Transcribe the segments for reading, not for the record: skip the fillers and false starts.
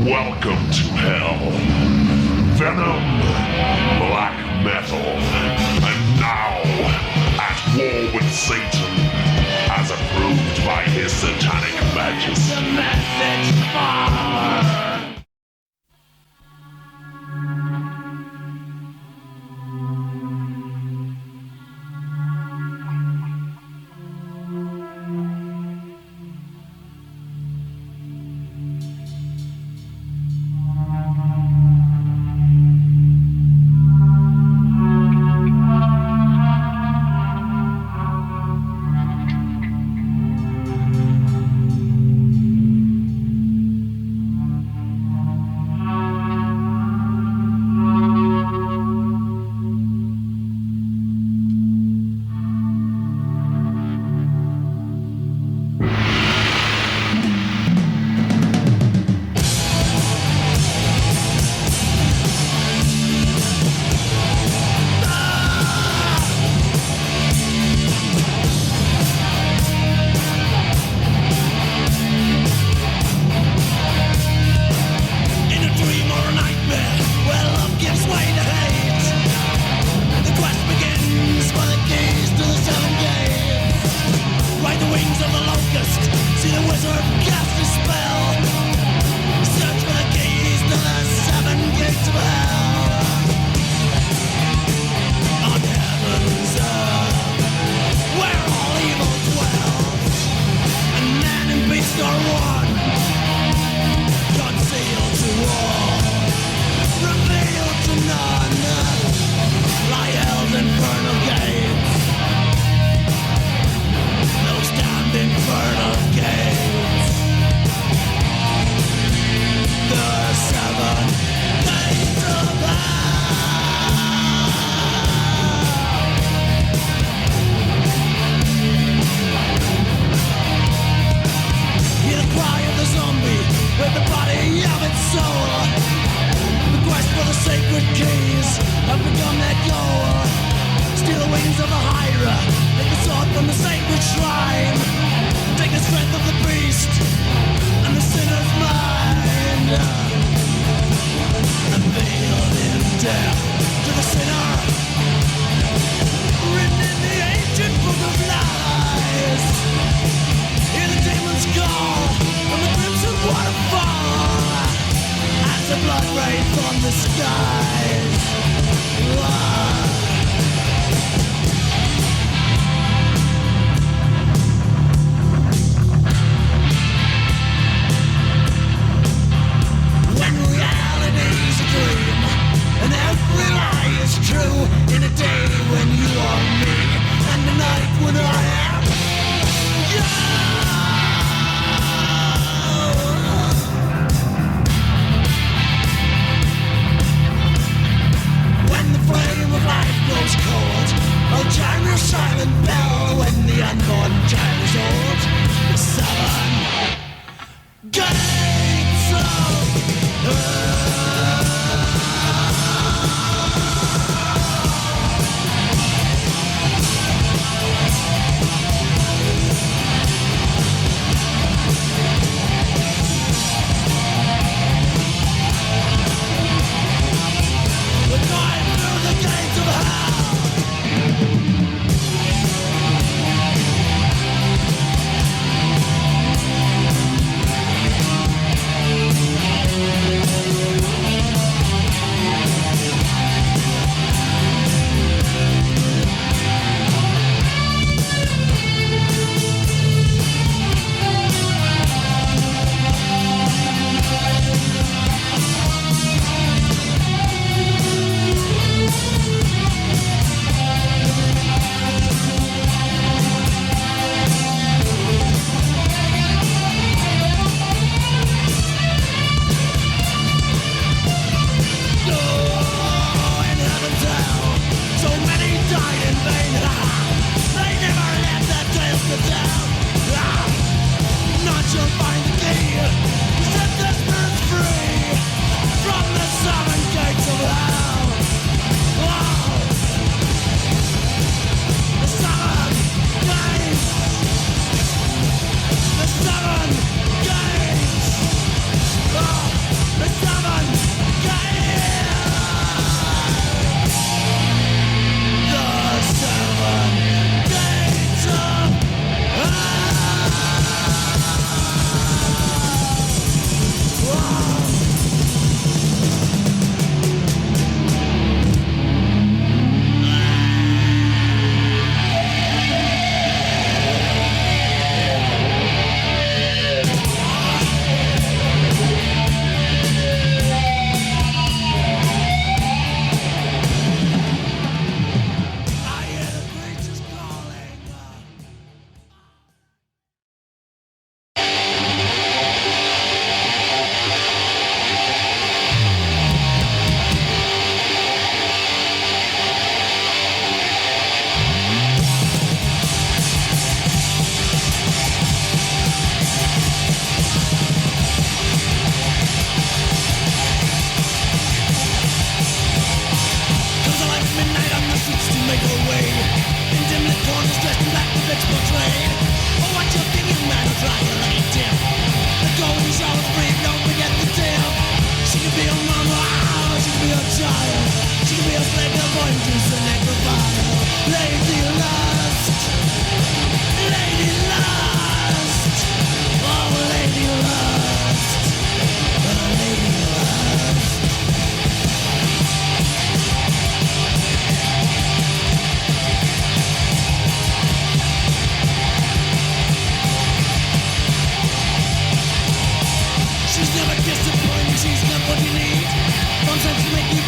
Welcome to hell. Venom, black metal, and now at war with Satan, as approved by his satanic majesty. The message far.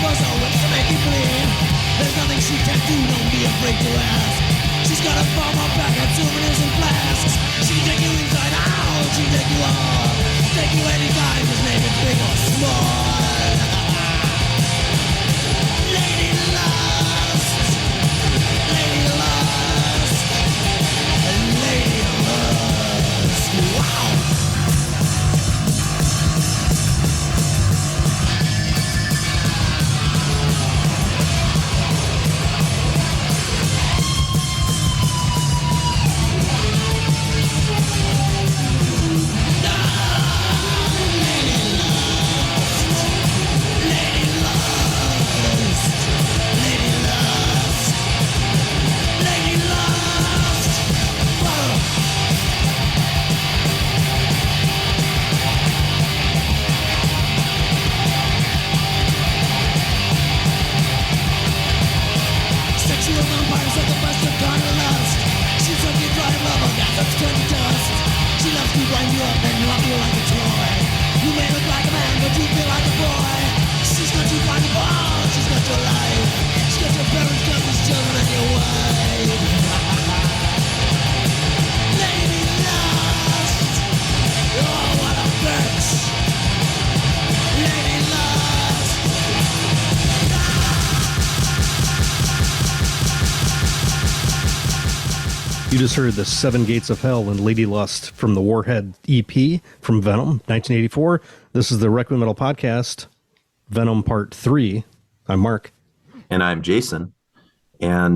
puzzle ways to make you bleed. There's nothing she can't do, don't be afraid to ask. She's got a bomb on back of souvenirs and flasks. She can take you inside out, she can take you all. Take you anytime, just name it big or small. Lady Lust, Lady Lust, Lady Lust. Wow. You just heard the Seven Gates of Hell and Lady Lust from the Warhead EP from Venom, 1984. This is the Requiem Metal Podcast, Venom Part 3. I'm Mark. And I'm Jason. And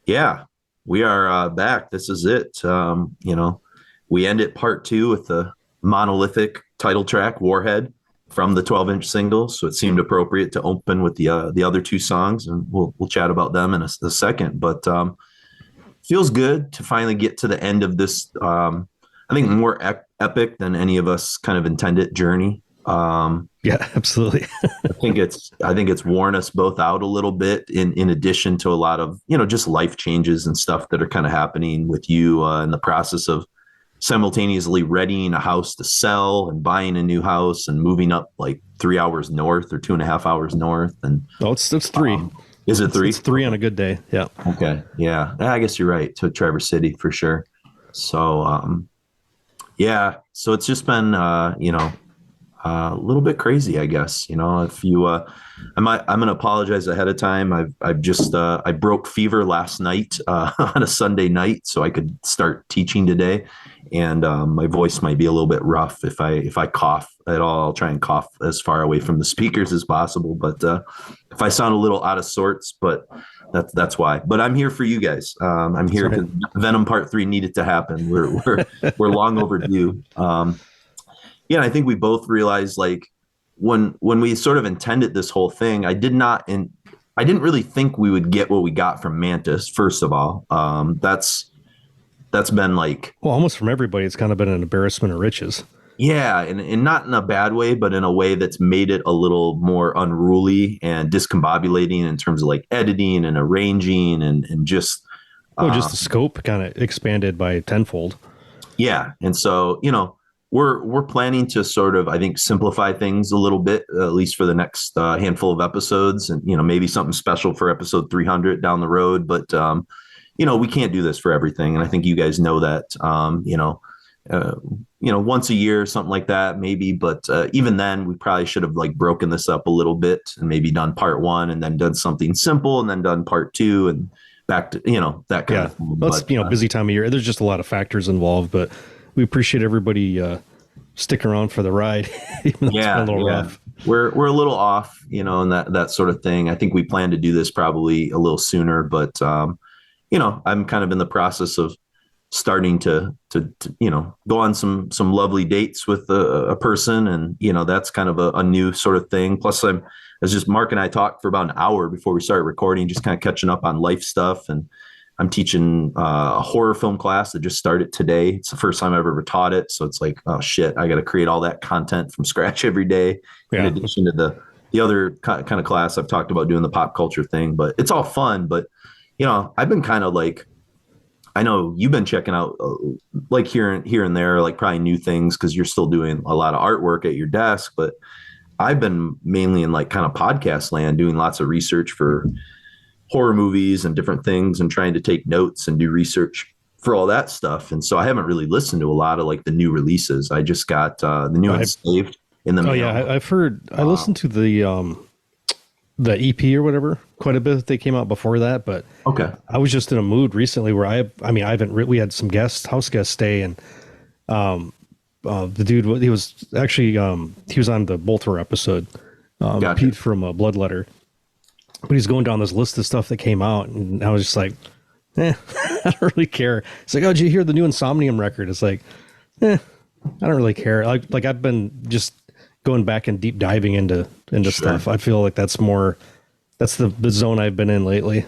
yeah, we are back. This is it. We ended Part 2 with the monolithic title track, Warhead, from the 12-inch single. So it seemed appropriate to open with the other two songs, and we'll chat about them in a second. But feels good to finally get to the end of this, I think, more epic than any of us kind of intended journey. Yeah, absolutely. I think it's worn us both out a little bit in addition to a lot of, just life changes and stuff that are kind of happening with you in the process of simultaneously readying a house to sell and buying a new house and moving up like 3 hours north or 2.5 hours north. And it's 3. Is it 3? It's 3 on a good day. Yeah. Okay. Yeah. I guess you're right. To Traverse City for sure. So, yeah. So it's just been, a little bit crazy, I guess. If you, I'm going to apologize ahead of time. I've just, I broke fever last night on a Sunday night, so I could start teaching today. And my voice might be a little bit rough. If I cough at all, I'll try and cough as far away from the speakers as possible. But if I sound a little out of sorts, but that's why. But I'm here for you guys. I'm here because Venom Part 3 needed to happen. We're long overdue. Yeah, I think we both realized, like, when we sort of intended this whole thing, I didn't really think we would get what we got from Mantas. First of all, that's been like, well, almost from everybody, it's kind of been an embarrassment of riches. Yeah, and not in a bad way, but in a way that's made it a little more unruly and discombobulating in terms of like editing and arranging and just just the scope kind of expanded by tenfold. Yeah, and so we're planning to sort of, I think, simplify things a little bit, at least for the next handful of episodes, and maybe something special for episode 300 down the road. But we can't do this for everything, and I think you guys know that. Once a year, something like that, maybe. But even then, we probably should have like broken this up a little bit and maybe done part 1 and then done something simple and then done part 2 and back to that kind of thing. That's busy time of year. There's just a lot of factors involved, but we appreciate everybody sticking around for the ride. Even though it's been a little rough. We're a little off, and that sort of thing. I think we plan to do this probably a little sooner, but I'm kind of in the process of starting to go on some lovely dates with a person, and that's kind of a new sort of thing. Plus, Mark and I talked for about an hour before we started recording, just kind of catching up on life stuff. And I'm teaching a horror film class that just started today. It's the first time I've ever taught it. So it's like, oh shit, I got to create all that content from scratch every day. Yeah. In addition to the other kind of class I've talked about doing the pop culture thing, but it's all fun. But, I've been kind of like, I know you've been checking out like here and there, like probably new things, 'cause you're still doing a lot of artwork at your desk, but I've been mainly in like kind of podcast land, doing lots of research for horror movies and different things, and trying to take notes and do research for all that stuff. And so I haven't really listened to a lot of like the new releases. I just got the new Enslaved in the mail. Yeah, I've heard. I listened to the EP or whatever quite a bit. They came out before that, but okay. I was just in a mood recently where I haven't. We had some house guests stay, and the dude, he was actually he was on the Bolter episode, Gotcha. Pete from Bloodletter, but he's going down this list of stuff that came out, and I was just like, I don't really care. It's like, oh, did you hear the new Insomnium record? It's like, I don't really care. Like I've been just going back and deep diving into Sure. stuff. I feel like that's the zone I've been in lately.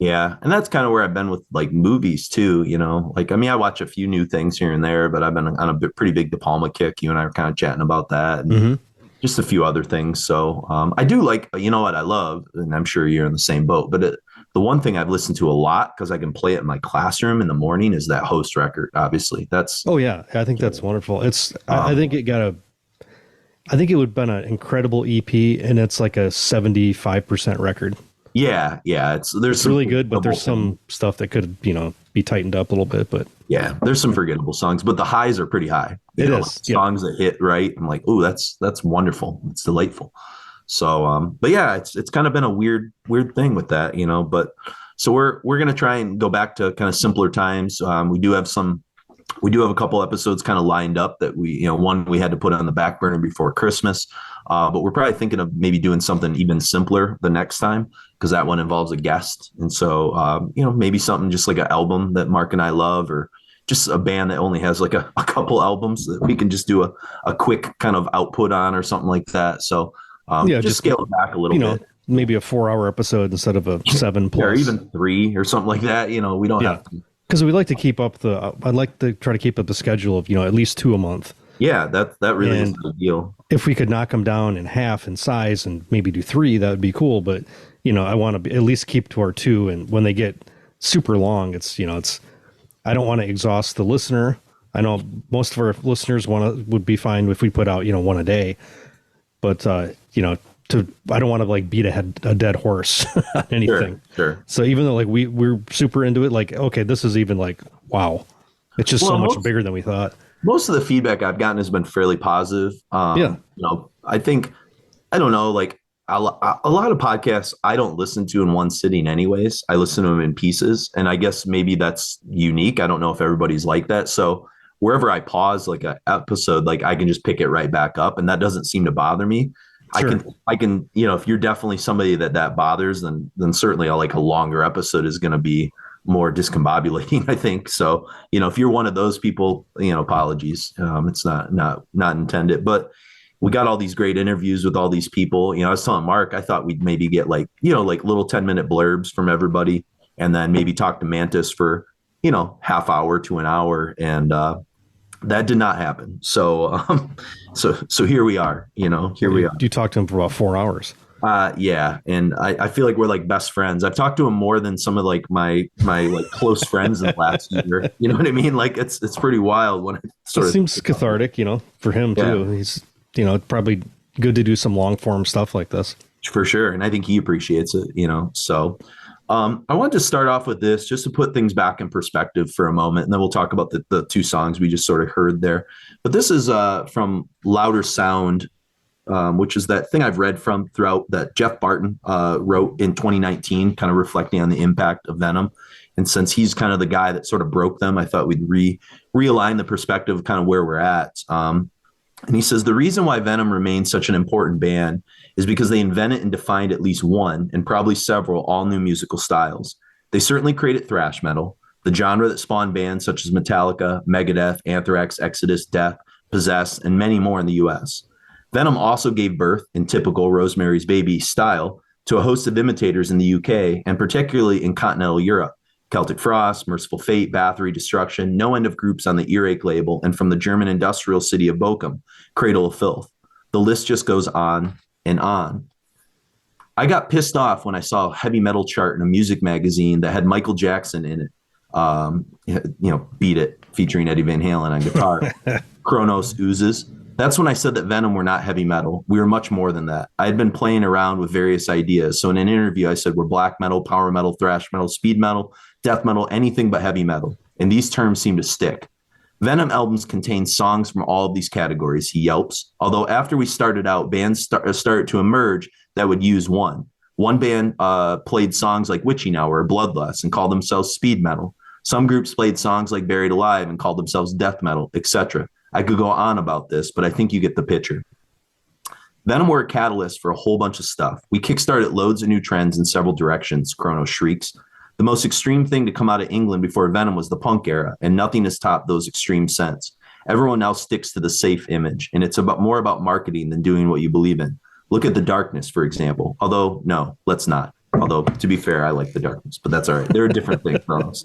Yeah. And that's kind of where I've been with like movies too, you know, like, I mean, I watch a few new things here and there, but I've been on a pretty big De Palma kick. You and I were kind of chatting about that, and just a few other things. So I do like, you know what I love, and I'm sure you're in the same boat, but the one thing I've listened to a lot, because I can play it in my classroom in the morning, is that Host record. Obviously that's, oh yeah. I think that's wonderful. It's, I think it would have been an incredible EP, and it's like a 75% record. Yeah. It's really good, but there's some stuff that could, be tightened up a little bit, but yeah, there's some forgettable songs, but the highs are pretty high. It is, like songs that hit right. I'm like, oh, that's wonderful. It's delightful. So, but yeah, it's kind of been a weird thing with that, but so we're going to try and go back to kind of simpler times. We do have a couple episodes kind of lined up that one we had to put on the back burner before Christmas. But we're probably thinking of maybe doing something even simpler the next time, because that one involves a guest. And so, maybe something just like an album that Mark and I love, or just a band that only has like a couple albums that we can just do a quick kind of output on or something like that. So just scale it back a little bit. Maybe a 4-hour episode instead of a 7+. Or even 3 or something like that. We don't have to. Because we like to keep up I'd like to try to keep up the schedule of, at least 2 a month. Yeah, that really is the deal. If we could knock them down in half in size and maybe do 3, that would be cool. But, I want to at least keep to our 2. And when they get super long, I don't want to exhaust the listener. I know most of our listeners would be fine if we put out, 1 a day. But, I don't want to like beat a dead horse on anything. Sure. So even though like we're super into it, like, okay, this is even like, wow, it's just so much bigger than we thought. Most of the feedback I've gotten has been fairly positive. I think, I don't know, like a lot of podcasts I don't listen to in one sitting anyways. I listen to them in pieces, and I guess maybe that's unique. I don't know if everybody's like that. So wherever I pause like an episode, like I can just pick it right back up, and that doesn't seem to bother me. Sure. I can, if you're definitely somebody that bothers, then certainly like a longer episode is going to be more discombobulating, I think. So, if you're one of those people, apologies. It's not intended, but we got all these great interviews with all these people. I was telling Mark, I thought we'd maybe get like little 10-minute blurbs from everybody, and then maybe talk to Mantas for, half hour to an hour. And, that did not happen. So, so here we are, we are. You talked to him for about 4 hours. Yeah. And I feel like we're like best friends. I've talked to him more than some of like my like close friends in the last year. You know what I mean? Like it's pretty wild when it seems cathartic, for him too. Yeah. He's, probably good to do some long form stuff like this. For sure. And I think he appreciates it, so I wanted to start off with this just to put things back in perspective for a moment, and then we'll talk about the 2 songs we just sort of heard there. But this is from Louder Sound, which is that thing I've read from throughout that Jeff Barton wrote in 2019, kind of reflecting on the impact of Venom. And since he's kind of the guy that sort of broke them, I thought we'd realign the perspective of kind of where we're at. And he says, the reason why Venom remains such an important band is because they invented and defined at least one, and probably several, all new musical styles. They certainly created thrash metal, the genre that spawned bands such as Metallica, Megadeth, Anthrax, Exodus, Death, Possessed, and many more in the US. Venom also gave birth, in typical Rosemary's Baby style, to a host of imitators in the UK, and particularly in continental Europe. Celtic Frost, Merciful Fate, Bathory, Destruction, no end of groups on the Earache label, and from the German industrial city of Bochum, Cradle of Filth. The list just goes on and on. I got pissed off when I saw a heavy metal chart in a music magazine that had Michael Jackson in it. Beat It, featuring Eddie Van Halen on guitar. Kronos Oozes. That's when I said that Venom were not heavy metal. We were much more than that. I had been playing around with various ideas. So in an interview, I said we're black metal, power metal, thrash metal, speed metal, death metal, anything but heavy metal. And these terms seem to stick. Venom albums contain songs from all of these categories, he yelps. Although after we started out, bands started to emerge that would use one. One band played songs like Witching Hour or Bloodlust and called themselves speed metal. Some groups played songs like Buried Alive and called themselves death metal, etc. I could go on about this, but I think you get the picture. Venom were a catalyst for a whole bunch of stuff. We kickstarted loads of new trends in several directions, Kronos shrieks. The most extreme thing to come out of England before Venom was the punk era, and nothing has topped those extreme scents. Everyone now sticks to the safe image, and it's more about marketing than doing what you believe in. Look at The Darkness, for example. Although, no, let's not. Although, to be fair, I like The Darkness, but that's all right. They're a different thing, Kronos.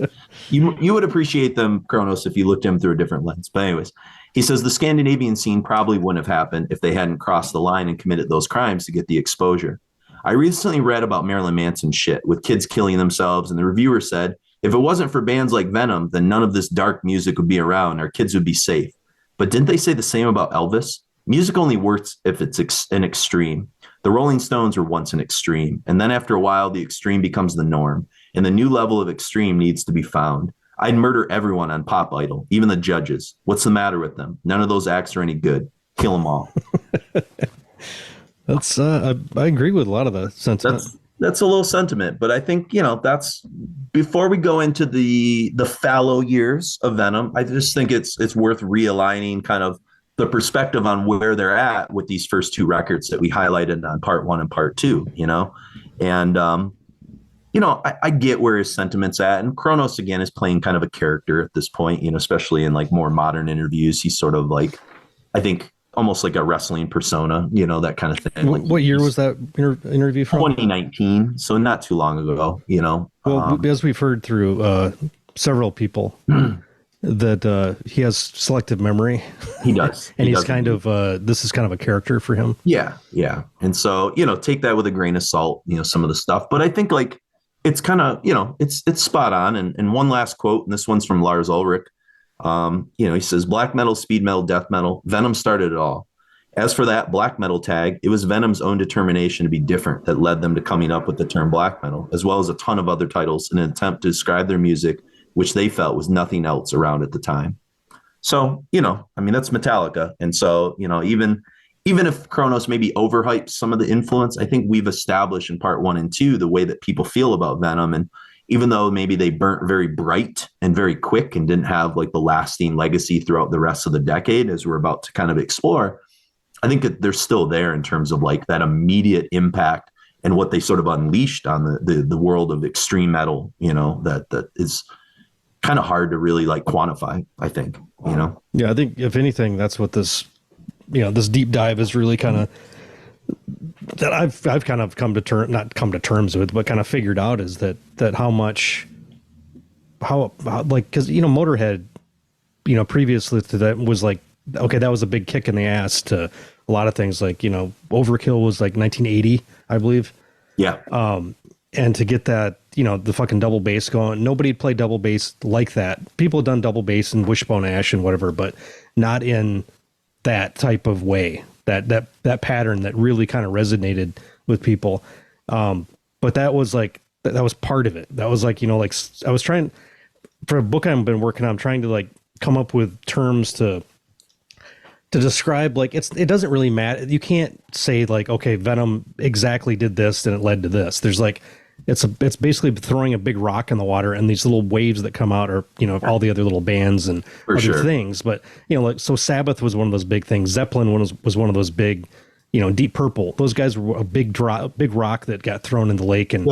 You would appreciate them, Kronos, if you looked at them through a different lens. But anyways, he says the Scandinavian scene probably wouldn't have happened if they hadn't crossed the line and committed those crimes to get the exposure. I recently read about Marilyn Manson shit with kids killing themselves, and the reviewer said, if it wasn't for bands like Venom, then none of this dark music would be around. Our kids would be safe. But didn't they say the same about Elvis? Music only works if it's an extreme. The Rolling Stones were once an extreme, and then after a while, the extreme becomes the norm, and the new level of extreme needs to be found. I'd murder everyone on Pop Idol, even the judges. What's the matter with them? None of those acts are any good. Kill them all. That's I agree with a lot of the sentiment. That's a little sentiment, but I think, that's before we go into the fallow years of Venom. I just think it's worth realigning kind of the perspective on where they're at with these first two records that we highlighted on part 1 and part 2, and I get where his sentiment's at, and Kronos again is playing kind of a character at this point, especially in like more modern interviews. He's sort of like, I think, almost like a wrestling persona, that kind of thing. Like, what year was that interview from? 2019, so not too long ago, Well, as we've heard through several people, that he has selective memory. He does. And he's kind of, this is kind of a character for him. Yeah. Yeah. And so, take that with a grain of salt, some of the stuff. But I think like, it's kind of, it's spot on. And one last quote, and this one's from Lars Ulrich. He says, black metal, speed metal, death metal, Venom started it all. As for that black metal tag, it was Venom's own determination to be different that led them to coming up with the term black metal, as well as a ton of other titles in an attempt to describe their music, which they felt was nothing else around at the time. So, that's Metallica. And so, even if Kronos maybe overhypes some of the influence, I think we've established in part 1 and 2 the way that people feel about Venom. And even though maybe they burnt very bright and very quick and didn't have like the lasting legacy throughout the rest of the decade, as we're about to kind of explore, I think that they're still there in terms of like that immediate impact and what they sort of unleashed on the world of extreme metal, that is kind of hard to really like quantify, I think, Yeah, I think if anything, that's what this, this deep dive is really kind of, that I've kind of not come to terms with, but kind of figured out is that how like, cause Motorhead, previously to that was like, okay, that was a big kick in the ass to a lot of things. Like, Overkill was like 1980, I believe. Yeah. And to get that, the fucking double bass going, nobody had played double bass like that. People had done double bass in Wishbone Ash and whatever, but not in that type of way, that pattern that really kind of resonated with people. But that was like, that was part of it. That was like, like I was trying for a book I've been working on, I'm trying to like come up with terms to describe, like, it doesn't really matter. You can't say like, okay, Venom exactly did this and it led to this. There's like, it's basically throwing a big rock in the water, and these little waves that come out are, all the other little bands and for other sure. things. But, like, so Sabbath was one of those big things. Zeppelin was one of those big, Deep Purple. Those guys were a big rock that got thrown in the lake, and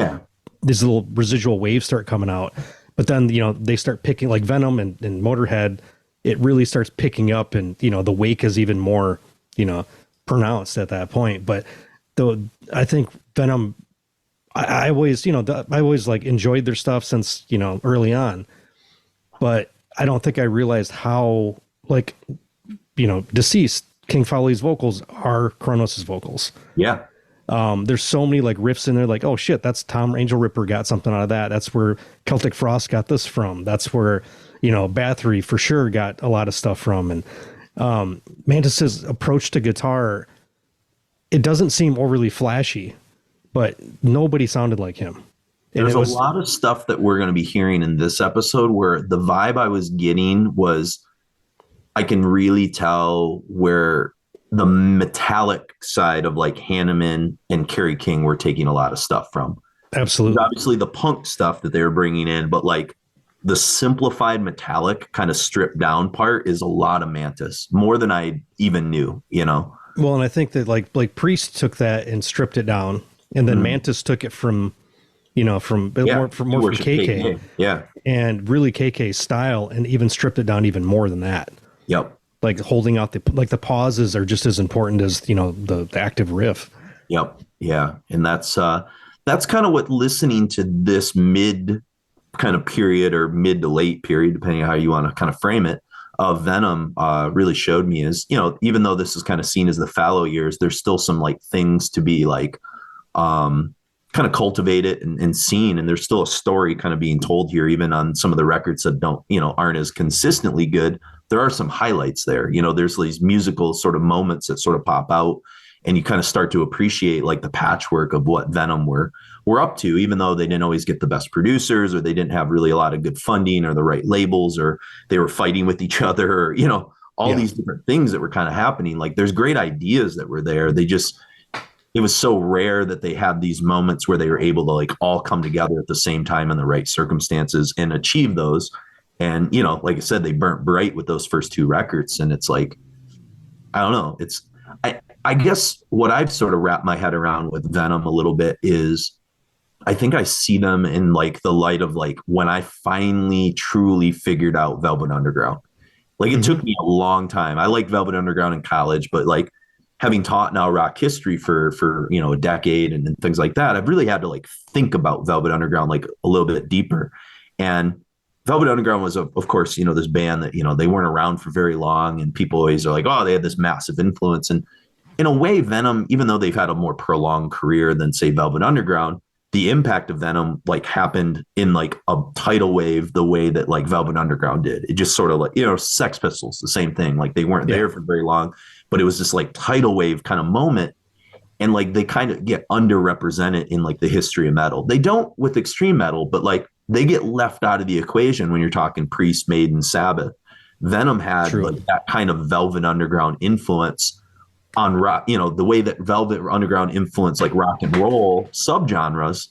these little residual waves start coming out. But then, they start picking, like Venom and Motorhead, it really starts picking up, and, the wake is even more, pronounced at that point. But though I think Venom, I always, I always like enjoyed their stuff since, early on, but I don't think I realized how, like, deceased King Fowley's vocals are Kronos' vocals. Yeah. There's so many like riffs in there, like, oh shit, that's Tom Angelripper got something out of that. That's where Celtic Frost got this from. That's where, Bathory for sure got a lot of stuff from. And Mantas's approach to guitar, it doesn't seem overly flashy, but nobody sounded like him. And There's a lot of stuff that we're going to be hearing in this episode where the vibe I was getting was I can really tell where the metallic side of like Hanneman and Kerry King were taking a lot of stuff from. Absolutely. There's obviously the punk stuff that they were bringing in, but like the simplified metallic kind of stripped down part is a lot of Mantas, more than I even knew, you know? Well, and I think that like Priest took that and stripped it down, and then Mantas took it from, you know, from more from KK. Yeah. And really KK's style, and even stripped it down even more than that. Yep. Like holding out the pauses are just as important as, you know, the active riff. Yep. Yeah. And that's kind of what listening to this mid kind of period or mid to late period, depending on how you want to kind of frame it, of Venom really showed me is, you know, even though this is kind of seen as the fallow years, there's still some like things to be like kind of cultivated and seen. And there's still a story kind of being told here, even on some of the records that aren't as consistently good. There are some highlights there. You know, there's these musical sort of moments that sort of pop out, and you kind of start to appreciate like the patchwork of what Venom were up to, even though they didn't always get the best producers, or they didn't have really a lot of good funding or the right labels, or they were fighting with each other, or, you know, all these different things that were kind of happening. Like there's great ideas that were there. It was so rare that they had these moments where they were able to like all come together at the same time in the right circumstances and achieve those. And, you know, like I said, they burnt bright with those first two records. And it's like, I don't know. I guess what I've sort of wrapped my head around with Venom a little bit is I think I see them in like the light of like when I finally truly figured out Velvet Underground. Like it took me a long time. I liked Velvet Underground in college, but like having taught now rock history for you know, a decade and things like that, I've really had to like think about Velvet Underground like a little bit deeper. And Velvet Underground was, of course, you know, this band that, you know, they weren't around for very long, and people always are like, oh, they had this massive influence. And in a way, Venom, even though they've had a more prolonged career than, say, Velvet Underground, the impact of Venom like happened in like a tidal wave the way that like Velvet Underground did. It just sort of like, you know, Sex Pistols, the same thing. Like they weren't there for very long, but it was this like tidal wave kind of moment. And like they kind of get underrepresented in like the history of metal. They don't with extreme metal, but like they get left out of the equation when you're talking Priest, Maiden, Sabbath. Venom had like that kind of Velvet Underground influence on rock, you know, the way that Velvet Underground influenced like rock and roll subgenres.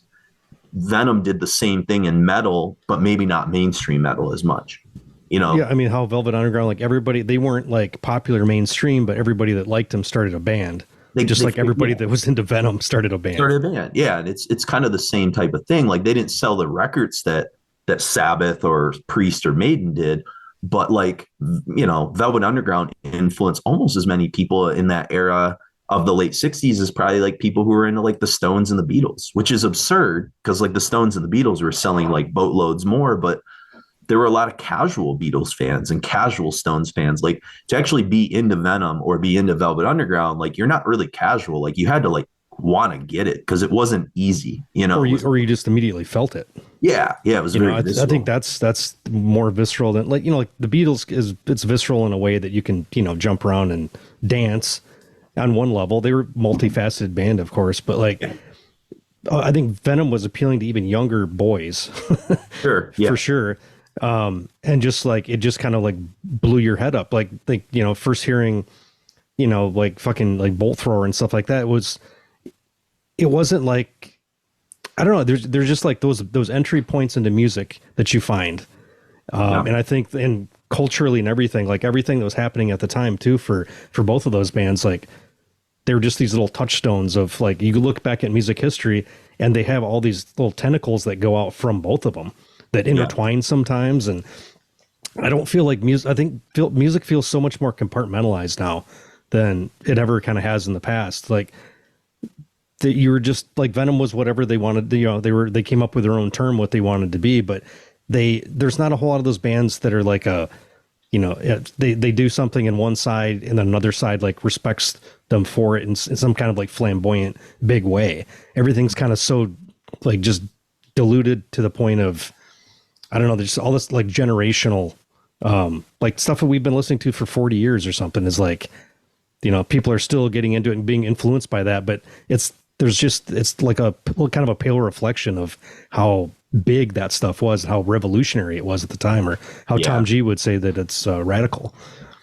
Venom did the same thing in metal, but maybe not mainstream metal as much, you know? Yeah. I mean, how Velvet Underground, like everybody, they weren't like popular mainstream, but everybody that liked them started a band. Everybody that was into Venom started a band. Yeah. And it's kind of the same type of thing. Like they didn't sell the records that Sabbath or Priest or Maiden did, but like, you know, Velvet Underground influenced almost as many people in that era of the late 60s as probably like people who were into like the Stones and the Beatles, which is absurd because like the Stones and the Beatles were selling like boatloads more, but there were a lot of casual Beatles fans and casual Stones fans. Like to actually be into Venom or be into Velvet Underground, like you're not really casual. Like you had to like want to get it because it wasn't easy, you know, or you just immediately felt it. Yeah. It was very visceral. I think that's more visceral than like, you know, like the Beatles it's visceral in a way that you can, you know, jump around and dance on one level. They were multifaceted band, of course, but like, I think Venom was appealing to even younger boys. Sure. Yeah. For sure. And just like, it just kind of like blew your head up. Like, you know, first hearing, you know, like fucking like Bolt Thrower and stuff like that it wasn't like, I don't know. There's just like those entry points into music that you find. And I think and culturally and everything, like everything that was happening at the time too, for both of those bands, like they were just these little touchstones of like, you look back at music history and they have all these little tentacles that go out from both of them that intertwine sometimes. And I don't feel like music feels so much more compartmentalized now than it ever kind of has in the past. Like you were just like Venom was whatever they wanted, you know, they came up with their own term, what they wanted to be, but there's not a whole lot of those bands that are like you know, they do something in one side and then another side like respects them for it in some kind of like flamboyant big way. Everything's kind of so like just diluted to the point of, I don't know, there's all this like generational Like stuff that we've been listening to for 40 years or something is like, people are still getting into it and being influenced by that, but it's like a kind of a pale reflection of how big that stuff was, how revolutionary it was at the time, or how Tom G would say that it's radical.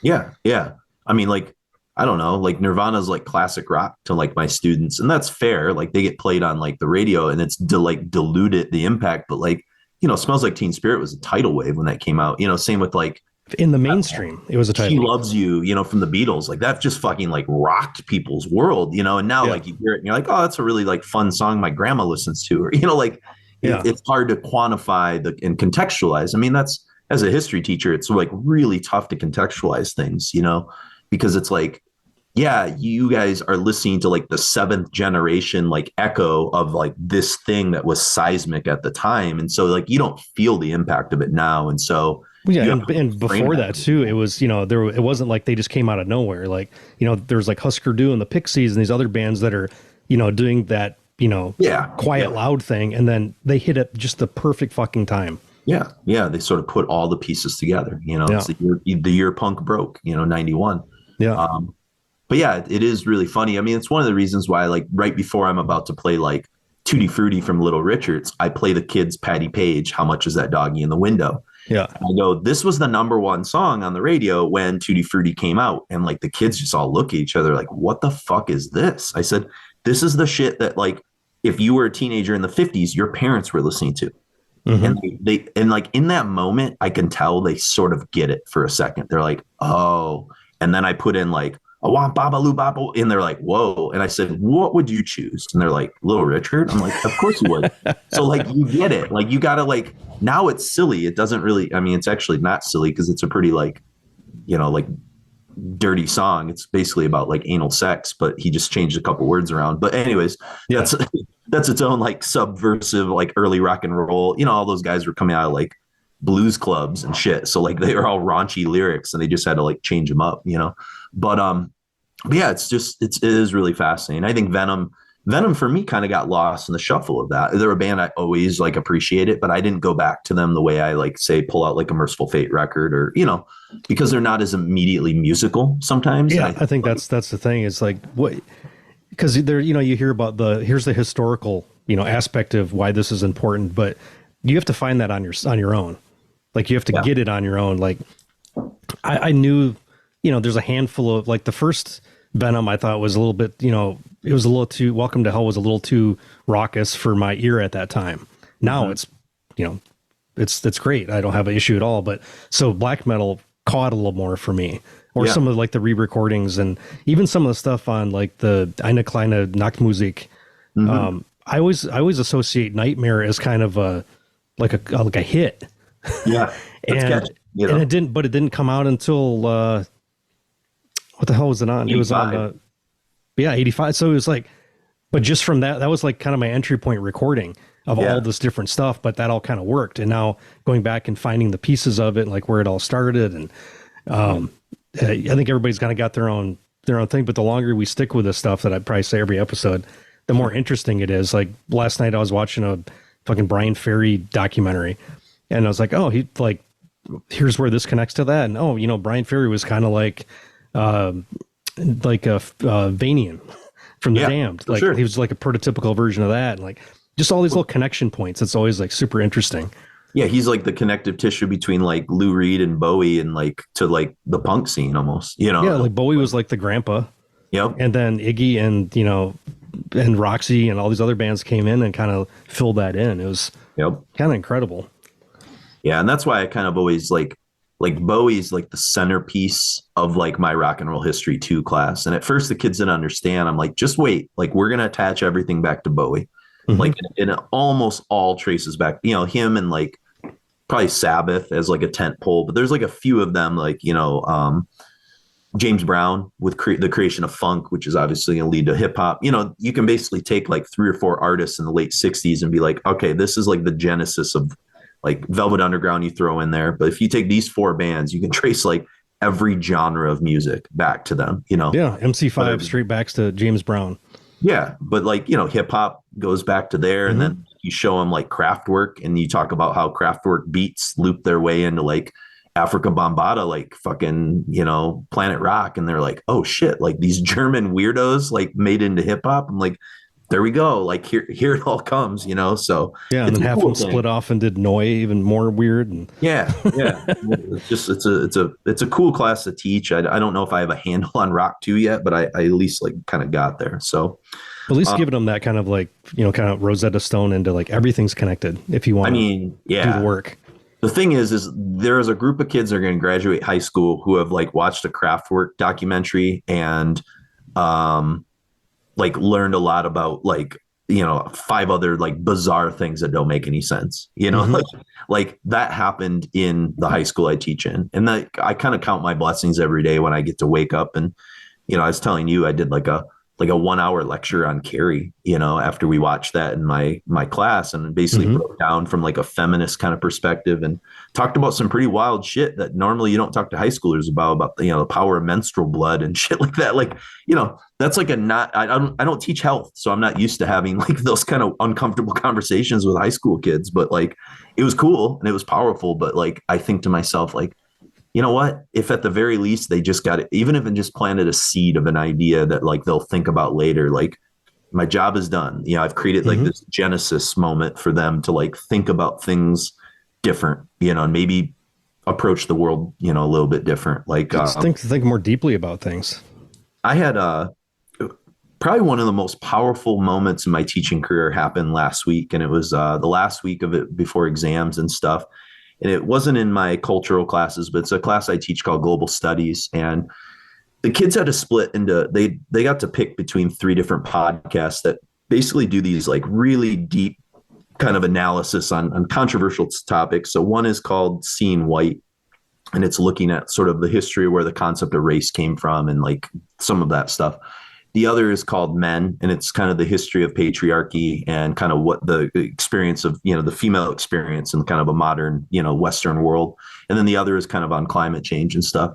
Yeah. Yeah. I mean, like, I don't know, like Nirvana's like classic rock to like my students, and that's fair. Like they get played on like the radio and it's diluted the impact, but like, Smells Like Teen Spirit was a tidal wave when that came out, same with like in the mainstream, it was a tidal She wave. Loves You, from the Beatles, like that just fucking like rocked people's world, and now like you hear it and you're like, oh, that's a really like fun song my grandma listens to, or, like it's hard to quantify and contextualize. I mean, that's, as a history teacher, it's like really tough to contextualize things, because it's like, yeah, you guys are listening to like the 7th generation, like echo of like this thing that was seismic at the time. And so like, you don't feel the impact of it now. And so, and before that too, it was, it wasn't like they just came out of nowhere. Like, there's like Husker Du and the Pixies and these other bands that are, doing that, quiet, loud thing. And then they hit it just the perfect fucking time. Yeah. Yeah. They sort of put all the pieces together, it's the year punk broke, 91. Yeah. But yeah, it is really funny. I mean, it's one of the reasons why, like, right before I'm about to play like Tutti Frutti from Little Richards, I play the kids Patty Page, How Much Is That Doggy in the Window? Yeah. And I go, this was the #1 song on the radio when Tutti Frutti came out. And like the kids just all look at each other like, what the fuck is this? I said, this is the shit that like, if you were a teenager in the 50s, your parents were listening to. Mm-hmm. And and like in that moment, I can tell they sort of get it for a second. They're like, oh, and then I put in like, I want Babaloo Babo. And they're like, whoa. And I said, what would you choose? And they're like, Little Richard. I'm like, of course you would. So like, you get it. Like, you got to like, now it's silly. It doesn't really, I mean, it's actually not silly because it's a pretty like, like dirty song. It's basically about like anal sex, but he just changed a couple words around. But anyways, that's its own like subversive, like early rock and roll. All those guys were coming out of like blues clubs and shit. So like they were all raunchy lyrics and they just had to like change them up, But yeah, it is really fascinating. I think Venom for me kind of got lost in the shuffle of that. They're a band I always like appreciate it, but I didn't go back to them the way I like say pull out like a Merciful Fate record or, because they're not as immediately musical sometimes. Yeah, I think that's the thing. It's like what, because there, you hear about here's the historical, aspect of why this is important, but you have to find that on your own. Like you have to get it on your own. Like I knew, there's a handful of like the first Venom I thought was a little bit, it was a little too, Welcome to Hell was a little too raucous for my ear at that time. Now it's, it's great. I don't have an issue at all. But so black metal caught a little more for me, or some of like the re-recordings and even some of the stuff on like the Eine kleine Nachtmusik. I always associate Nightmare as kind of a hit. Yeah. and it didn't come out until, what the hell was it on? 85. It was on 85. So it was like, but just from that was like kind of my entry point recording of all this different stuff, but that all kind of worked. And now going back and finding the pieces of it, like where it all started. And I think everybody's kind of got their own thing, but the longer we stick with this stuff that I probably say every episode, the more interesting it is. Like last night I was watching a fucking Brian Ferry documentary and I was like, oh, he like, here's where this connects to that. And Brian Ferry was kind of like a Vanian from The Damned. Like he was like a prototypical version of that. And like just all these little connection points. It's always like super interesting. Yeah, he's like the connective tissue between like Lou Reed and Bowie and like to like the punk scene almost, Yeah, like Bowie was like the grandpa. Yep. And then Iggy and and Roxy and all these other bands came in and kind of filled that in. It was kind of incredible. Yeah, and that's why I kind of always like Bowie's like the centerpiece of like my rock and roll history 2 class. And at first the kids didn't understand. I'm like, just wait, like we're gonna attach everything back to Bowie. Mm-hmm. Like and it almost all traces back, him and like probably Sabbath as like a tent pole, but there's like a few of them like, James Brown with the creation of funk, which is obviously going to lead to hip hop. You can basically take like 3 or 4 artists in the late 60s and be like, okay, this is like the genesis of like Velvet Underground you throw in there. But if you take these 4 bands, you can trace like every genre of music back to them, Yeah. MC5 straight backs to James Brown. Yeah. But like, hip hop goes back to there. And then you show them like Kraftwerk and you talk about how Kraftwerk beats loop their way into like Africa Bombata, like fucking, Planet Rock. And they're like, oh shit, like these German weirdos like made into hip hop. I'm like, there we go. Like here it all comes, so Yeah. And it's then a half cool them thing. split off and did Noi, even more weird. And Yeah. It's a cool class to teach. I don't know if I have a handle on Rock 2 yet, but I at least like kind of got there. So at least giving them that kind of like, kind of Rosetta Stone into like everything's connected if you want to do the work. The thing is there's a group of kids that are going to graduate high school who have like watched a Kraftwerk documentary and like learned a lot about like, 5 other like bizarre things that don't make any sense, like that happened in the high school I teach in. And that I kind of count my blessings every day when I get to wake up. And, I was telling you, I did like a 1-hour lecture on Carrie, after we watched that in my class, and basically broke down from like a feminist kind of perspective and talked about some pretty wild shit that normally you don't talk to high schoolers about, the power of menstrual blood and shit like that. Like, that's like I don't teach health. So I'm not used to having like those kind of uncomfortable conversations with high school kids, but like, it was cool and it was powerful. But like, I think to myself, like, you know what, if at the very least they just got it, even if it just planted a seed of an idea that like they'll think about later, like my job is done. I've created like this genesis moment for them to like think about things different, and maybe approach the world, a little bit different. Like think more deeply about things. I had probably one of the most powerful moments in my teaching career happened last week. And it was the last week of it before exams and stuff. And it wasn't in my cultural classes, but it's a class I teach called Global Studies. And the kids had to split into, they got to pick between 3 different podcasts that basically do these like really deep kind of analysis on controversial topics. So one is called Seeing White, and it's looking at sort of the history where the concept of race came from and like some of that stuff. The other is called Men, and it's kind of the history of patriarchy and kind of what the experience of, the female experience in kind of a modern, Western world. And then the other is kind of on climate change and stuff.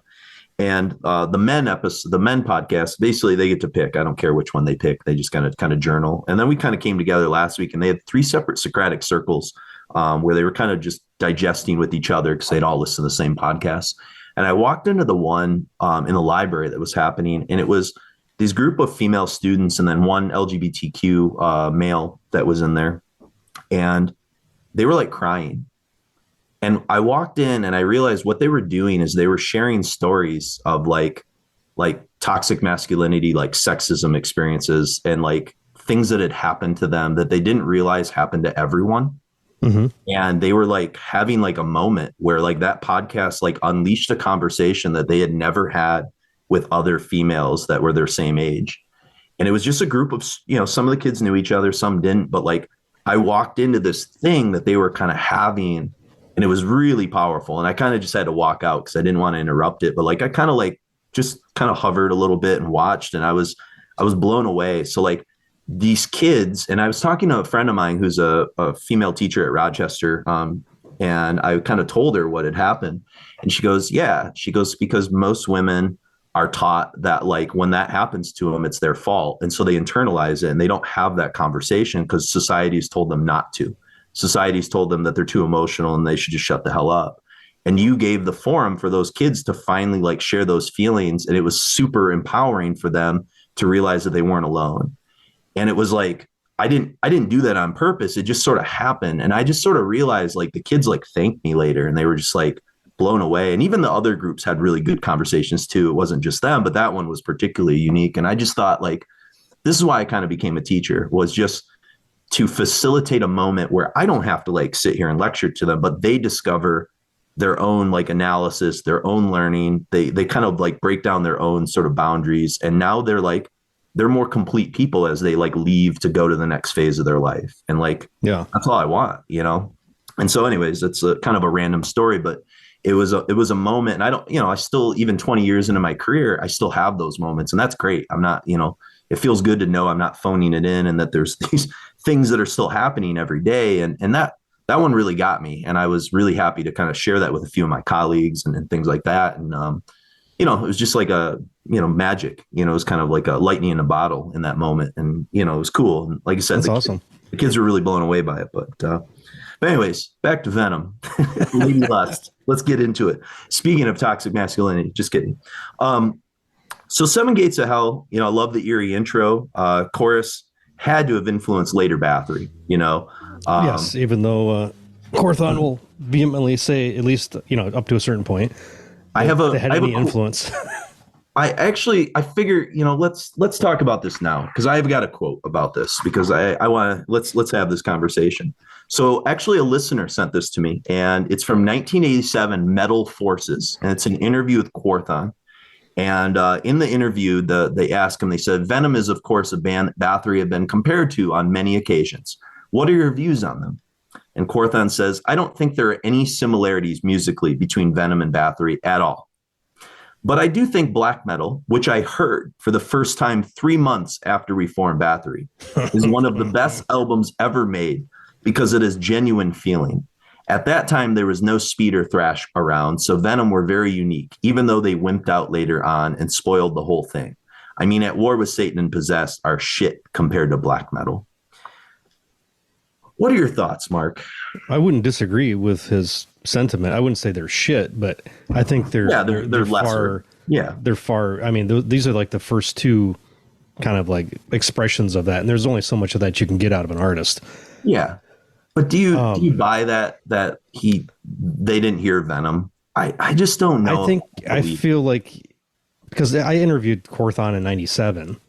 And the Men podcast, basically they get to pick. I don't care which one they pick. They just kind of journal. And then we kind of came together last week and they had 3 separate Socratic circles where they were kind of just digesting with each other because they'd all listen to the same podcast. And I walked into the one in the library that was happening, and it was these group of female students and then one LGBTQ male that was in there, and they were like crying. And I walked in and I realized what they were doing is they were sharing stories of like toxic masculinity, like sexism experiences and like things that had happened to them that they didn't realize happened to everyone. Mm-hmm. And they were like having like a moment where like that podcast like unleashed a conversation that they had never had with other females that were their same age. And it was just a group of, some of the kids knew each other, some didn't, but like I walked into this thing that they were kind of having, and it was really powerful. And I kind of just had to walk out because I didn't want to interrupt it, but like I kind of like just kind of hovered a little bit and watched, and I was blown away. So like these kids, and I was talking to a friend of mine who's a female teacher at Rochester, and I kind of told her what had happened, and she goes, because most women are taught that like when that happens to them, it's their fault. And so they internalize it and they don't have that conversation because society's told them not to. Society's told them that they're too emotional and they should just shut the hell up. And you gave the forum for those kids to finally like share those feelings. And it was super empowering for them to realize that they weren't alone. And it was like, I didn't do that on purpose. It just sort of happened. And I just sort of realized like the kids like thanked me later and they were just like blown away. And even the other groups had really good conversations too. It wasn't just them, but that one was particularly unique. And I just thought like, this is why I kind of became a teacher, was just to facilitate a moment where I don't have to like sit here and lecture to them, but they discover their own like analysis, their own learning. They kind of like break down their own sort of boundaries. And now they're more complete people as they like leave to go to the next phase of their life. And like, yeah, that's all I want, And so anyways, it's a kind of a random story, but it was a moment. And I don't, I still, even 20 years into my career, I still have those moments, and that's great. I'm not, it feels good to know I'm not phoning it in and that there's these things that are still happening every day. And that one really got me. And I was really happy to kind of share that with a few of my colleagues and things like that. And, it was just like a, magic, it was kind of like a lightning in a bottle in that moment. And, it was cool. And like I said, that's awesome. The kids were really blown away by it, but But anyways, back to Venom. Lady Lust. Let's get into it. Speaking of toxic masculinity, just kidding. So Seven Gates of Hell, I love the eerie intro. Chorus had to have influenced later Bathory, Yes, even though Corthon will vehemently say, at least, up to a certain point, they had any influence. I figure, let's talk about this now, because I've got a quote about this, because I want to, let's have this conversation. So actually a listener sent this to me, and it's from 1987 Metal Forces, and it's an interview with Corthon. And in the interview, they asked him, they said, Venom is, of course, a band that Bathory have been compared to on many occasions. What are your views on them? And Corthon says, I don't think there are any similarities musically between Venom and Bathory at all. But I do think black metal, which I heard for the first time 3 months after we formed Bathory, is one of the best albums ever made because it has genuine feeling. At that time, there was no speed or thrash around, so Venom were very unique, even though they wimped out later on and spoiled the whole thing. I mean, At War with Satan and Possessed are shit compared to black metal. What are your thoughts, Mark? I wouldn't disagree with his sentiment. I wouldn't say they're shit, but I think they're lesser. They're far. I mean, these are like the first two kind of like expressions of that, and there's only so much of that you can get out of an artist. Yeah, but do you buy that they didn't hear Venom? I just don't know. I feel like, because I interviewed Corthon in '97.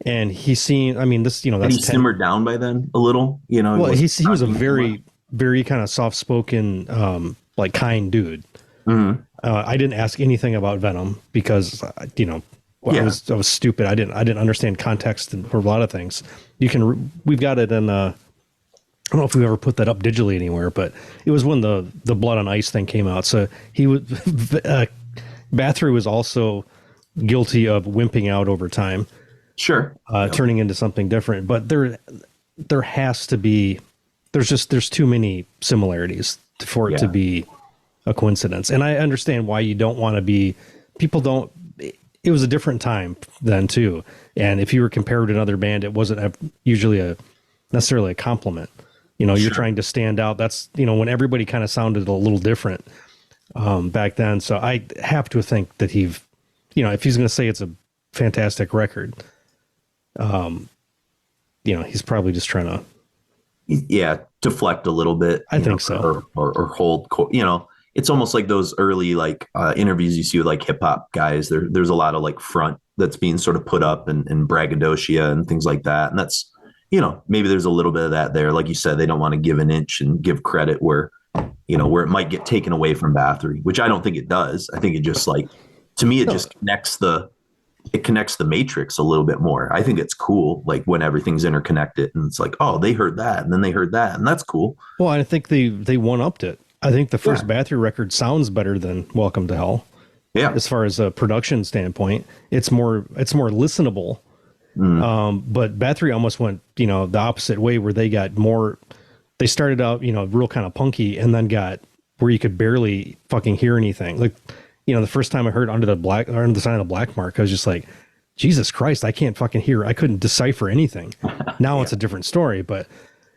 And he's seen, I mean, this, that's he simmered down by then a little, Well, he was a very, very kind of soft-spoken, like kind dude. Mm-hmm. I didn't ask anything about Venom because, I was stupid. I didn't understand context for a lot of things. We've got it in, I don't know if we ever put that up digitally anywhere, but it was when the Blood on Ice thing came out. So Bathory was also guilty of wimping out over time. Sure. Turning into something different, but there has to be, there's too many similarities for it to be a coincidence. And I understand why you don't want to be, it was a different time then too. And if you were compared to another band, it wasn't usually necessarily a compliment. You're trying to stand out. That's, when everybody kind of sounded a little different back then. So I have to think that if he's going to say it's a fantastic record, he's probably just trying to deflect a little bit. I think so. Or hold, it's almost like those early interviews you see with like hip hop guys. There's a lot of like front that's being sort of put up and braggadocio and things like that. And that's, maybe there's a little bit of that there. Like you said, they don't want to give an inch and give credit where it might get taken away from Bathory, which I don't think it does. I think it just to me, it just connects the matrix a little bit more. I think it's cool, like when everything's interconnected and it's like, oh, they heard that and then they heard that, and that's cool. Well, I think they one-upped it. I think the first Bathory record sounds better than Welcome to Hell. Yeah. As far as a production standpoint, it's more listenable. But Bathory almost went, the opposite way, where they got more, they started out, real kind of punky, and then got where you could barely fucking hear anything. Like, the first time I heard Under the Sign of the Black Mark, I was just like, Jesus Christ, I can't fucking hear. I couldn't decipher anything. Now it's a different story, but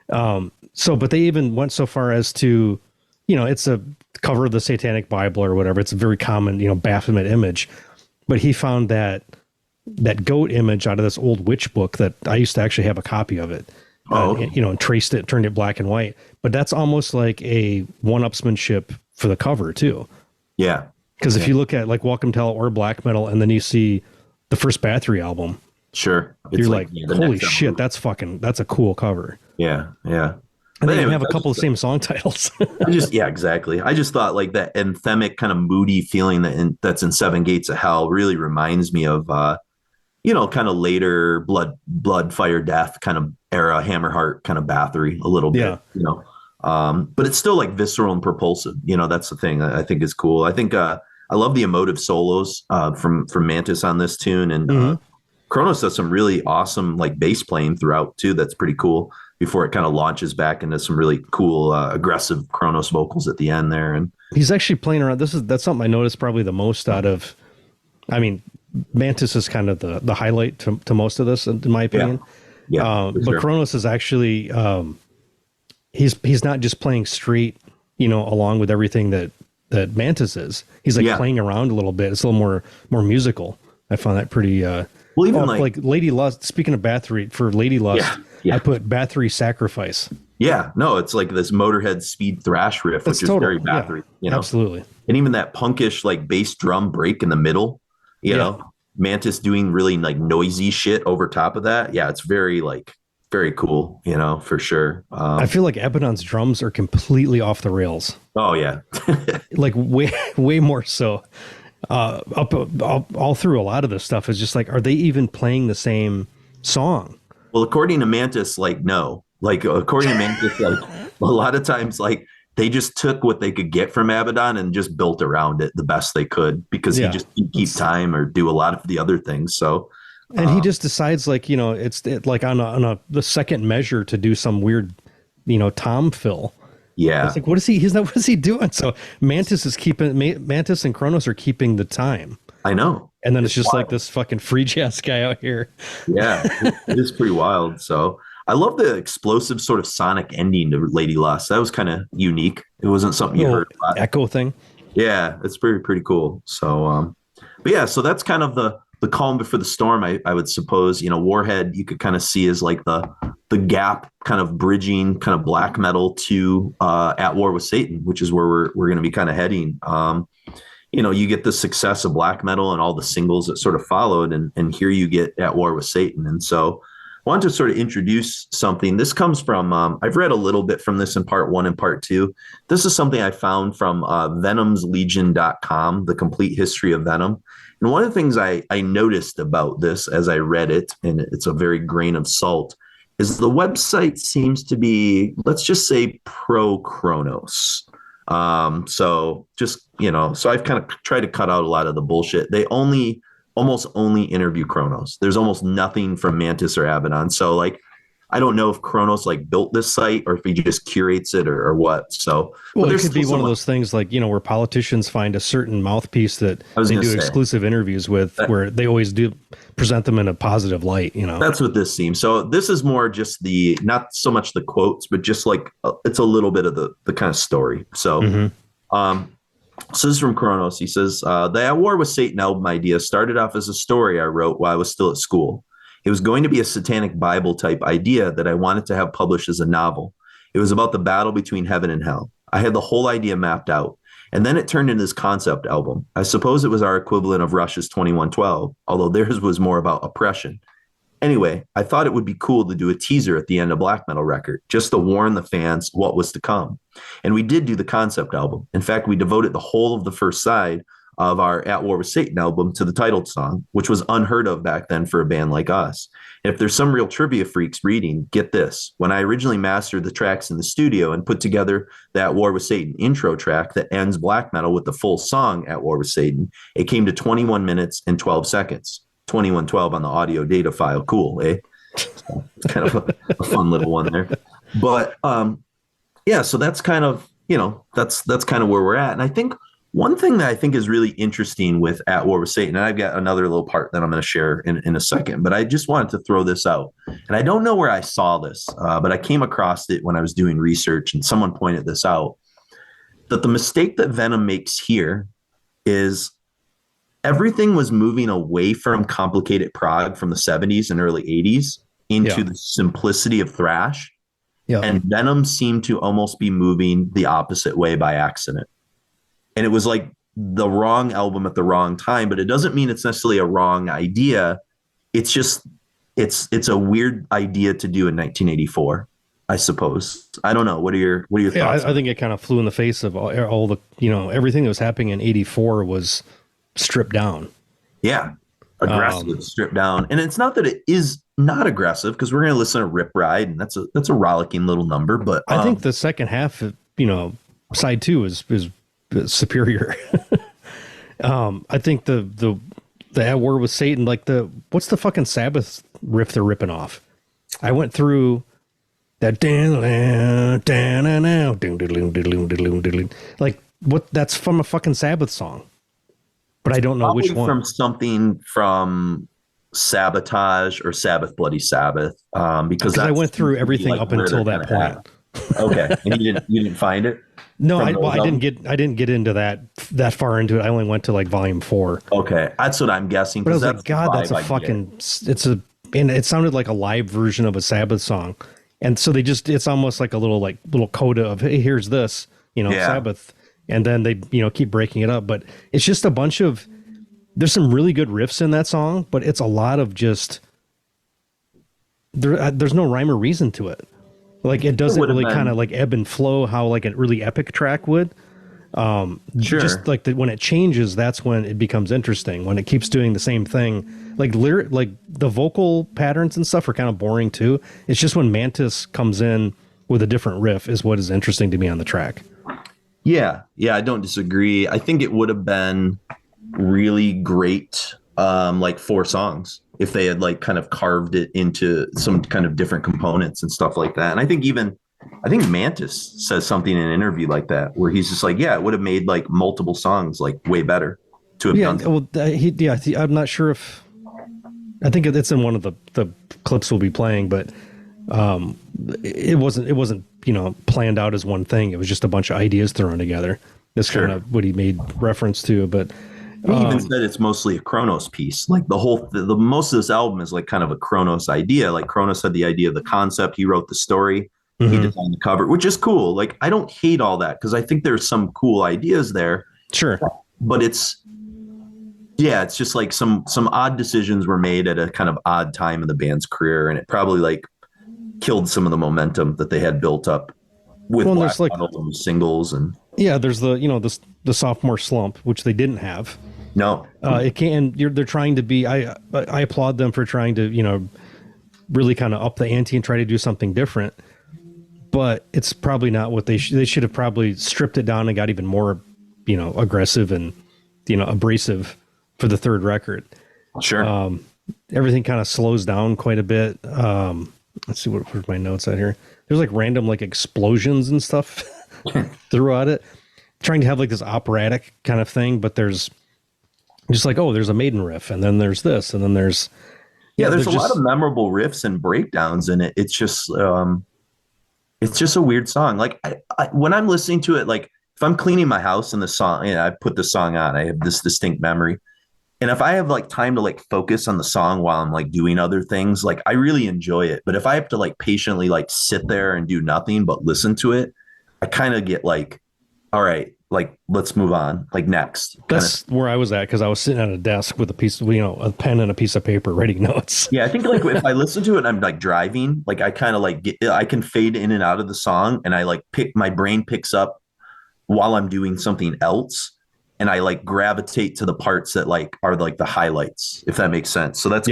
but they even went so far as to, it's a cover of the Satanic Bible or whatever. It's a very common, Baphomet image, but he found that goat image out of this old witch book that I used to actually have a copy of it. And traced it, turned it black and white. But that's almost like a one-upsmanship for the cover too. Yeah. Because if you look at like Welcome to Hell or black metal, and then you see the first Bathory album, sure, you're like holy shit, that's a cool cover. Yeah. And they even have a couple of same song titles. Exactly. I just thought like that anthemic kind of moody feeling that's in Seven Gates of Hell really reminds me of kind of later blood, fire, death kind of era, Hammerheart kind of Bathory a little bit. But it's still like visceral and propulsive. That's the thing I think is cool. I think I love the emotive solos from Mantas on this tune, and Kronos does some really awesome like bass playing throughout too. That's pretty cool before it kind of launches back into some really cool aggressive Kronos vocals at the end there. And he's actually playing around. That's something I noticed probably the most out of. I mean, Mantas is kind of the highlight to most of this, in my opinion. Yeah. But Kronos is actually. he's not just playing straight, along with everything that Mantas is. He's like playing around a little bit. It's a little more musical. I found that pretty. Well, even like Lady Lust. Speaking of Bathory, for Lady Lust, I put Bathory Sacrifice. Yeah, no, it's like this Motorhead speed thrash riff, which is very Bathory. Absolutely. And even that punkish like bass drum break in the middle. You know, Mantas doing really like noisy shit over top of that. Yeah, it's very cool, for sure. I feel like Abaddon's drums are completely off the rails. Oh yeah. Like way more so. All through a lot of this stuff is just like, are they even playing the same song? Well, according to Mantas, like, no. Like, according to Mantas, like, a lot of times, like, they just took what they could get from Abaddon and just built around it the best they could, because he just keep time or do a lot of the other things. So, and he just decides, like, it's like on the second measure to do some weird, tom fill. Yeah. It's like, what is he doing? So Mantas and Kronos are keeping the time. I know. And then it's just wild. Like this fucking free jazz guy out here. Yeah, it is pretty wild. So I love the explosive sort of sonic ending to Lady Lust. That was kind of unique. It wasn't something you heard a lot. Echo thing. Yeah, it's pretty cool. So, but yeah, so that's kind of the calm before the storm, I would suppose. Warhead, you could kind of see as like the gap kind of bridging kind of black metal to At War with Satan, which is where we're going to be kind of heading. You get the success of black metal and all the singles that sort of followed, and here you get At War with Satan. And so I want to sort of introduce something. This comes from, I've read a little bit from this in part 1 and part 2. This is something I found from venomslegion.com, the complete history of Venom. And one of the things I noticed about this as I read it, and it's a very grain of salt, is the website seems to be, let's just say, pro Kronos. So I've kind of tried to cut out a lot of the bullshit. They almost only interview Kronos. There's almost nothing from Mantas or Abaddon. So like, I don't know if Kronos like built this site or if he just curates it or what. So, well, it could be one of those things like, where politicians find a certain mouthpiece that they do exclusive interviews with, where they always do present them in a positive light, That's what this seems. So this is more just not so much the quotes, but just like, it's a little bit of the kind of story. So, So this is from Kronos. He says, the At War with Satan album idea started off as a story I wrote while I was still at school. It was going to be a satanic Bible type idea that I wanted to have published as a novel. It was about the battle between heaven and hell. I had the whole idea mapped out, and then it turned into this concept album. I suppose it was our equivalent of Rush's 2112, although theirs was more about oppression. Anyway, I thought it would be cool to do a teaser at the end of Black Metal Record, just to warn the fans what was to come. And we did do the concept album. In fact, we devoted the whole of the first side of our At War with Satan album to the titled song, which was unheard of back then for a band like us. And if there's some real trivia freaks reading, get this. When I originally mastered the tracks in the studio and put together the At War with Satan intro track that ends black metal with the full song At War with Satan, it came to 21 minutes and 12 seconds. 2112 on the audio data file. Cool, eh? So it's kind of a fun little one there. But so that's kind of, that's kind of where we're at. And I think one thing that I think is really interesting with At War with Satan, and I've got another little part that I'm going to share in a second, but I just wanted to throw this out. And I don't know where I saw this, but I came across it when I was doing research, and someone pointed this out, that the mistake that Venom makes here is everything was moving away from complicated prog from the 70s and early 80s into the simplicity of thrash. Yeah. And Venom seemed to almost be moving the opposite way by accident. And it was like the wrong album at the wrong time, but it doesn't mean it's necessarily a wrong idea. It's just, it's a weird idea to do in 1984, I suppose. I don't know. What are your thoughts? I think it kind of flew in the face of all the, everything that was happening in 84 was stripped down. Yeah. Aggressive, stripped down. And it's not that it is not aggressive, because we're going to listen to Rip Ride, and that's a rollicking little number, but I think the second half, side 2 is superior. I think the At War with Satan, like what's the fucking Sabbath riff they're ripping off? I went through that like what, that's from a fucking Sabbath song, but I don't know probably which one. From something from Sabotage or Sabbath Bloody Sabbath, because I went through everything up until that point. Okay, and you didn't find it? No, From those I albums? didn't get into that far into it. I only went to like volume 4. Okay, that's what I'm guessing. But I 'Cause was like, that's the God, that's vibe a I get. fucking, and it sounded like a live version of a Sabbath song. And so it's almost like a little coda of, hey, here's this, Yeah. Sabbath. And then they, keep breaking it up. But it's just a bunch of, there's some really good riffs in that song, but it's a lot of just, there's no rhyme or reason to it. Like it doesn't would've really been- kind of like ebb and flow how like a really epic track would. Sure. Just like when it changes, that's when it becomes interesting. When it keeps doing the same thing, like the vocal patterns and stuff are kind of boring too. It's just when Mantas comes in with a different riff is what is interesting to me on the track. Yeah, I don't disagree. I think it would have been really great, like 4 songs if they had like kind of carved it into some kind of different components and stuff like that. And I think Mantas says something in an interview like that, where he's just like, yeah, it would have made like multiple songs like way better to have Yeah, done. well, I'm not sure if I think it's in one of the clips we'll be playing, but it wasn't planned out as one thing. It was just a bunch of ideas thrown together. That's Sure. kind of what he made reference to. But He even said it's mostly a Kronos piece. Like the most of this album is like kind of a Kronos idea. Like Kronos had the idea of the concept. He wrote the story. He designed the cover, which is cool. Like I don't hate all that because I think there's some cool ideas there. sure. But it's just like some odd decisions were made at a kind of odd time in the band's career, and it probably like killed some of the momentum that they had built up with Well, Black there's like Metal and singles. And yeah, there's the sophomore slump, which they didn't have. no, It can. They're trying to be. I applaud them for trying to really kind of up the ante and try to do something different. But it's probably not what they should have probably stripped it down and got even more aggressive and abrasive for the third record. sure. Everything kind of slows down quite a bit. Let's see where's my notes out here. There's like random like explosions and stuff throughout it, trying to have like this operatic kind of thing. But there's just like, oh, there's a Maiden riff, and then there's this, and then there's there's a they're lot of memorable riffs and breakdowns in it. It's just a weird song. Like I when I'm listening to it, like if I'm cleaning my house and the song, I put the song on, I have this distinct memory. And if I have like time to like focus on the song while I'm like doing other things, like I really enjoy it. But if I have to like patiently like sit there and do nothing but listen to it, I kind of get like, all right, like let's move on, like next. That's where I was at because I was sitting at a desk with a piece of, a pen and a piece of paper writing notes. Yeah, I think like if I listen to it and I'm like driving, like I kind of like I can fade in and out of the song, and I like my brain picks up while I'm doing something else, and I like gravitate to the parts that like are like the highlights, if that makes sense. So that's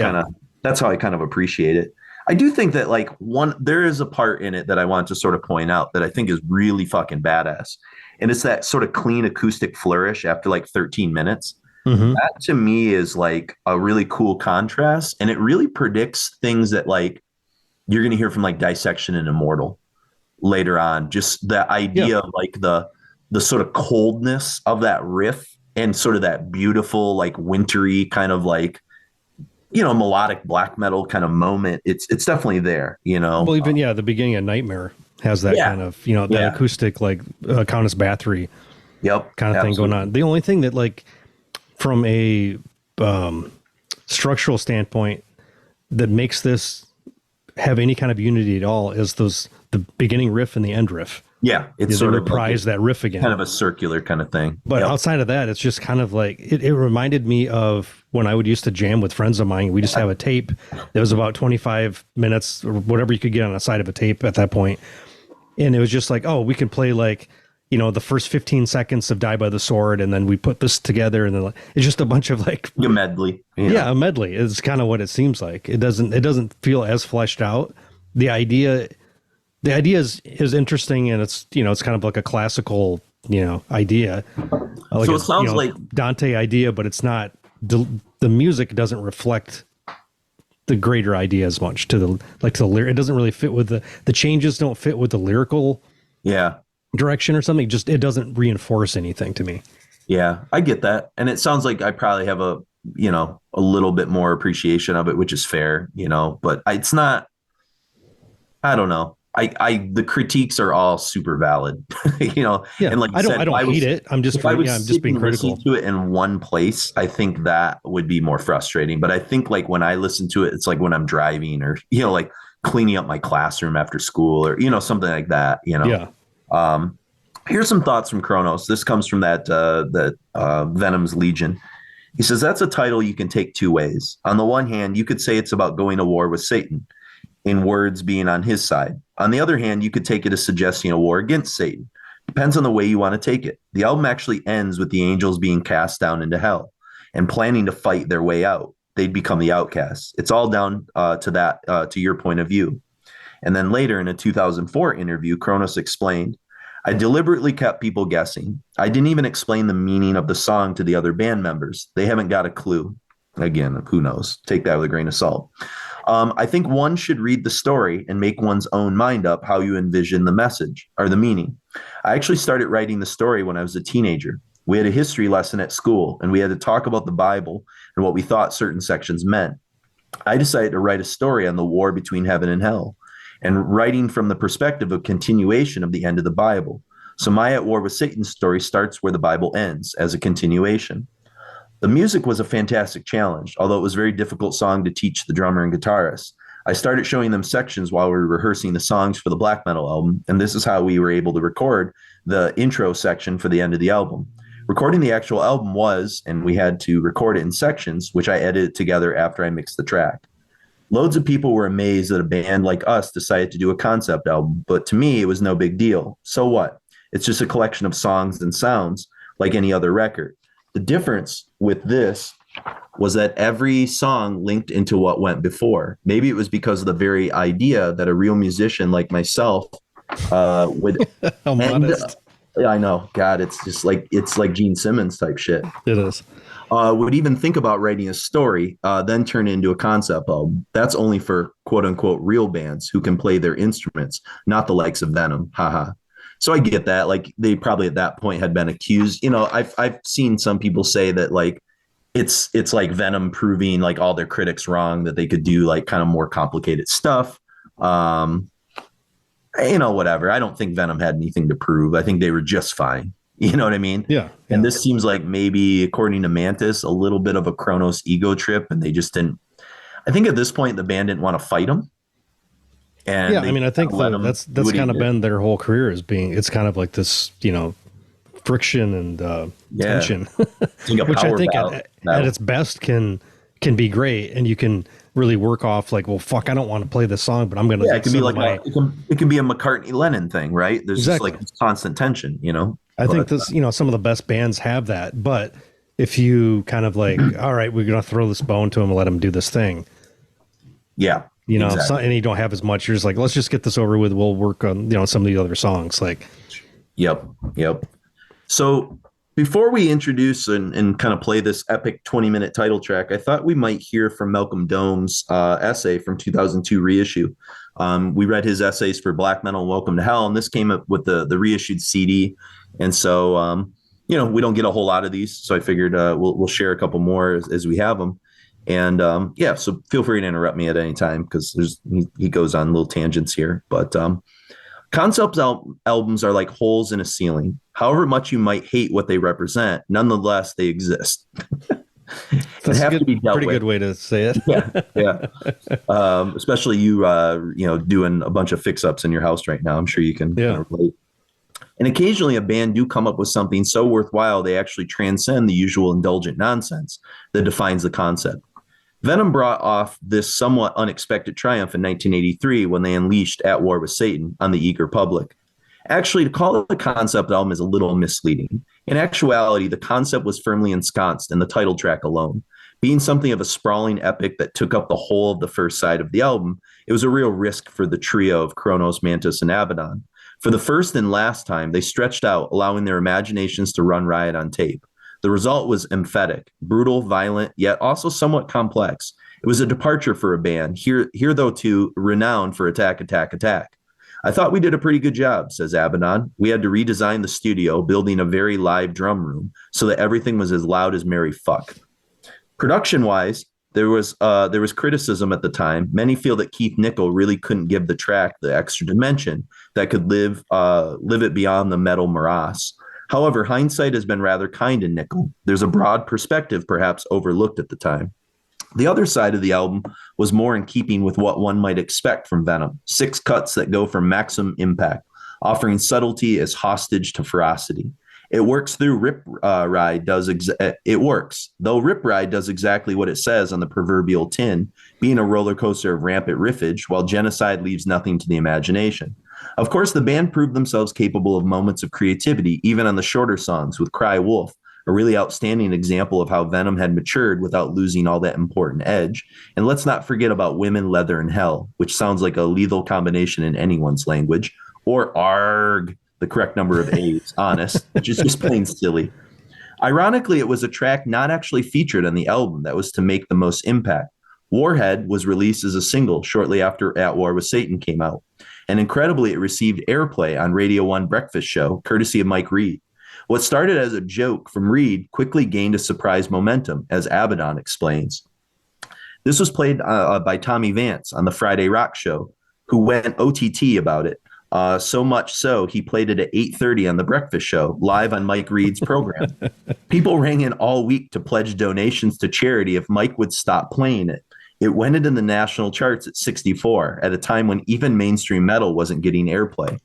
how I kind of appreciate it. I do think that like there is a part in it that I want to sort of point out that I think is really fucking badass. And it's that sort of clean acoustic flourish after like 13 minutes. Mm-hmm. That to me is like a really cool contrast. And it really predicts things that like you're going to hear from like Dissection and Immortal later on. Just the idea of like the sort of coldness of that riff and sort of that beautiful, like wintry kind of like, melodic black metal kind of moment. It's definitely there, Well, even the beginning of Nightmare has that kind of that acoustic like Countess Bathory kind of thing going on. The only thing that like from a structural standpoint that makes this have any kind of unity at all is the beginning riff and the end riff. Yeah, it's sort of reprise that riff again, kind of a circular kind of thing. But outside of that, it's just kind of like it reminded me of when I would used to jam with friends of mine. We just have a tape that was about 25 minutes or whatever you could get on the side of a tape at that point, and it was just like, oh, we can play like the first 15 seconds of Die by the Sword, and then we put this together, and then it's just a bunch of like a medley. Yeah, a medley is kind of what it seems like. It doesn't feel as fleshed out. The idea is interesting, and it's it's kind of like a classical idea. Like so it sounds like Dante idea, but it's not. The music doesn't reflect the greater idea as much to the lyric. It doesn't really fit with the changes. Don't fit with the lyrical direction or something. Just it doesn't reinforce anything to me. Yeah, I get that, and it sounds like I probably have a little bit more appreciation of it, which is fair. But it's not. I don't know. the critiques are all super valid, Yeah, and like you I said, don't hate it. I'm just, I'm just being critical to it in one place. I think that would be more frustrating. But I think like when I listen to it, it's like when I'm driving or, like cleaning up my classroom after school or, something like that, Yeah. Here's some thoughts from Kronos. This comes from that Venom's Legion. He says, that's a title you can take two ways. On the one hand, you could say it's about going to war with Satan, in words being on his side. On the other hand, you could take it as suggesting a war against Satan. Depends on the way you want to take it. The album actually ends with the angels being cast down into hell and planning to fight their way out. They'd become the outcasts. It's all down to your point of view. And then later in a 2004 interview, Kronos explained, I deliberately kept people guessing. I didn't even explain the meaning of the song to the other band members. They haven't got a clue. Again, who knows? Take that with a grain of salt. I think one should read the story and make one's own mind up how you envision the message or the meaning. I actually started writing the story when I was a teenager. We had a history lesson at school, and we had to talk about the Bible and what we thought certain sections meant. I decided to write a story on the war between heaven and hell, and writing from the perspective of continuation of the end of the Bible. So my At War with Satan story starts where the Bible ends, as a continuation. The music was a fantastic challenge, although it was a very difficult song to teach the drummer and guitarist. I started showing them sections while we were rehearsing the songs for the black metal album, and this is how we were able to record the intro section for the end of the album. Recording the actual album was, and we had to record it in sections, which I edited together after I mixed the track. Loads of people were amazed that a band like us decided to do a concept album, but to me, it was no big deal. So what? It's just a collection of songs and sounds like any other record. The difference with this was that every song linked into what went before. Maybe it was because of the very idea that a real musician like myself would end up, I know, God, it's like Gene Simmons type shit. It is. Would even think about writing a story, then turn it into a concept album. That's only for quote unquote real bands who can play their instruments, not the likes of Venom. Haha. So I get that. Like they probably at that point had been accused. I've seen some people say that like it's like Venom proving like all their critics wrong, that they could do like kind of more complicated stuff. Whatever. I don't think Venom had anything to prove. I think they were just fine. You know what I mean? Yeah. And this seems like maybe, according to Mantas, a little bit of a Kronos ego trip, and they just didn't. I think at this point the band didn't want to fight him. And yeah, I mean, I think that's kind of been their whole career as being. It's kind of like this, friction and tension, which I think at its best can be great, and you can really work off like, well, fuck, I don't want to play this song, but I'm gonna. Yeah, it can be like it can be a McCartney-Lennon thing, right? There's exactly. just like constant tension, I think this, some of the best bands have that, but if you kind of like, all right, we're gonna throw this bone to him and let him do this thing. Yeah. Exactly. And you don't have as much. You're just like, let's just get this over with. We'll work on, some of the other songs. Like, Yep. So before we introduce and kind of play this epic 20-minute title track, I thought we might hear from Malcolm Dome's essay from 2002 reissue. We read his essays for Black Metal and Welcome to Hell, and this came up with the reissued CD. And so, we don't get a whole lot of these, so I figured we'll share a couple more as we have them. And so feel free to interrupt me at any time because he goes on little tangents here. But concept albums are like holes in a ceiling. However much you might hate what they represent, nonetheless, they exist. That's a good way to say it. Yeah. Especially you doing a bunch of fix-ups in your house right now. I'm sure you can kind of relate. And occasionally a band do come up with something so worthwhile they actually transcend the usual indulgent nonsense that defines the concept. Venom brought off this somewhat unexpected triumph in 1983 when they unleashed At War with Satan on the eager public. Actually, to call it a concept album is a little misleading. In actuality, the concept was firmly ensconced in the title track alone. Being something of a sprawling epic that took up the whole of the first side of the album, it was a real risk for the trio of Kronos, Mantas, and Abaddon. For the first and last time, they stretched out, allowing their imaginations to run riot on tape. The result was emphatic, brutal, violent, yet also somewhat complex. It was a departure for a band, here though too, renowned for attack. I thought we did a pretty good job, says Abaddon. We had to redesign the studio, building a very live drum room so that everything was as loud as merry fuck. Production-wise, There was criticism at the time. Many feel that Keith Nickel really couldn't give the track the extra dimension that could live it beyond the metal morass. However, hindsight has been rather kind in Nickel. There's a broad perspective perhaps overlooked at the time. The other side of the album was more in keeping with what one might expect from Venom. 6 cuts that go for maximum impact, offering subtlety as hostage to ferocity. It works through Rip Ride does it works, though Rip Ride does exactly what it says on the proverbial tin, being a roller coaster of rampant riffage, while Genocide leaves nothing to the imagination. Of course, the band proved themselves capable of moments of creativity, even on the shorter songs, with Cry Wolf, a really outstanding example of how Venom had matured without losing all that important edge. And let's not forget about Women, Leather, and Hell, which sounds like a lethal combination in anyone's language, or ARG, the correct number of A's, honest, which is just plain silly. Ironically, it was a track not actually featured on the album that was to make the most impact. Warhead was released as a single shortly after At War with Satan came out. And incredibly, it received airplay on Radio 1 Breakfast Show, courtesy of Mike Reed. What started as a joke from Reed quickly gained a surprise momentum, as Abaddon explains. This was played by Tommy Vance on the Friday Rock Show, who went OTT about it. So much so, he played it at 8:30 on The Breakfast Show, live on Mike Reed's program. People rang in all week to pledge donations to charity if Mike would stop playing it. It went into the national charts at 64, at a time when even mainstream metal wasn't getting airplay.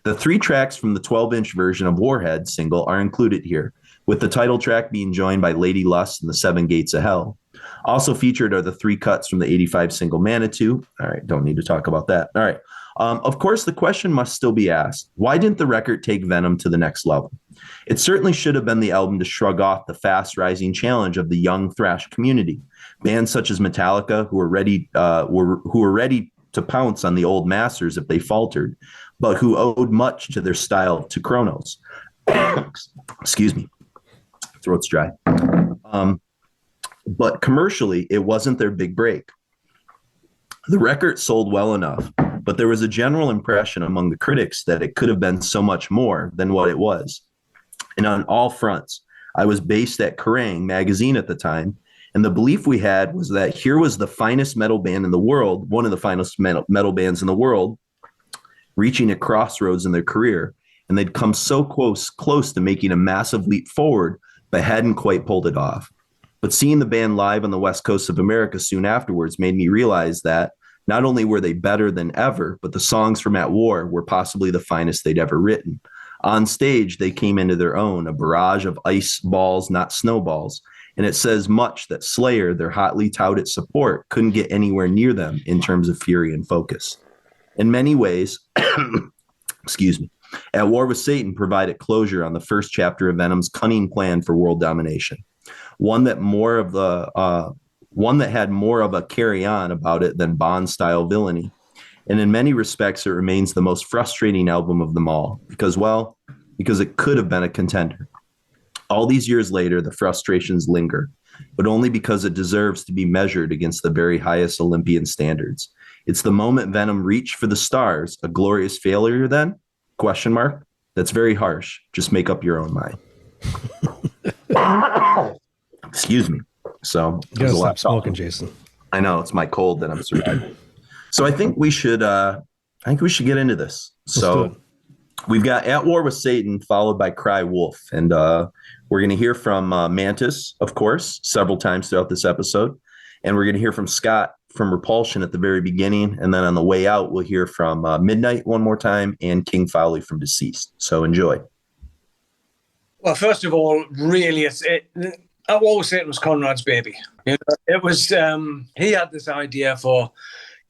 The 3 tracks from the 12-inch version of Warhead single are included here, with the title track being joined by Lady Lust and the 7 Gates of Hell. Also featured are the 3 cuts from the 85 single Manitou. All right, don't need to talk about that. All right. Of course, the question must still be asked, why didn't the record take Venom to the next level? It certainly should have been the album to shrug off the fast-rising challenge of the young thrash community. Bands such as Metallica, who were ready to pounce on the old masters if they faltered, but who owed much to their style to Kronos. Excuse me, throat's dry. But commercially, it wasn't their big break. The record sold well enough, but there was a general impression among the critics that it could have been so much more than what it was. And on all fronts, I was based at Kerrang! Magazine at the time, and the belief we had was that here was the finest metal band in the world, one of the finest metal bands in the world, reaching a crossroads in their career, and they'd come so close to making a massive leap forward, but hadn't quite pulled it off. But seeing the band live on the West Coast of America soon afterwards made me realize that not only were they better than ever, but the songs from At War were possibly the finest they'd ever written. On stage, they came into their own, a barrage of ice balls, not snowballs. And it says much that Slayer, their hotly touted support, couldn't get anywhere near them in terms of fury and focus. In many ways, excuse me, At War with Satan provided closure on the first chapter of Venom's cunning plan for world domination. One that had more of a carry-on about it than Bond-style villainy. And in many respects, it remains the most frustrating album of them all, because it could have been a contender. All these years later, the frustrations linger, but only because it deserves to be measured against the very highest Olympian standards. It's the moment Venom reached for the stars, a glorious failure then? ? That's very harsh. Just make up your own mind. Excuse me. So you gotta stop smoking, Jason. I know, it's my cold that I'm surviving. So I think we should get into this. So we've got At War with Satan, followed by Cry Wolf, and we're going to hear from Mantas, of course, several times throughout this episode, and we're going to hear from Scott from Repulsion at the very beginning, and then on the way out, we'll hear from Midnight one more time and King Fowley from Deceased. So enjoy. Well, first of all, really, At War with Satan was Conrad's baby. You know, it was he had this idea for,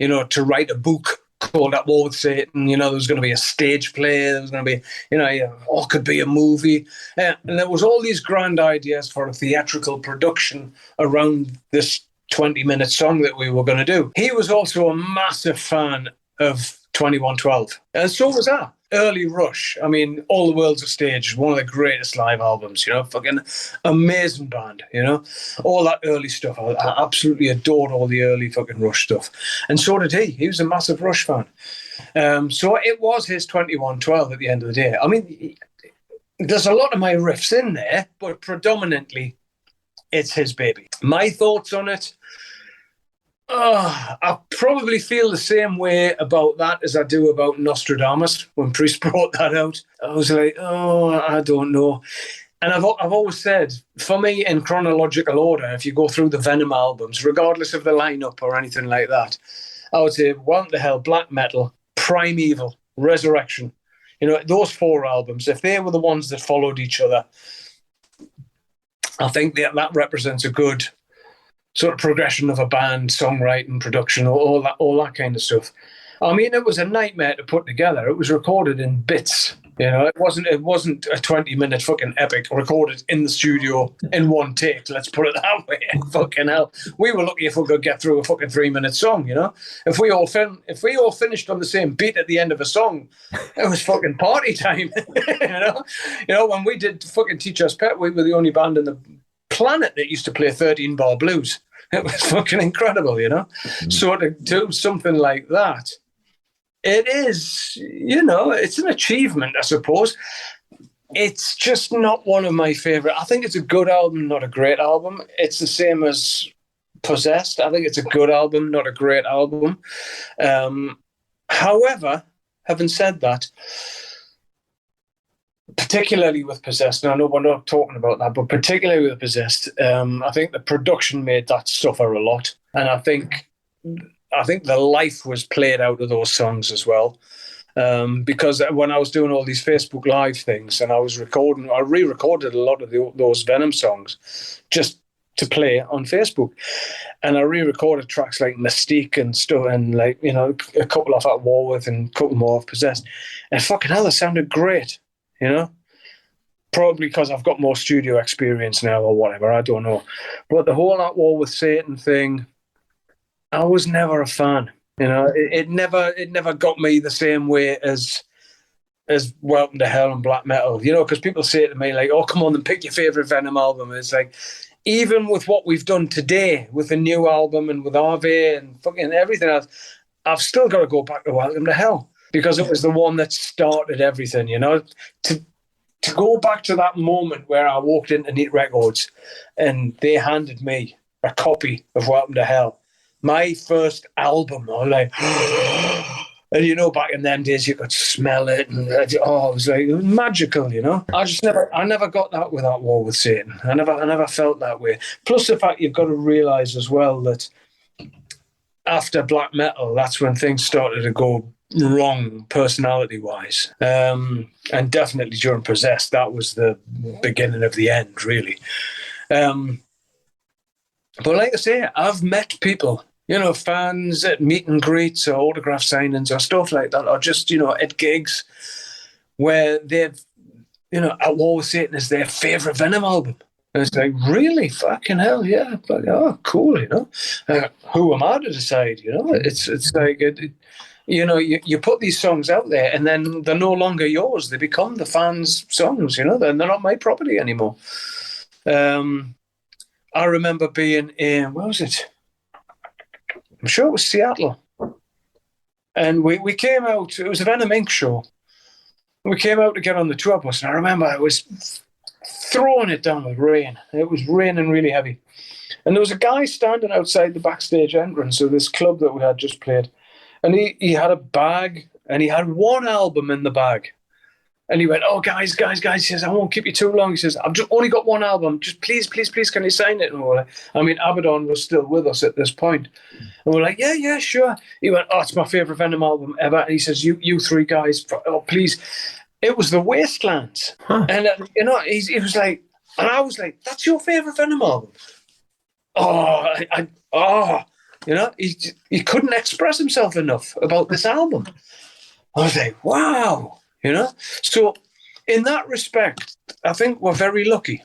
to write a book called At War with Satan. There was going to be a stage play. There was going to be, it could be a movie. And there was all these grand ideas for a theatrical production around this 20-minute song that we were going to do. He was also a massive fan of 2112. And so was I. Early Rush. I mean, All the World's a Stage is one of the greatest live albums, fucking amazing band, all that early stuff. I absolutely adored all the early fucking Rush stuff. And so did he. He was a massive Rush fan. So it was his 2112 at the end of the day. I mean, there's a lot of my riffs in there, but predominantly it's his baby. My thoughts on it, I probably feel the same way about that as I do about Nostradamus when Priest brought that out. I was like, oh, I don't know. And I've always said, for me, in chronological order, if you go through the Venom albums, regardless of the lineup or anything like that, I would say Welcome to Hell, Black Metal, Primeval, Resurrection. You know, those 4 albums, if they were the ones that followed each other, I think that represents a good sort of progression of a band, songwriting, production, all that kind of stuff. I mean, it was a nightmare to put together. It was recorded in bits. You know, it wasn't a 20-minute fucking epic recorded in the studio in one take. Let's put it that way. Fucking hell, we were lucky if we could get through a fucking 3-minute song. You know, if we all finished on the same beat at the end of a song, it was fucking party time. you know, when we did fucking Teach Us Pet, we were the only band in the planet that used to play 13-bar blues. It was fucking incredible, you know. So to do something like that, it is, you know, it's an achievement, I suppose. It's just not one of my favorite. I think it's a good album, not a great album. It's the same as Possessed. I think it's a good album, not a great album. However, having said that, particularly with Possessed, and I know we're not talking about that, but particularly with Possessed, I think the production made that suffer a lot. And I think the life was played out of those songs as well. Because when I was doing all these Facebook Live things and I was recording, I re-recorded a lot of those Venom songs just to play on Facebook. And I re-recorded tracks like Mystique and stuff, and like, you know, a couple off At War With and a couple more of Possessed. And fucking hell, they sounded great, you know? Probably because I've got more studio experience now or whatever, I don't know. But the whole At War With Satan thing, I was never a fan. You know, it never got me the same way as Welcome to Hell and Black Metal. You know, because people say to me like, "Oh, come on and pick your favorite Venom album." And it's like, even with what we've done today with the new album and with RV and fucking everything else, I've still got to go back to Welcome to Hell because it was the one that started everything. You know, to go back to that moment where I walked into Neat Records and they handed me a copy of Welcome to Hell. My first album, I was like, and you know, back in them days, you could smell it, and it was magical, you know. I never got that with At War With Satan. I never felt that way. Plus, the fact you've got to realise as well that after Black Metal, that's when things started to go wrong, personality-wise, and definitely during Possessed, that was the beginning of the end, really. But like I say, I've met people, you know, fans at meet and greets or autograph signings or stuff like that, or just, you know, at gigs where they've, you know, At War With Satan is their favourite Venom album. And it's like, really? Fucking hell, yeah. But, oh, cool, you know. Who am I to decide, you know? It's like, you know, you put these songs out there and then they're no longer yours. They become the fans' songs, you know. They're not my property anymore. I remember being in, where was it? I'm sure it was Seattle. And we came out, it was a Venom Inc. show. We came out to get on the tour bus, and I remember I was throwing it down with rain. It was raining really heavy. And there was a guy standing outside the backstage entrance of this club that we had just played. And he had a bag, and he had one album in the bag. And he went, "Oh, guys," he says, "I won't keep you too long." He says, "I've just only got one album. Just please, can you sign it?" And we're like, I mean, Abaddon was still with us at this point. And we're like, yeah, sure. He went, "Oh, it's my favourite Venom album ever." And he says, you three guys, oh, please. It was The Wastelands. Huh. And, you know, he was like, and I was like, "That's your favourite Venom album?" You know, he couldn't express himself enough about this album. I was like, wow. You know, so in that respect, I think we're very lucky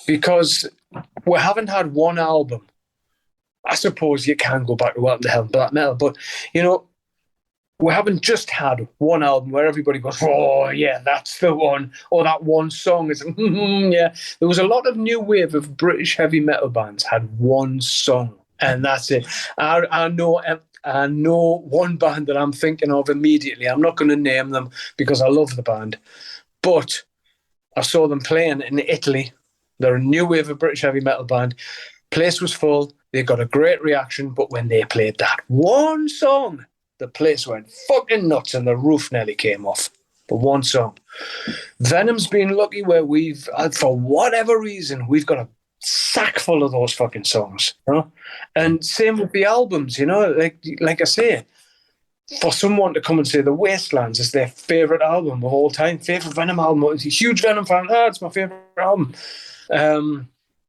because we haven't had one album. I suppose you can go back to Welcome to Hell and Black Metal, but, you know, we haven't just had one album where everybody goes, "Oh, yeah, that's the one," or that one song is, yeah. There was a lot of new wave of British heavy metal bands had one song, and that's it. I know one band that I'm thinking of immediately. I'm not going to name them because I love the band. But I saw them playing in Italy. They're a new wave of British heavy metal band. Place was full. they got a great reaction, but when they played that one song, the place went fucking nuts and the roof nearly came off. The one song. Venom's been lucky where we've, for whatever reason, we've got a sack full of those fucking songs, you know? And same with the albums, you know, like I say, for someone to come and say The Wastelands is their favourite album of all time, favourite Venom album, it's a huge Venom fan, it's my favourite album.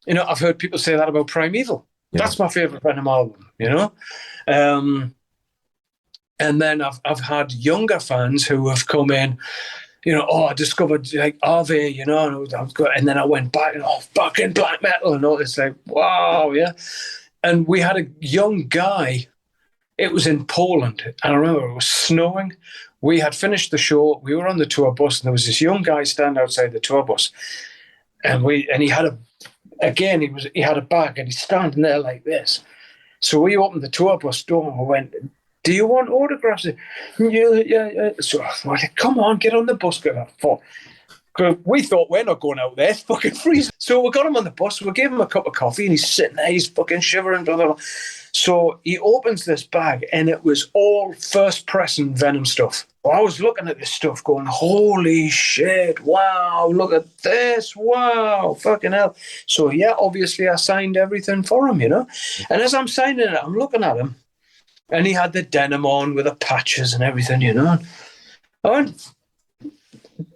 You know, I've heard people say that about Primeval. Yeah. That's my favourite Venom album, you know? And then I've had younger fans who have come in, you know, I discovered like RV, you know, and then I went back and fucking black metal and all this, like, wow, yeah. And we had a young guy, it was in Poland, and I remember it was snowing. We had finished the show, we were on the tour bus, and there was this young guy standing outside the tour bus, and he had he had a bag, and he's standing there like this. So we opened the tour bus door and we went, do you want autographs? Yeah. So I like, come on, get on the bus. We thought we're not going out there, it's fucking freezing. So we got him on the bus, we gave him a cup of coffee, and he's sitting there, he's fucking shivering, blah, blah, blah. So he opens this bag, and it was all first pressing Venom stuff. I was looking at this stuff going, holy shit, wow, look at this, wow, fucking hell. So yeah, obviously I signed everything for him, you know. And as I'm signing it, I'm looking at him, and he had the denim on with the patches and everything, you know. I went,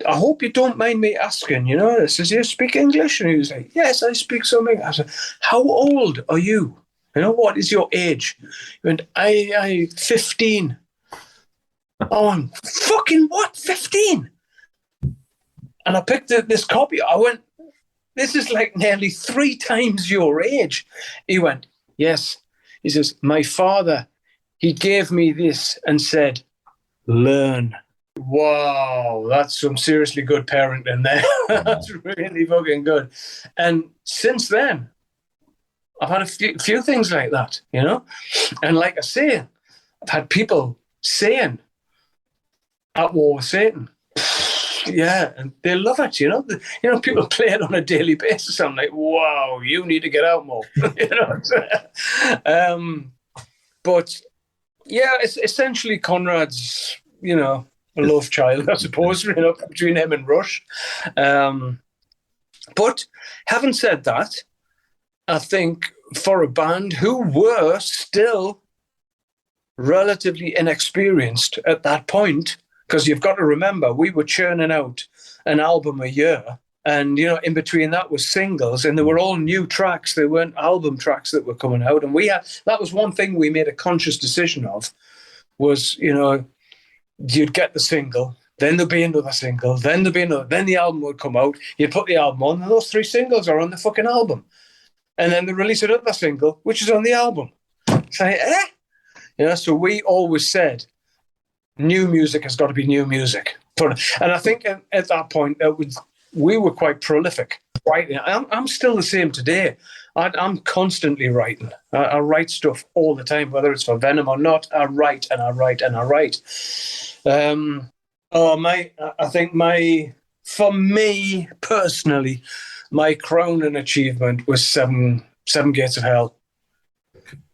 I hope you don't mind me asking, you know. I says, you speak English? And he was like, yes, I speak some English. I said, how old are you? You know, what is your age? He went, I 15. Oh, fucking what? 15? And I picked this copy. I went, this is like nearly 3 times your age. He went, yes. He says, my father, he gave me this and said, learn. Wow, that's some seriously good parenting there. That's really fucking good. And since then, I've had a few things like that, you know? And like I say, I've had people saying, at war with Satan. Yeah, and they love it, you know? People play it on a daily basis. I'm like, wow, you need to get out more, you know? But yeah, it's essentially Conrad's, you know, a love child, I suppose, you know, between him and Rush. But having said that, I think for a band who were still relatively inexperienced at that point, because you've got to remember, we were churning out an album a year, and, you know, in between that was singles, and they were all new tracks. They weren't album tracks that were coming out. And that was one thing we made a conscious decision of, was, you know, you'd get the single, then there'd be another single, then there'd be another, then the album would come out, you'd put the album on, and those 3 singles are on the fucking album. And then they release another single, which is on the album. It's like, You know, so we always said, new music has got to be new music. And I think at that point, we were quite prolific. Writing. I'm still the same today. I'm constantly writing. I write stuff all the time, whether it's for Venom or not. I write and I write and I write. I think for me personally, my crowning achievement was Seven Gates of Hell.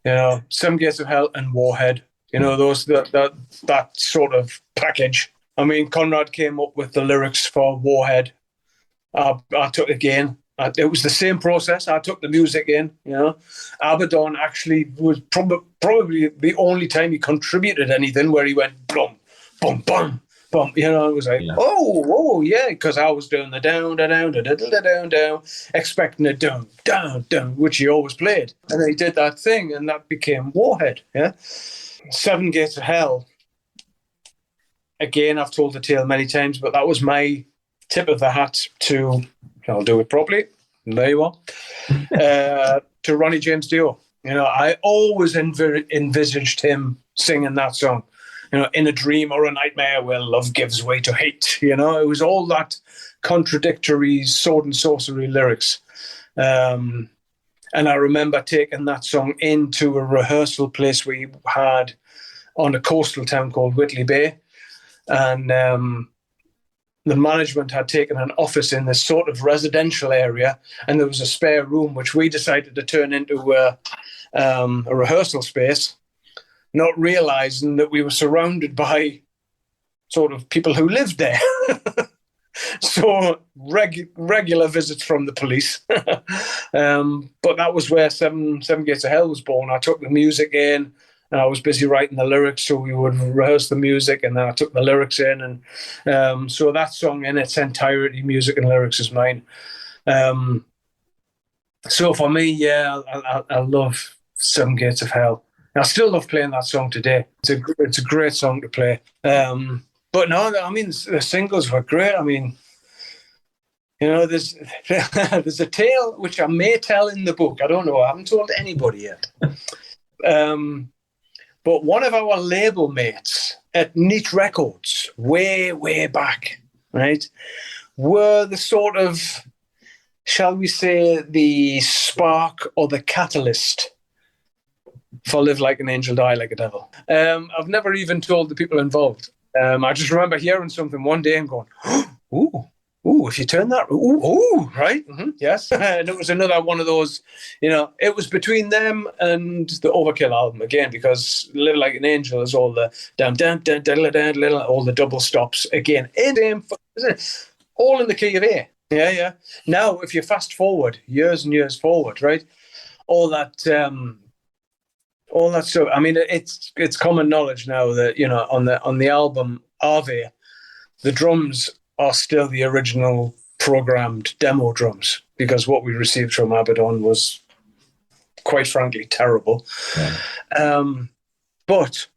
You know, 7 Gates of Hell and Warhead. You know, that sort of package. I mean, Conrad came up with the lyrics for Warhead. I took it again. It was the same process. I took the music in, you know. Abaddon actually was probably the only time he contributed anything where he went boom, boom, boom, boom. You know, it was like, oh, yeah, because I was doing the down, down, expecting a down, down, down, which he always played. And then he did that thing, and that became Warhead, yeah. 7 Gates of Hell. Again, I've told the tale many times, but that was my tip of the hat to... I'll do it properly. There you are. To Ronnie James Dio. You know, I always envisaged him singing that song. You know, in a dream or a nightmare where love gives way to hate. You know, it was all that contradictory sword and sorcery lyrics. And I remember taking that song into a rehearsal place we had on a coastal town called Whitley Bay. And the management had taken an office in this sort of residential area, and there was a spare room which we decided to turn into a rehearsal space, not realizing that we were surrounded by sort of people who lived there. So regular visits from the police. But that was where Seven Gates of Hell was born. I took the music in, and I was busy writing the lyrics, so we would rehearse the music, and then I took the lyrics in. And so that song in its entirety, music and lyrics, is mine. So for me, yeah, I love Seven Gates of Hell. I still love playing that song today. It's a great song to play. But no, I mean, the singles were great. I mean, you know, there's a tale which I may tell in the book. I don't know. I haven't told anybody yet. But one of our label mates at Neat Records, way, way back, right, were the sort of, shall we say, the spark or the catalyst for Live Like an Angel, Die Like a Devil. I've never even told the people involved. I just remember hearing something one day and going, ooh, if you turn that, ooh, right, yes. And it was another one of those, you know, it was between them and the Overkill album again, because Live Like an Angel is all the all the double stops again, all in the key of A. Yeah. Now, if you fast forward years and years forward, right, all that stuff. I mean, it's common knowledge now that, you know, on the album Ave, the drums are still the original programmed demo drums, because what we received from Abaddon was, quite frankly, terrible. Yeah. But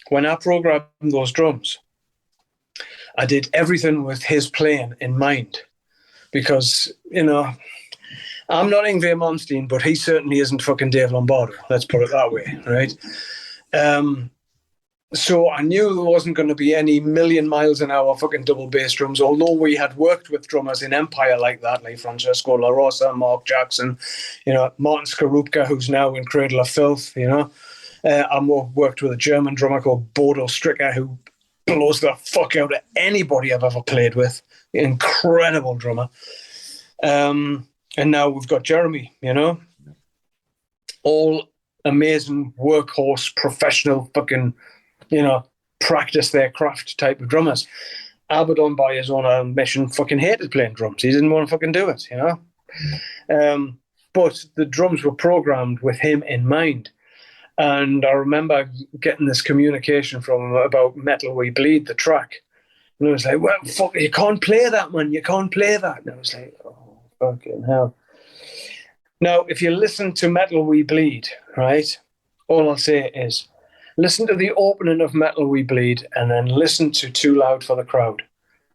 when I programmed those drums, I did everything with his playing in mind, because, you know, I'm not Yngwie Malmsteen, but he certainly isn't fucking Dave Lombardo. Let's put it that way, right? So I knew there wasn't going to be any million miles an hour fucking double bass drums, although we had worked with drummers in Empire like that, like Francesco La Rosa, Mark Jackson, you know, Martin Skorupka, who's now in Cradle of Filth, you know. I worked with a German drummer called Bodo Stricker, who blows the fuck out of anybody I've ever played with. Incredible drummer. And now we've got Jeremy, you know. All amazing workhorse, professional fucking, you know, practice their craft type of drummers. Abaddon, by his own admission, fucking hated playing drums. He didn't want to fucking do it, you know. But the drums were programmed with him in mind. And I remember getting this communication from him about Metal We Bleed, the track. And I was like, well, fuck, you can't play that, man. You can't play that. And I was like, oh, fucking hell. Now, if you listen to Metal We Bleed, right, all I'll say is, listen to the opening of Metal We Bleed and then listen to Too Loud for the Crowd,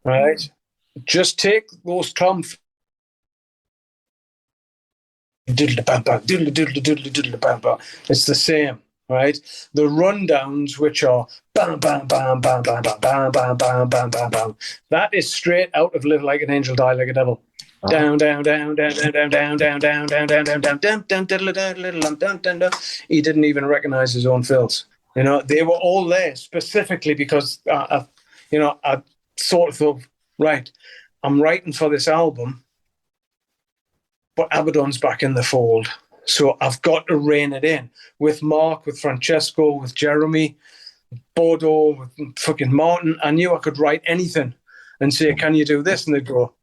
right? Just take those tom. It's the same, right? The rundowns, which are bam, bam, bam, bam, bam, bam, bam, bam, bam, bam, bam, bam. That is straight out of Live Like an Angel, Die Like a Devil. Down, down, down, down, down, down, down, down, down, down, down, down, down, down, down, down, down, down. He didn't even recognize his own fills. You know, they were all there specifically because, I sort of thought, right, I'm writing for this album, but Abaddon's back in the fold. So I've got to rein it in. With Mark, with Francesco, with Jeremy, Bodo, with fucking Martin, I knew I could write anything and say, can you do this? And they'd go,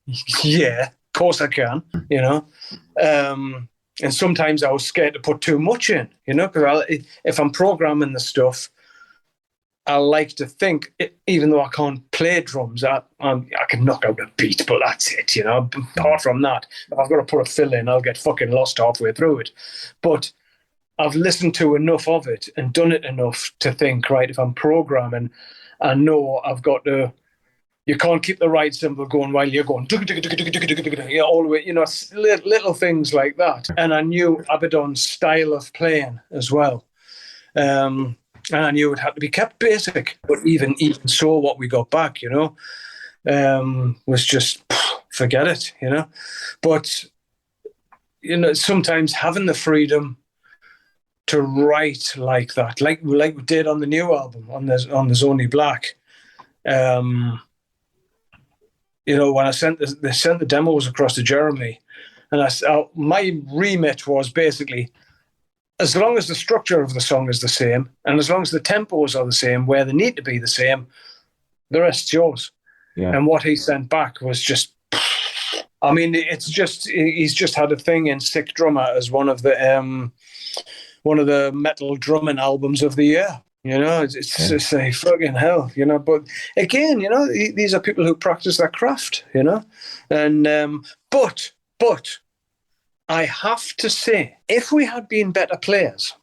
yeah, of course I can, you know. And sometimes I was scared to put too much in, you know, because if I'm programming the stuff, I like to think, even though I can't play drums, I can knock out a beat, but that's it, you know. Apart from that, if I've got to put a fill in, I'll get fucking lost halfway through it. But I've listened to enough of it and done it enough to think, right, if I'm programming, I know I've got to. You can't keep the ride cymbal going while you're going all the way, you know, little things like that. And I knew Abaddon's style of playing as well. And I knew it had to be kept basic. But even so, what we got back, you know, was just, forget it, you know. But, you know, sometimes having the freedom to write like that, like we did on the new album, on There's Only Black, you know, when they sent the demos across to Jeremy, and my remit was basically as long as the structure of the song is the same, and as long as the tempos are the same, where they need to be the same, the rest's yours. Yeah. And what he sent back was just, I mean, it's just, he's just had a thing in Sick Drummer as one of the metal drumming albums of the year. You know, it's a fucking hell, you know. But again, you know, these are people who practice their craft, you know. And but I have to say, if we had been better players,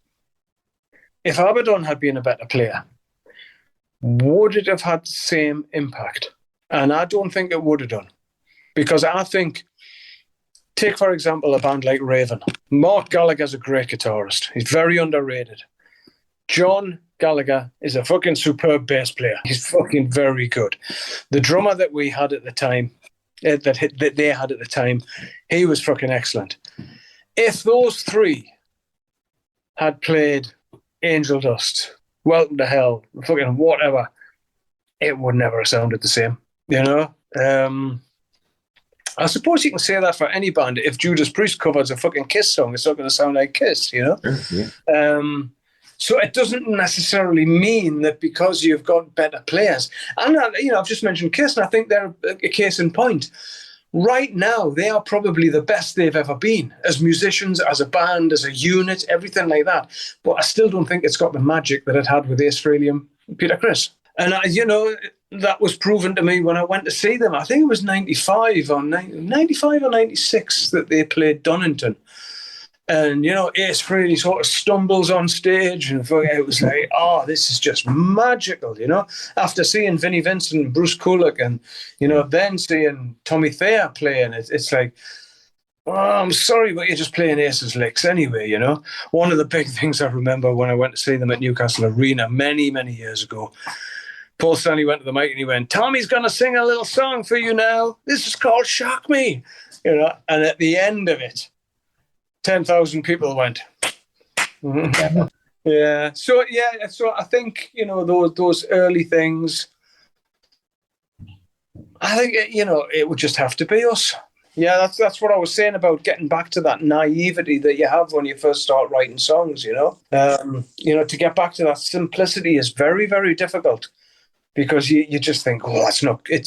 if Abaddon had been a better player, would it have had the same impact? And I don't think it would have done. Because I think, take for example a band like Raven. Mark Gallagher's a great guitarist. He's very underrated. John Gallagher is a fucking superb bass player. He's fucking very good. The drummer that we had at the time, that they had at the time, he was fucking excellent. If those three had played Angel Dust, Welcome to Hell, fucking whatever, it would never have sounded the same, you know? I suppose you can say that for any band. If Judas Priest covers a fucking Kiss song, it's not going to sound like Kiss, you know? Sure, yeah. So it doesn't necessarily mean that because you've got better players. And, you know, I've just mentioned Kiss, and I think they're a case in point. Right now, they are probably the best they've ever been as musicians, as a band, as a unit, everything like that. But I still don't think it's got the magic that it had with Ace Frehley and Peter Criss. And, you know, that was proven to me when I went to see them. I think it was 95 or 96 that they played Donington. And, you know, Ace Frehley sort of stumbles on stage and it was like, oh, this is just magical, you know. After seeing Vinnie Vincent and Bruce Kulick and, you know, then seeing Tommy Thayer playing, it's like, oh, I'm sorry, but you're just playing Ace's licks anyway, you know. One of the big things I remember when I went to see them at Newcastle Arena many, many years ago, Paul Stanley went to the mic and he went, Tommy's going to sing a little song for you now. This is called Shock Me, you know. And at the end of it, 10,000 people went. Mm-hmm. Yeah. So I think, you know, those early things, I think, you know, it would just have to be us. Yeah, that's what I was saying about getting back to that naivety that you have when you first start writing songs, you know. You know, to get back to that simplicity is very, very difficult. Because you just think, oh, it's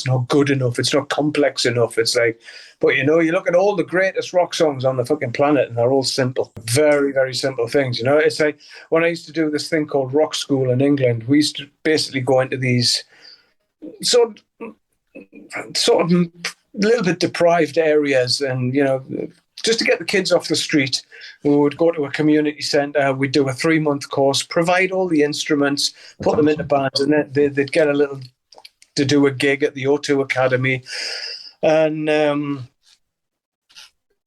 not good enough. It's not complex enough. It's like, but you know, you look at all the greatest rock songs on the fucking planet and they're all simple. Very, very simple things. You know, it's like when I used to do this thing called rock school in England, we used to basically go into these sort of little bit deprived areas and, you know, just to get the kids off the street, we would go to a community centre, we'd do a 3-month course, provide all the instruments, put them into bands, and then they'd get to do a gig at the O2 Academy. And,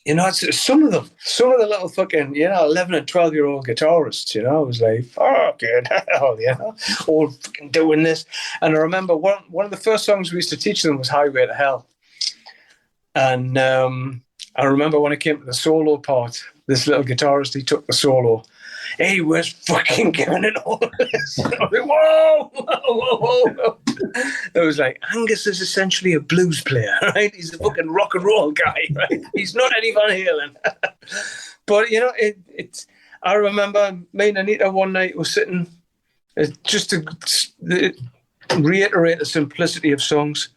you know, some of the little fucking, you know, 11 and 12-year-old guitarists, you know, I was like, fucking hell, you know, all fucking doing this. And I remember one of the first songs we used to teach them was Highway to Hell. And I remember when it came to the solo part, this little guitarist, he took the solo. He was fucking giving it all. I was like, whoa. It was like, Angus is essentially a blues player, right? He's a fucking rock and roll guy, right? He's not Eddie Van Halen. But, you know, I remember me and Anita one night was sitting, just to reiterate the simplicity of songs.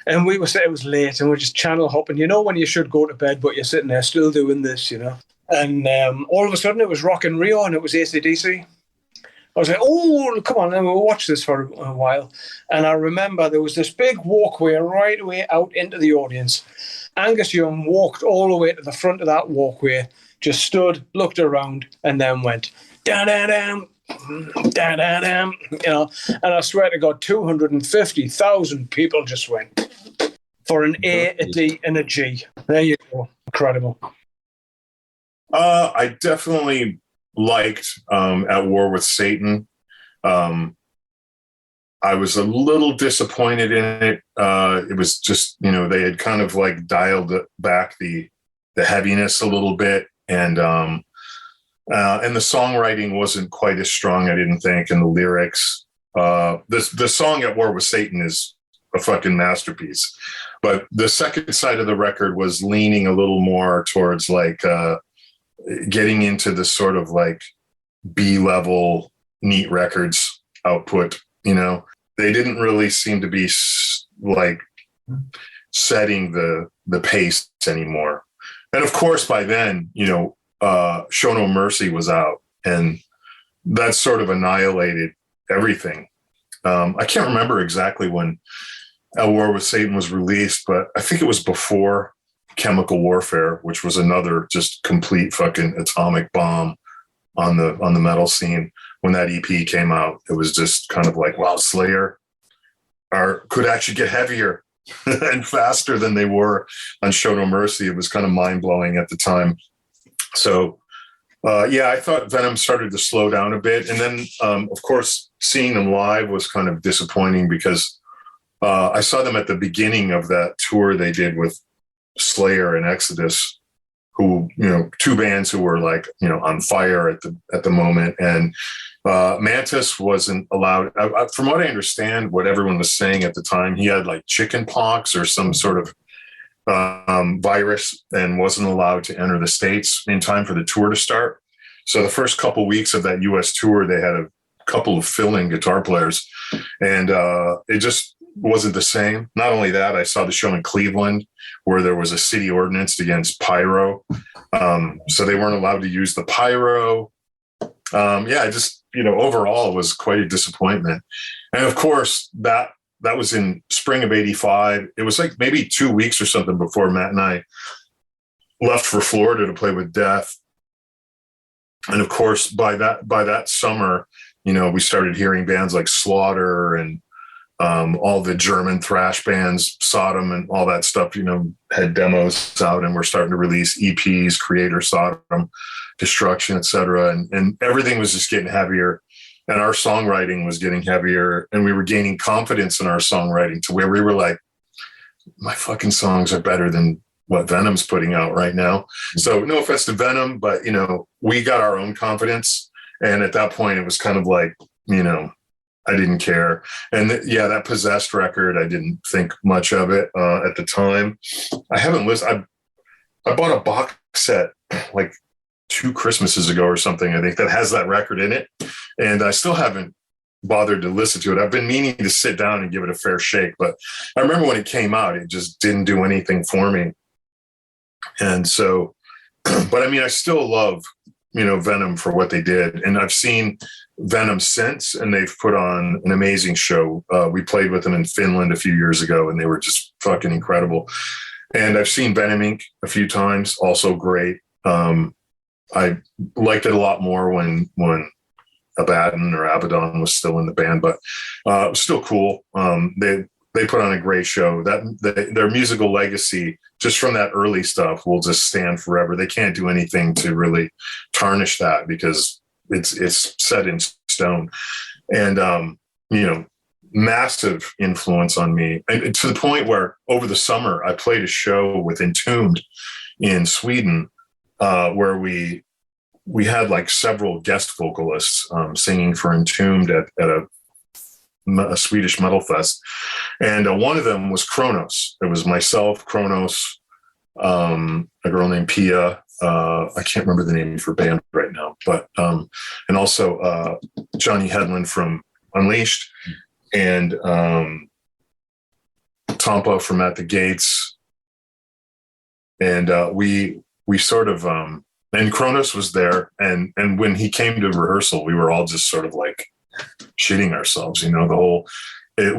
And we were saying it was late and we're just channel hopping. You know when you should go to bed, but you're sitting there still doing this, you know. And all of a sudden it was Rock in Rio and it was AC/DC. I was like, oh, come on, and we'll watch this for a while. And I remember there was this big walkway right away out into the audience. Angus Young walked all the way to the front of that walkway, just stood, looked around, and then went, da-da-dam, da-da-dam, you know. And I swear to God, 250,000 people just went for an A, a D, and a G. There you go. Incredible. I definitely liked At War with Satan. I was a little disappointed in it. It was just, you know, they had kind of like dialed back the heaviness a little bit, and the songwriting wasn't quite as strong, I didn't think, and the lyrics. The song At War with Satan is a fucking masterpiece, but the second side of the record was leaning a little more towards like getting into the sort of like B-level neat records output. You know, they didn't really seem to be like setting the pace anymore. And of course, by then, you know, Show No Mercy was out, and that sort of annihilated everything. I can't remember exactly when At War with Satan was released, but I think it was before Chemical Warfare, which was another just complete fucking atomic bomb on the metal scene. When that EP came out, it was just kind of like, wow, Slayer could actually get heavier and faster than they were on Show No Mercy. It was kind of mind-blowing at the time. So yeah, I thought Venom started to slow down a bit. And then, of course, seeing them live was kind of disappointing because I saw them at the beginning of that tour they did with Slayer and Exodus, who, you know, two bands who were like, you know, on fire at the moment. And Mantas wasn't allowed. From what I understand, what everyone was saying at the time, he had like chicken pox or some sort of virus and wasn't allowed to enter the States in time for the tour to start. So the first couple of weeks of that US tour, they had a couple of fill-in guitar players, and it just wasn't the same. Not only that, I saw the show in Cleveland where there was a city ordinance against pyro. So they weren't allowed to use the pyro. Yeah, just, you know, overall it was quite a disappointment. And of course, that was in spring of '85. It was like maybe 2 weeks or something before Matt and I left for Florida to play with Death. And of course, by that summer, you know, we started hearing bands like Slaughter and all the German thrash bands, Sodom and all that stuff, you know, had demos out, and we're starting to release EPs, Creator, Sodom, Destruction, etc. And everything was just getting heavier. And our songwriting was getting heavier, and we were gaining confidence in our songwriting to where we were like, my fucking songs are better than what Venom's putting out right now. So no offense to Venom, but, you know, we got our own confidence. And at that point, it was kind of like, you know, I didn't care. And yeah, that Possessed record, I didn't think much of it at the time. I haven't listened. I bought a box set like 2 Christmases ago or something, I think, that has that record in it. And I still haven't bothered to listen to it. I've been meaning to sit down and give it a fair shake, but I remember when it came out, it just didn't do anything for me. And so, but I mean, I still love, you know, Venom for what they did. And I've seen Venom since, and they've put on an amazing show. We played with them in Finland a few years ago, and they were just fucking incredible. And I've seen Venom Inc. a few times, also great. I liked it a lot more when Abaddon or Abaddon was still in the band, but it was still cool. They put on a great show. Their musical legacy, just from that early stuff, will just stand forever. They can't do anything to really tarnish that because it's set in stone. And you know, massive influence on me, and to the point where over the summer I played a show with Entombed in Sweden, where we had like several guest vocalists singing for Entombed at a Swedish metal fest. And one of them was Kronos. It was myself, Kronos, a girl named Pia. I can't remember the name of her band right now, but and also Johnny Hedlund from Unleashed, and Tompa from At the Gates. And we sort of and Kronos was there, and when he came to rehearsal, we were all just sort of like shitting ourselves, you know,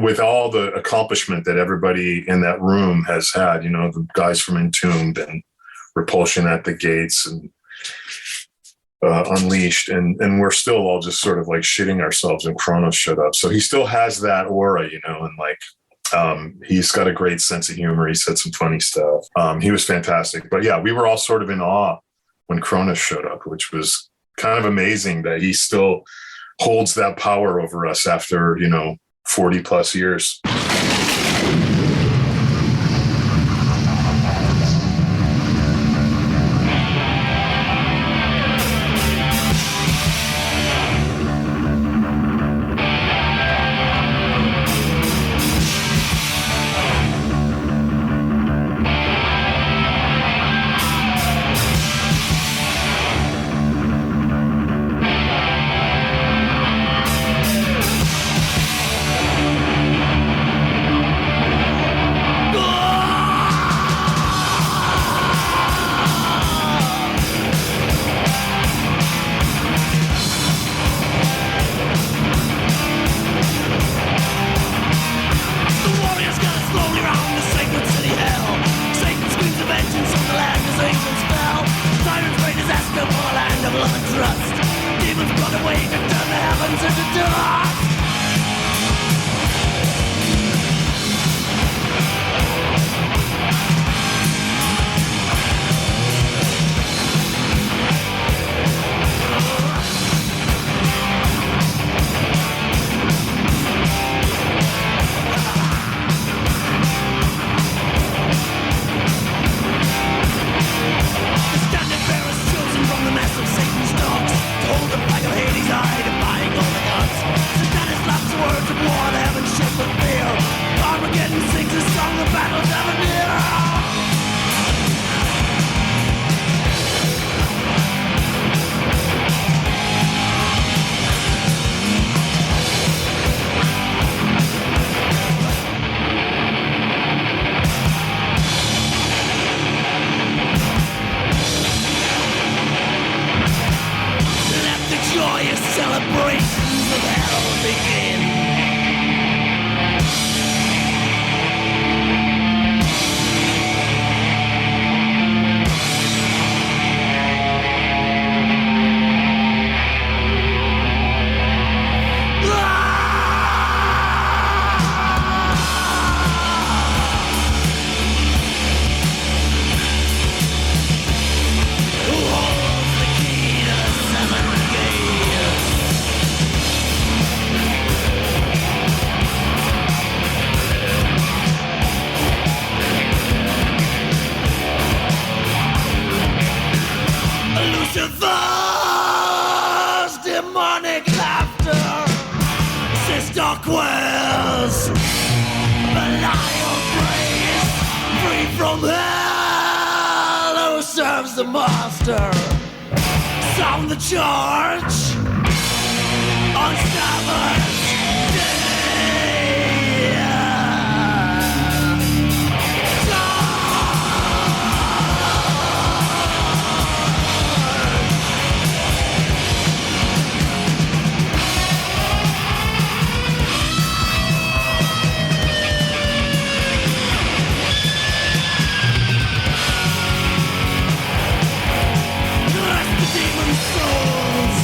with all the accomplishment that everybody in that room has had, you know, the guys from Entombed and Repulsion, At the Gates, and Unleashed, and we're still all just sort of like shitting ourselves, and Kronos showed up. So he still has that aura, you know, and like he's got a great sense of humor. He said some funny stuff. He was fantastic. But yeah, we were all sort of in awe when Kronos showed up, which was kind of amazing that he still holds that power over us after, you know, 40 plus years. Rockwell's Belial breeze, free from hell. Who serves the master? Sound the charge on Sabbath day. Demon souls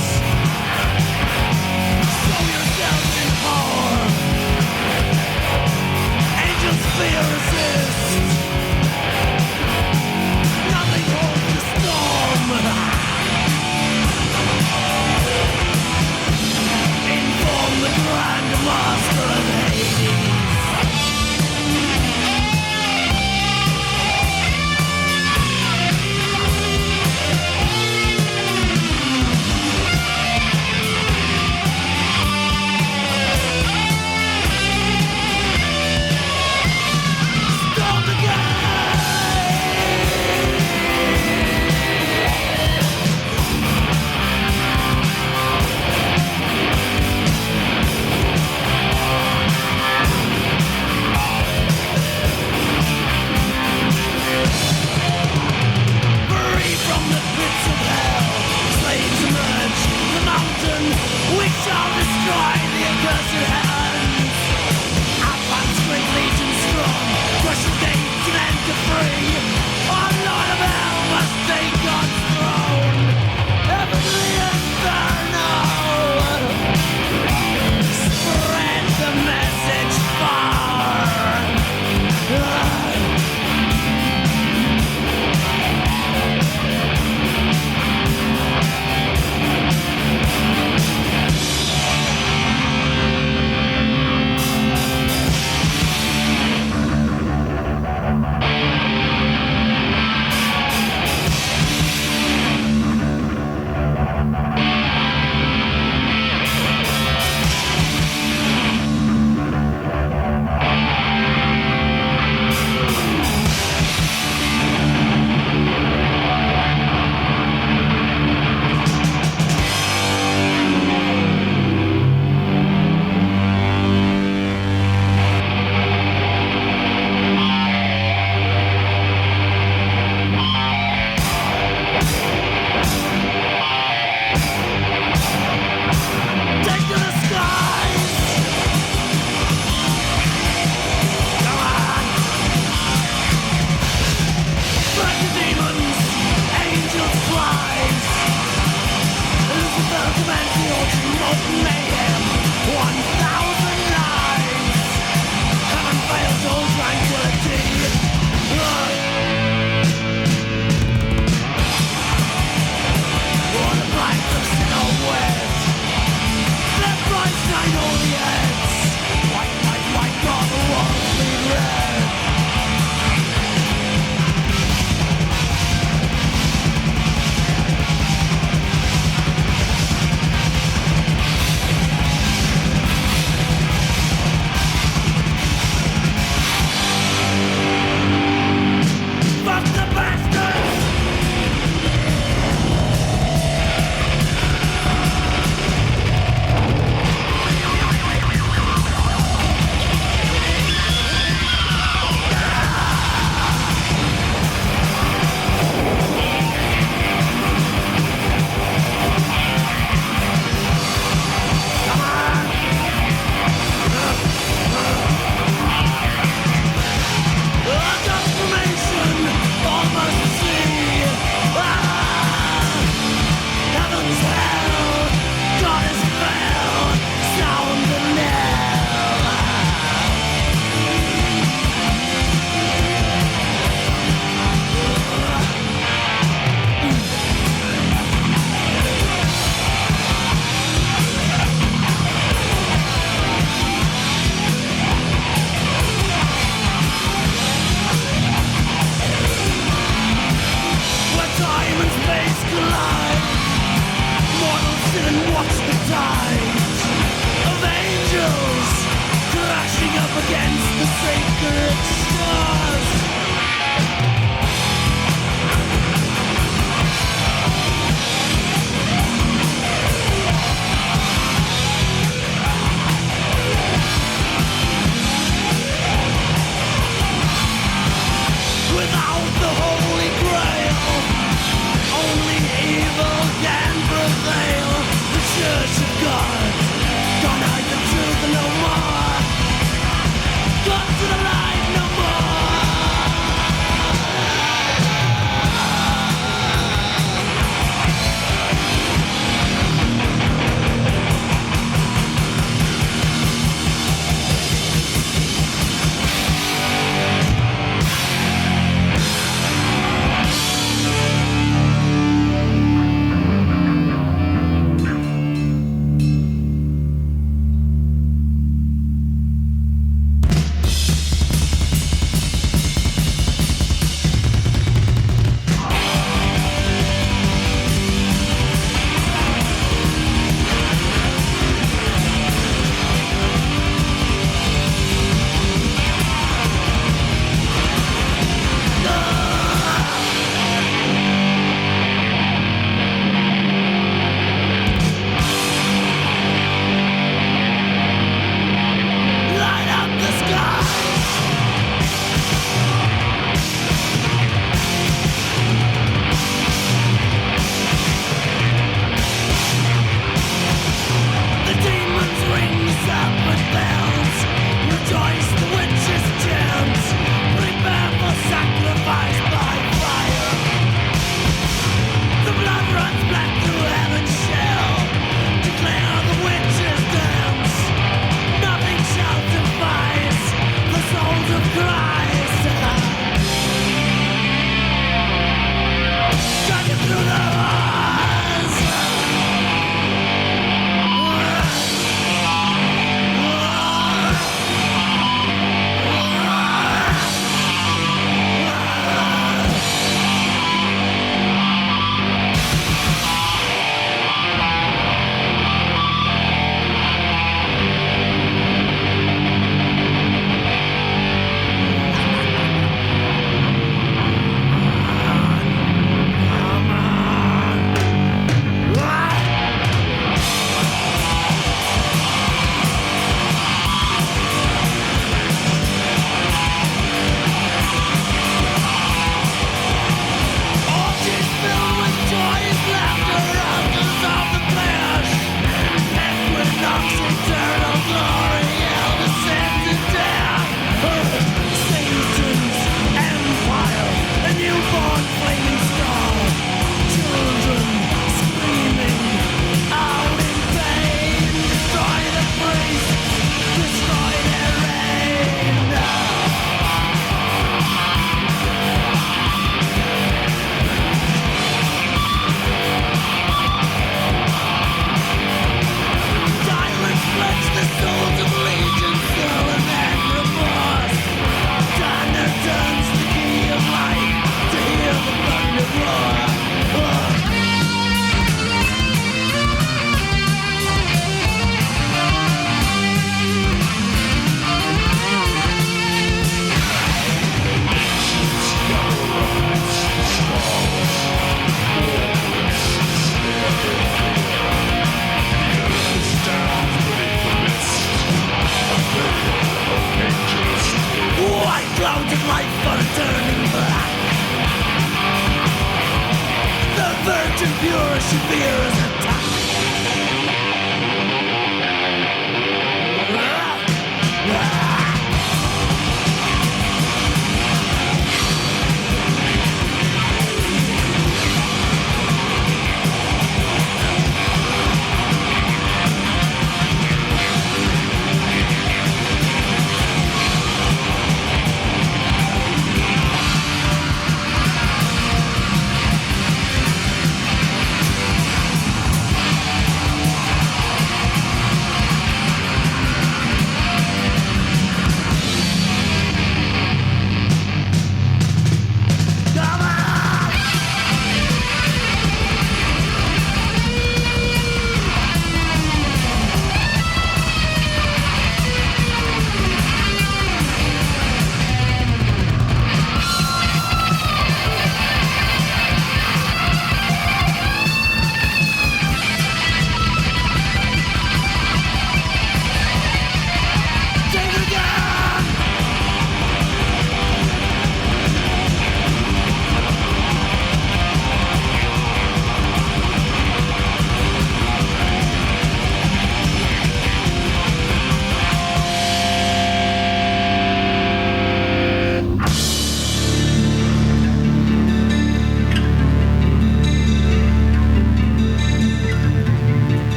the sacred stars. Without the Holy Grail, only evil can prevail. The Church of God can't hide the truth no more. Come to the light no more.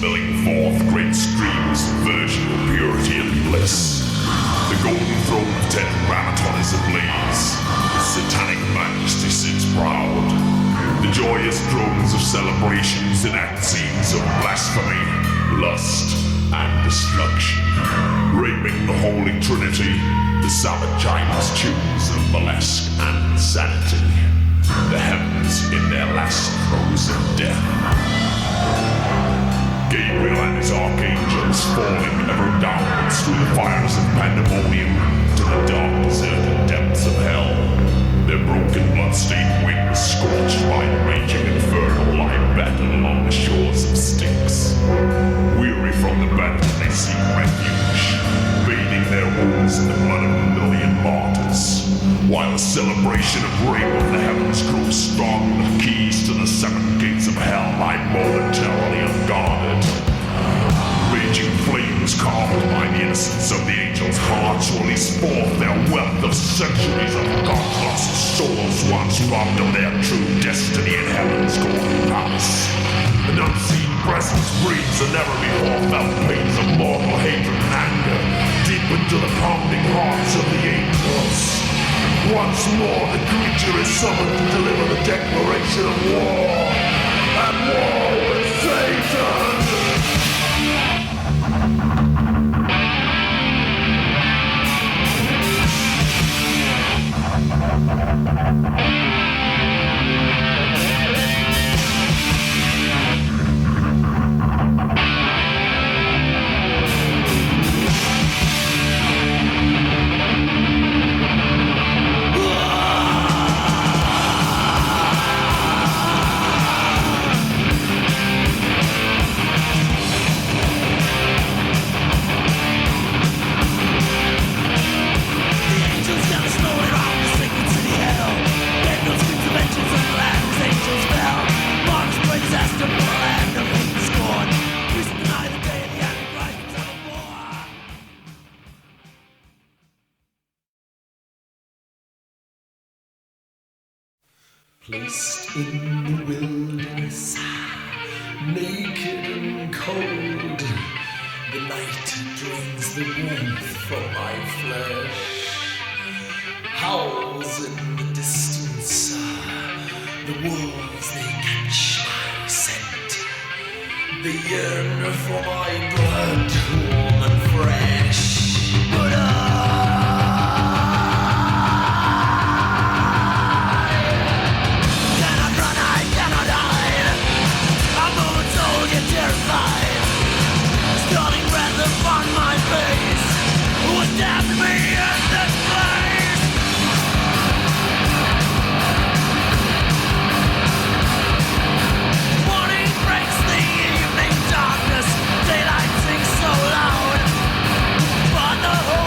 spilling forth great streams of virginal purity and bliss. The golden throne of Tetragrammaton is ablaze. Its satanic majesty sits proud. The joyous drones of celebrations enact scenes of blasphemy, lust, and destruction. Raping the Holy Trinity, the Sabbath chimes tunes of burlesque and insanity. The heavens in their last throes of death. Gabriel and his archangels falling ever downwards through the fires of pandemonium to the dark, deserted depths of hell. Their broken, blood-stained wings scorched by the raging inferno lie battered along the shores of Styx. Weary from the battle, they seek refuge, bathing their wounds in the blood of a million martyrs. While the celebration of rape of the heavens grows strong, the keys to the seven gates of hell lie momentarily unguarded. Raging flames carved by the innocence of the angels' hearts release forth their wealth of centuries of God-lost souls once robbed of their true destiny in heaven's golden palace. An unseen presence breathes the never-before-felt pains of mortal hatred and anger deep into the pounding hearts of the angels. Once more, the creature is summoned to deliver the declaration of war. At war with Satan! Placed in the wilderness, naked and cold, the night drains the warmth from my flesh. Howls in the distance, the wolves they catch my scent. They yearn for my blood, warm and fresh. But Stalling breath upon my face, who stabbed me in this place? Morning breaks the evening darkness, daylight sings so loud, but the whole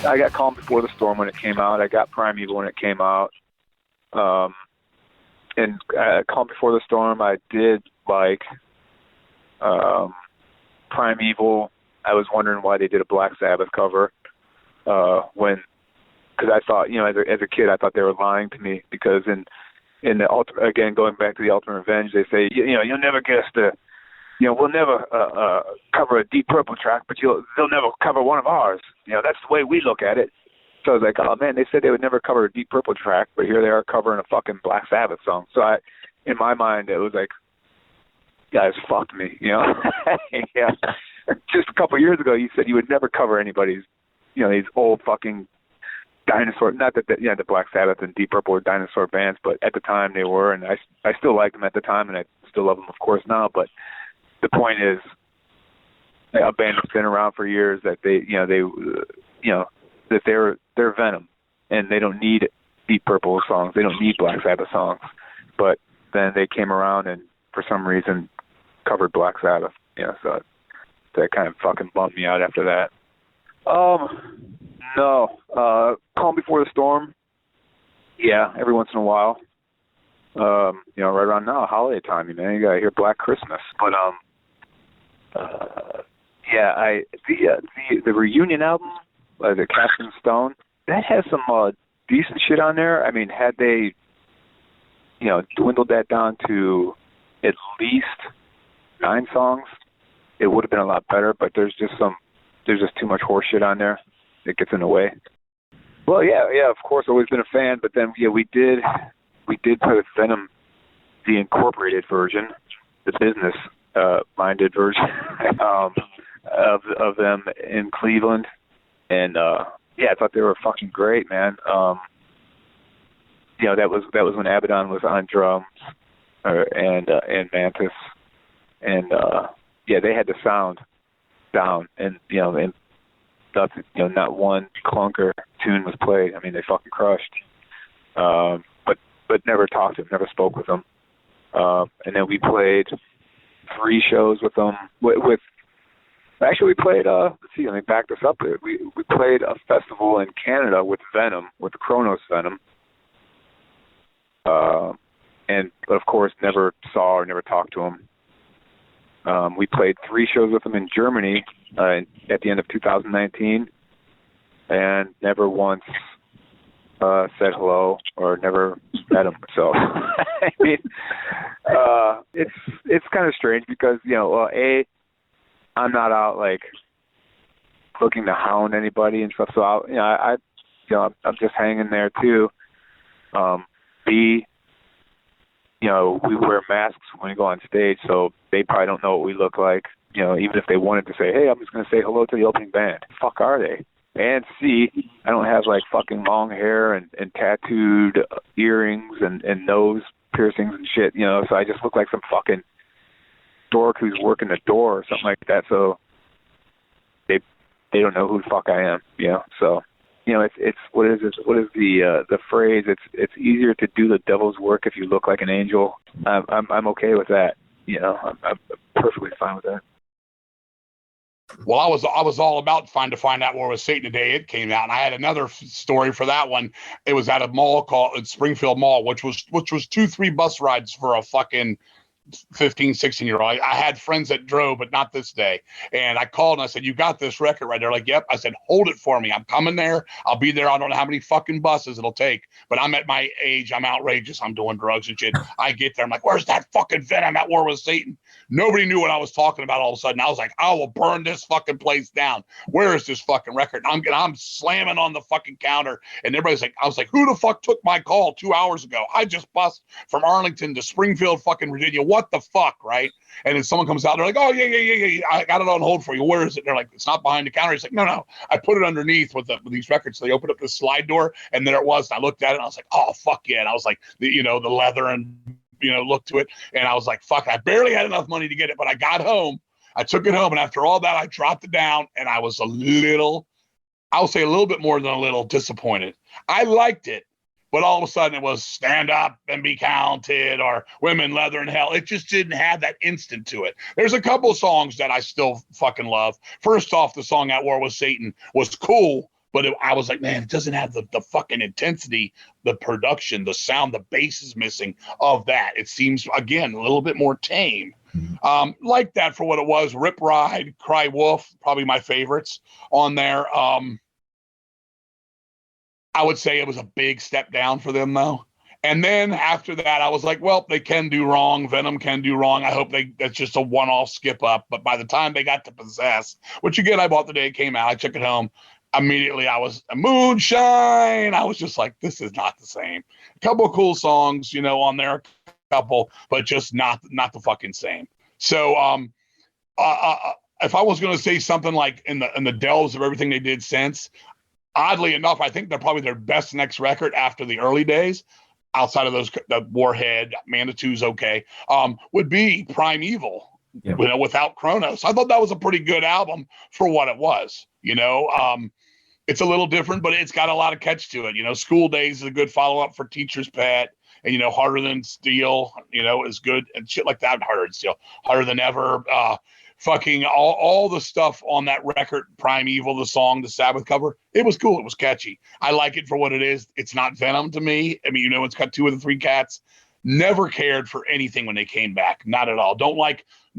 I got Calm Before the Storm when it came out. I got Primeval when it came out. And Calm Before the Storm, I did like. Primeval, I was wondering why they did a Black Sabbath cover. Because I thought, you know, as a kid, I thought they were lying to me, because in the again, going back to the Ultimate Revenge, they say, you know, you'll never guess we'll never cover a Deep Purple track, but they'll never cover one of ours. You know, that's the way we look at it. So I was like, oh man, they said they would never cover a Deep Purple track, but here they are covering a fucking Black Sabbath song. So in my mind, it was like, guys fucked me, you know. Yeah. Just a couple of years ago, you said you would never cover anybody's, you know, these old fucking dinosaur. Not that the Black Sabbath and Deep Purple were dinosaur bands, but at the time they were, and I still liked them at the time, and I still love them, of course, now. But the point is, a band that's been around for years, that that they're Venom, and they don't need Deep Purple songs, they don't need Black Sabbath songs, but then they came around and for some reason covered Black Sabbath. Yeah, so that kind of fucking bumped me out after that. No. Calm Before the Storm, yeah, every once in a while. Right around now, holiday time, man, you gotta hear Black Christmas. But the reunion album, the Casting Stone, that has some decent shit on there. I mean, had they, dwindled that down to at least 9 songs, it would have been a lot better. But there's just too much horse shit on there that gets in the way. Well, yeah, of course, always been a fan. But then, we did play with Venom, the incorporated version, the business minded version of them in Cleveland, and I thought they were fucking great, man. That was when Abaddon was on drums, and Mantas, and they had the sound down, and nothing, not one clunker tune was played. I mean, they fucking crushed. But never talked to them, never spoke with them. And then we played 3 shows with them. Actually, we played. Let's see, let me back this up. We played a festival in Canada with Venom, with the Kronos Venom. But of course, never saw or never talked to them. We played 3 shows with them in Germany at the end of 2019, and never once said hello or never met them. So, I mean, it's kind of strange because I'm not out like looking to hound anybody and stuff. So I'm just hanging there too. B, we wear masks when we go on stage, so they probably don't know what we look like. Even if they wanted to say, hey, I'm just going to say hello to the opening band. Fuck are they? And C, I don't have like fucking long hair and tattooed earrings and nose piercings and shit, so I just look like some fucking dork who's working the door or something like that. So they don't know who the fuck I am, So, it's what is the phrase? It's easier to do the devil's work if you look like an angel. I'm okay with that. I'm perfectly fine with that. Well, I was all about trying to find out where was Satan the day it came out, and I had another story for that one. It was at a mall called Springfield Mall, which was 2-3 bus rides for a fucking 15, 16-year-old. I had friends that drove, but not this day. And I called and I said, you got this record right there? Like, yep. I said, hold it for me. I'm coming there. I'll be there. I don't know how many fucking buses it'll take, but I'm at my age. I'm outrageous. I'm doing drugs and shit. I get there. I'm like, where's that fucking Venom at War with Satan? Nobody knew what I was talking about all of a sudden. I was like, I will burn this fucking place down. Where is this fucking record? And I'm slamming on the fucking counter. And everybody's like, I was like, who the fuck took my call 2 hours ago? I just bust from Arlington to Springfield, fucking Virginia. What the fuck, right? And then someone comes out, they're like, oh, yeah. I got it on hold for you. Where is it? And they're like, it's not behind the counter. He's like, no. I put it underneath with these records. So they opened up the slide door, and there it was. And I looked at it, and I was like, oh, fuck yeah. And I was like, the leather and, looked to it. And I was like, fuck, I barely had enough money to get it, but I got home. I took it home. And after all that, I dropped it down, and I was I'll say a little bit more than a little disappointed. I liked it. But all of a sudden it was Stand Up and Be Counted or Women, Leather, and Hell. It just didn't have that instant to it. There's a couple of songs that I still fucking love. First off, the song At War with Satan was cool, but I was like, man, it doesn't have the fucking intensity, the production, the sound, the bass is missing of that. It seems, again, a little bit more tame. Like that for what it was. Rip Ride, Cry Wolf, probably my favorites on there. I would say it was a big step down for them, though. And then after that, I was like, well, they can do wrong. Venom can do wrong. I hope that's just a one-off skip up. But by the time they got to Possess, which again, I bought the day it came out, I took it home. Immediately, I was Moonshine. I was just like, this is not the same. A couple of cool songs, on there, a couple, but just not the fucking same. So, if I was going to say something like in the delves of everything they did since, oddly enough, I think they're probably their best next record after the early days, outside of those, the Warhead, Manitou's okay, would be Primeval. Yep. Without Kronos. I thought that was a pretty good album for what it was. It's a little different, but it's got a lot of catch to it. School Days is a good follow-up for Teacher's Pet, and Harder Than Steel, is good, and shit like that. Harder Than Steel, Harder Than Ever, fucking all the stuff on that record, Primeval, the song, the Sabbath cover. It was cool. It was catchy. I like it for what it is. It's not Venom to me. I mean, it's got 2 of the 3 cats. Never cared for anything when they came back. Not at all.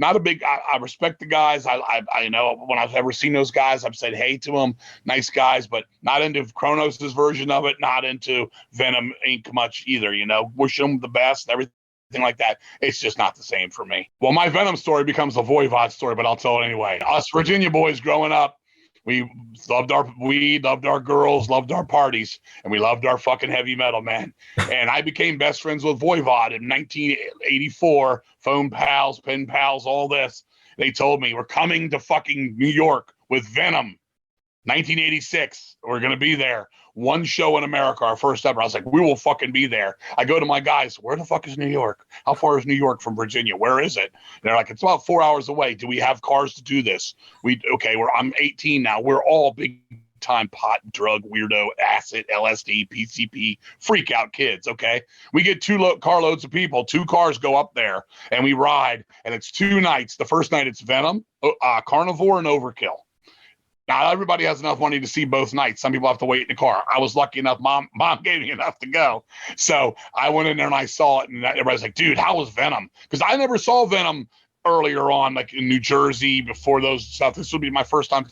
Not a big, I respect the guys. I know when I've ever seen those guys, I've said hey to them, nice guys, but not into Kronos' version of it, not into Venom Inc. much either, wishing them the best, everything like that. It's just not the same for me. Well, my Venom story becomes a Voivod story, but I'll tell it anyway. Us Virginia boys growing up, we loved our weed, loved our girls, loved our parties, and we loved our fucking heavy metal, man. And I became best friends with Voivod in 1984, phone pals, pen pals, all this. They told me, we're coming to fucking New York with Venom, 1986. We're going to be there. One show in America, our first ever. I was like, we will fucking be there. I go to my guys, where the fuck is New York? How far is New York from Virginia? Where is it? And they're like, it's about 4 hours away. Do we have cars to do this? I'm 18 now. We're all big time pot, drug, weirdo, acid, LSD, PCP, freak out kids. Okay. We get 2 carloads of people, 2 cars go up there and we ride, and it's 2 nights. The first night it's Venom, Carnivore, and Overkill. Not everybody has enough money to see both nights. Some people have to wait in the car. I was lucky enough. Mom gave me enough to go. So I went in there and I saw it, and everybody's like, dude, how was Venom? Because I never saw Venom earlier on, like in New Jersey before those stuff. This would be my first time.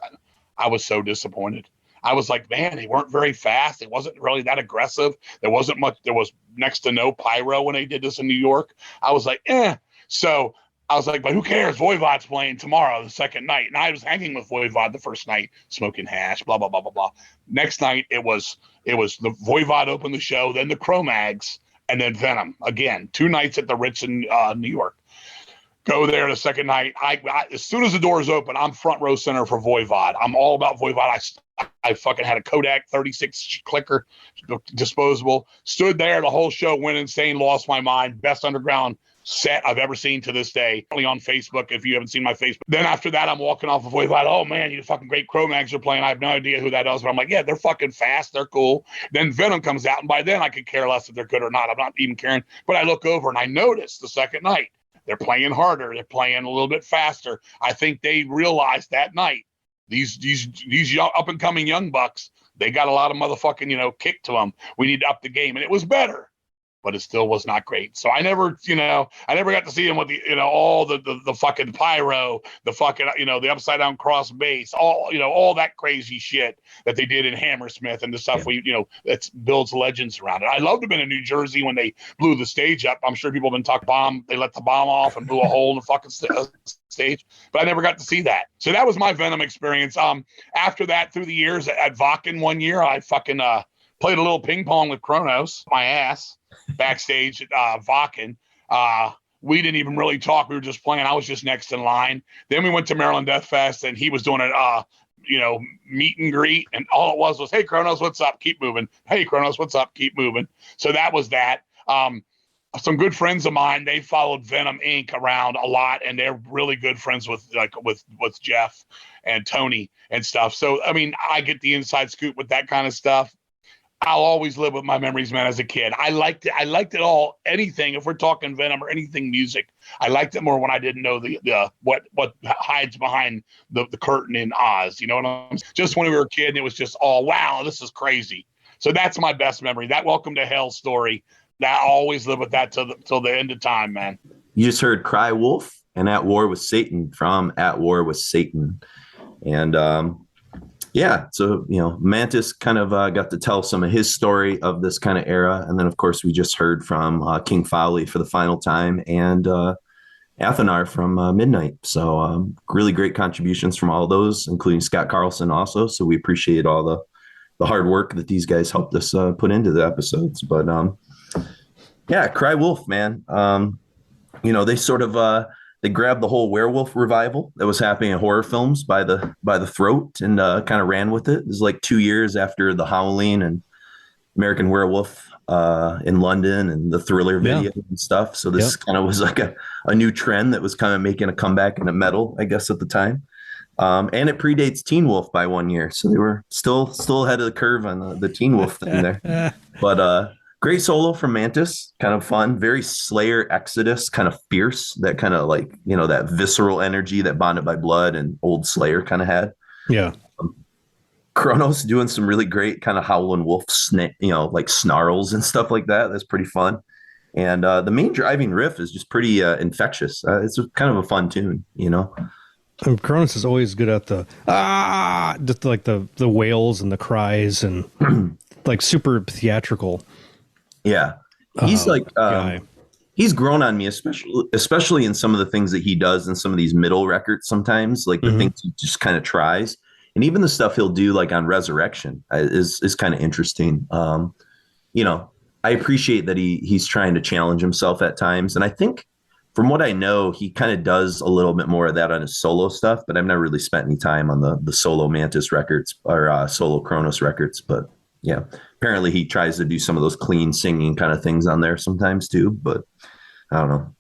I was so disappointed. I was like, man, they weren't very fast. It wasn't really that aggressive. There wasn't much. There was next to no pyro when they did this in New York. I was like, So I was like, but who cares? Voivod's playing tomorrow, the second night. And I was hanging with Voivod the first night, smoking hash, blah, blah, blah, blah, blah. Next night, it was the Voivod opened the show, then the Cro-Mags, and then Venom. Again, 2 nights at the Ritz in New York. Go there the second night. I as soon as the doors open, I'm front row center for Voivod. I'm all about Voivod. I fucking had a Kodak 36 clicker, disposable. Stood there the whole show, went insane, lost my mind. Best underground set I've ever seen to this day. Only on Facebook, if you haven't seen my Facebook. Then after that, I'm walking off of Voivod. Oh man, you fucking great Cro-Mags are playing. I have no idea who that is, but I'm like, yeah, they're fucking fast. They're cool. Then Venom comes out, and by then I could care less if they're good or not. I'm not even caring. But I look over and I notice the second night they're playing harder. They're playing a little bit faster. I think they realized that night these young, up and coming young bucks, they got a lot of motherfucking kick to them. We need to up the game, and it was better. But it still was not great. So I never got to see him with all the fucking pyro, the fucking, the upside down cross bass, all that crazy shit that they did in Hammersmith and the stuff that builds legends around it. I loved to have been in New Jersey when they blew the stage up. I'm sure people have been talking bomb. They let the bomb off and blew a hole in the fucking stage, but I never got to see that. So that was my Venom experience. After that, through the years at Fuckin one year, I fucking, played a little ping pong with Kronos, my ass, backstage at Fuckin. We didn't even really talk. We were just playing. I was just next in line. Then we went to Maryland Death Fest, and he was doing a meet and greet, and all it was, hey, Kronos, what's up? Keep moving. Hey, Kronos, what's up? Keep moving. So that was that. Some good friends of mine, they followed Venom Inc. around a lot, and they're really good friends with Jeff and Tony and stuff. So, I mean, I get the inside scoop with that kind of stuff. I'll always live with my memories, man. As a kid, I liked it. I liked it all. Anything, if we're talking Venom or anything music, I liked it more when I didn't know the what hides behind the curtain in Oz. You know what I'm saying? Just when we were a kid, and it was just all wow, this is crazy. So that's my best memory. That Welcome to Hell story. That I'll always live with that till the end of time, man. You just heard Cry Wolf and At War with Satan from At War with Satan, and yeah, so, Mantas kind of got to tell some of his story of this kind of era. And then, of course, we just heard from King Fowley for the final time and Athanar from Midnight. So really great contributions from all those, including Scott Carlson also. So we appreciate all the hard work that these guys helped us put into the episodes. But yeah, Cry Wolf, man. They sort of they grabbed the whole werewolf revival that was happening in horror films by the throat and kind of ran with it. It was like 2 years after The Howling and American Werewolf in London and the Thriller video and stuff. So this kind of was like a new trend that was kind of making a comeback into metal, I guess, at the time. And it predates Teen Wolf by 1 year. So they were still ahead of the curve on the Teen Wolf thing there. But great solo from Mantas, kind of fun, very Slayer Exodus, kind of fierce, that kind of like, that visceral energy that Bonded by Blood and old Slayer kind of had. Yeah. Kronos doing some really great kind of howling wolf, like snarls and stuff like that. That's pretty fun. And the main driving riff is just pretty infectious. It's kind of a fun tune, And Kronos is always good at the just like the wails and the cries and like super theatrical. Yeah, he's he's grown on me, especially in some of the things that he does in some of these middle records. Sometimes, like the things he just kind of tries, and even the stuff he'll do, like on Resurrection, is kind of interesting. I appreciate that he's trying to challenge himself at times, and I think, from what I know, he kind of does a little bit more of that on his solo stuff. But I've never really spent any time on the solo Mantas records or solo Kronos records, but. Yeah, apparently he tries to do some of those clean singing kind of things on there sometimes too, but I don't know.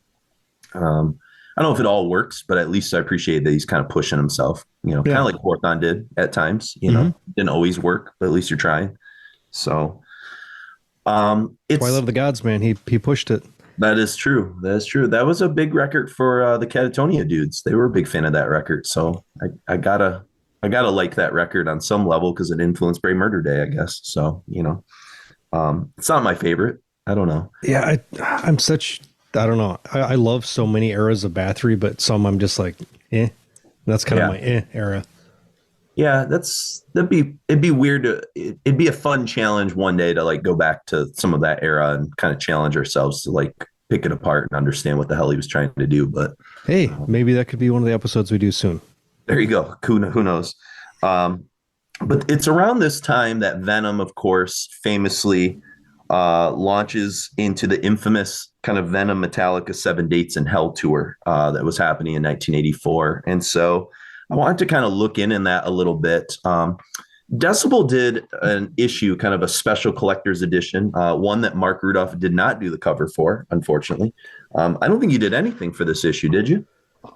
I don't know if it all works, but at least I appreciate that he's kind of pushing himself, kind of like Horthon did at times, didn't always work, but at least you're trying. So it's why I love the Gods, man. He pushed it. That is true. That was a big record for the Catatonia dudes. They were a big fan of that record. So I gotta like that record on some level because it influenced Bray Murder Day, I guess. So, it's not my favorite. I don't know. Yeah, I don't know. I love so many eras of Bathory, but some I'm just like, That's kind of my era. Yeah, it'd be weird it'd be a fun challenge one day to like go back to some of that era and kind of challenge ourselves to like pick it apart and understand what the hell he was trying to do. But hey, maybe that could be one of the episodes we do soon. There you go. Who knows? But it's around this time that Venom, of course, famously launches into the infamous kind of Venom Metallica 7 Dates in Hell tour that was happening in 1984. And so I wanted to kind of look in that a little bit. Decibel did an issue, kind of a special collector's edition, one that Mark Rudolph did not do the cover for, unfortunately. I don't think you did anything for this issue, did you?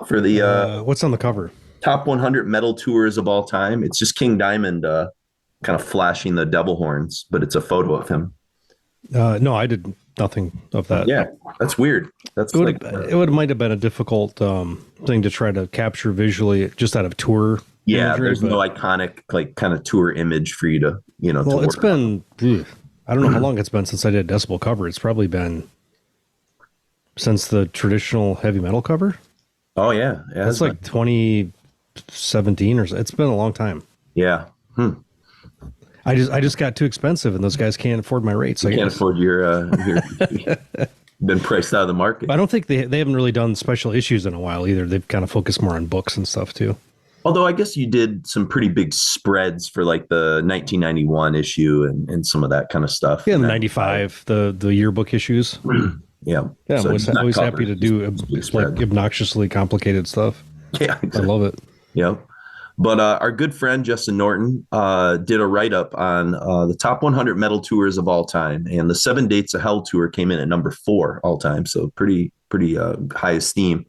For the what's on the cover? Top 100 metal tours of all time. It's just King Diamond kind of flashing the devil horns, but it's a photo of him. No, I did nothing of that. Yeah, that's weird. It might have been a difficult thing to try to capture visually just out of tour. Yeah, imagery, there's no iconic like kind of tour image for you to, Well, it's been, I don't know how long it's been since I did a Decibel cover. It's probably been since the traditional heavy metal cover. Oh yeah. It's like 2017 or so. It's been a long time. Yeah. I just got too expensive, and those guys can't afford my rates. They can't afford your been priced out of the market. But I don't think they haven't really done special issues in a while either. They've kind of focused more on books and stuff too. Although I guess you did some pretty big spreads for like the 1991 issue and some of that kind of stuff. Yeah, the 95, the yearbook issues. Yeah. Yeah, I'm always happy to do like obnoxiously complicated stuff. Yeah, exactly. I love it. Yeah. But our good friend Justin Norton did a write-up on the top 100 metal tours of all time. And the 7 Dates of Hell tour came in at number 4 all time. So pretty high esteem.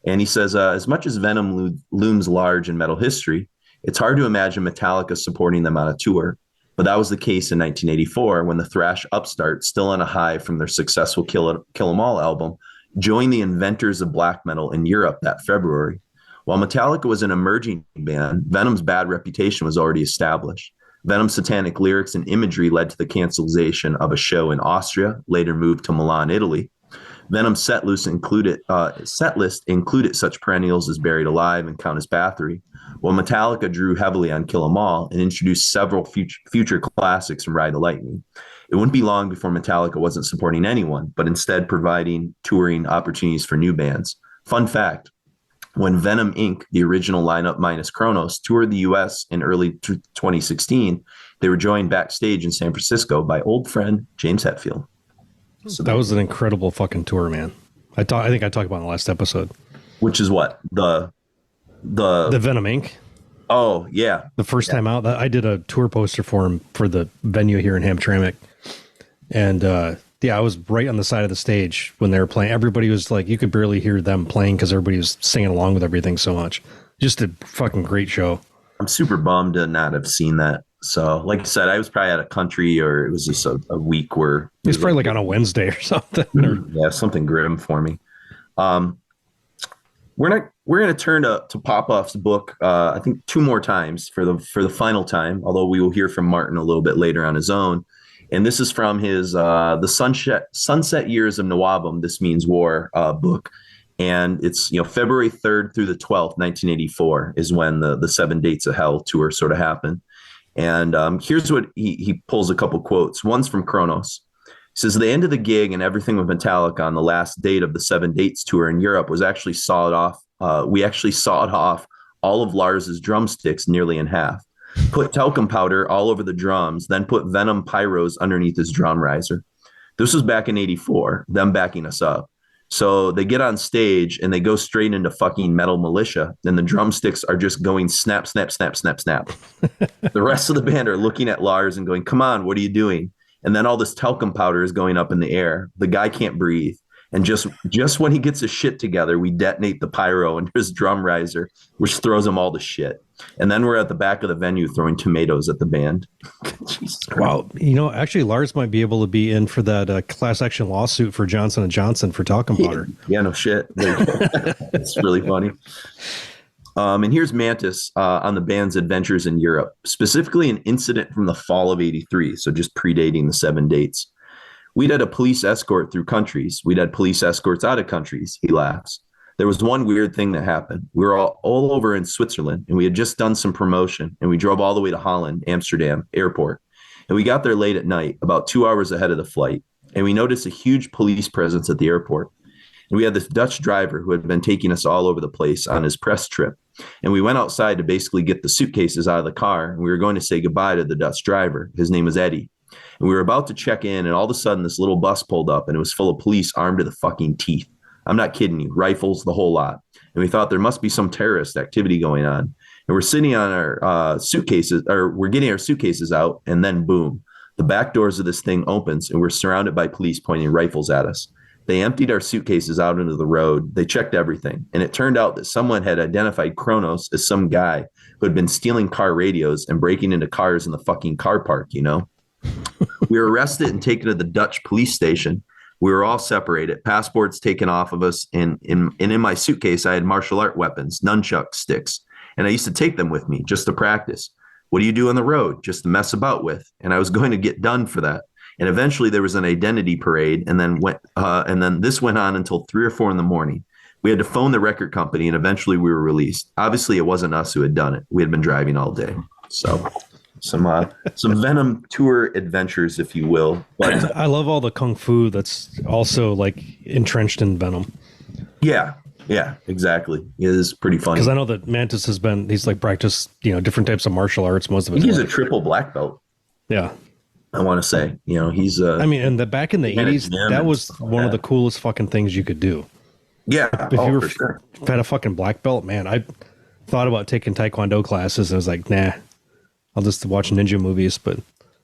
And he says, as much as Venom looms large in metal history, it's hard to imagine Metallica supporting them on a tour. But that was the case in 1984 when the thrash upstart, still on a high from their successful Kill 'Em All album, joined the inventors of black metal in Europe that February. While Metallica was an emerging band, Venom's bad reputation was already established. Venom's satanic lyrics and imagery led to the cancellation of a show in Austria, later moved to Milan, Italy. Venom's set list included such perennials as Buried Alive and Countess Bathory, while Metallica drew heavily on Kill 'Em All and introduced several future classics from Ride the Lightning. It wouldn't be long before Metallica wasn't supporting anyone, but instead providing touring opportunities for new bands. Fun fact, when Venom Inc., the original lineup minus Kronos, toured the U.S. in early 2016, they were joined backstage in San Francisco by old friend James Hetfield. So that was an incredible fucking tour, man. I think I talked about it in the last episode. Which is what? The Venom Inc. Oh, yeah. The first time out, I did a tour poster for him for the venue here in Hamtramck. And I was right on the side of the stage when they were playing. Everybody was like, you could barely hear them playing because everybody was singing along with everything so much. Just a fucking great show. I'm super bummed to not have seen that. So, like I said, I was probably at a country, or it was just a week where it was probably like on a Wednesday or something. Yeah, something grim for me. We're going to turn to Popoff's book. I think 2 more times for the final time. Although we will hear from Martin a little bit later on his own. And this is from his the Sunset Years of Nawabum, This Means War book. And it's, February 3rd through the 12th, 1984 is when the 7 Dates of Hell tour sort of happened. And here's what he pulls a couple quotes. One's from Kronos. He says, the end of the gig and everything with Metallica on the last date of the 7 Dates tour in Europe was actually sawed off. We actually sawed off all of Lars's drumsticks nearly in half. Put talcum powder all over the drums, then put Venom pyros underneath his drum riser. This was back in 84, them backing us up. So they get on stage and they go straight into fucking Metal Militia. And the drumsticks are just going snap, snap, snap, snap, snap. The rest of the band are looking at Lars and going, come on, what are you doing? And then all this talcum powder is going up in the air. The guy can't breathe. And just when he gets his shit together, we detonate the pyro into his drum riser, which throws him all to shit. And then we're at the back of the venue throwing tomatoes at the band. Wow. Actually, Lars might be able to be in for that class action lawsuit for Johnson & Johnson for talcum powder. Yeah, no shit. It's really funny. And here's Mantas on the band's adventures in Europe, specifically an incident from the fall of 83, so just predating the 7 Dates. We'd had a police escort through countries. We'd had police escorts out of countries, he laughs. There was one weird thing that happened. We were all over in Switzerland, and we had just done some promotion, and we drove all the way to Holland, Amsterdam airport. And we got there late at night, about 2 hours ahead of the flight, and we noticed a huge police presence at the airport. And we had this Dutch driver who had been taking us all over the place on his press trip. And we went outside to basically get the suitcases out of the car, and we were going to say goodbye to the Dutch driver. His name was Eddie. And we were about to check in, and all of a sudden this little bus pulled up, and it was full of police armed to the fucking teeth. I'm not kidding you. Rifles, the whole lot. And we thought there must be some terrorist activity going on. And we're sitting on our suitcases, or we're getting our suitcases out, and then boom, the back doors of this thing opens, and we're surrounded by police pointing rifles at us. They emptied our suitcases out into the road. They checked everything. And it turned out that someone had identified Kronos as some guy who had been stealing car radios and breaking into cars in the fucking car park, We were arrested and taken to the Dutch police station. We were all separated, passports taken off of us. And in my suitcase, I had martial art weapons, nunchuck sticks. And I used to take them with me just to practice. What do you do on the road? Just to mess about with. And I was going to get done for that. And eventually there was an identity parade. And then this went on until 3 or 4 in the morning. We had to phone the record company, and eventually we were released. Obviously, it wasn't us who had done it. We had been driving all day. So some Venom tour adventures, if you will. But I love all the kung fu that's also like entrenched in Venom. Yeah, exactly. It is pretty funny. Because I know that Mantas he's like practiced, different types of martial arts most of his life. He's a triple black belt. Yeah. I want to say, he's and back in the 80s, that was one of the coolest fucking things you could do. Yeah. If you were had a fucking black belt, man, I thought about taking Taekwondo classes, and I was like, nah, I'll just watch ninja movies. But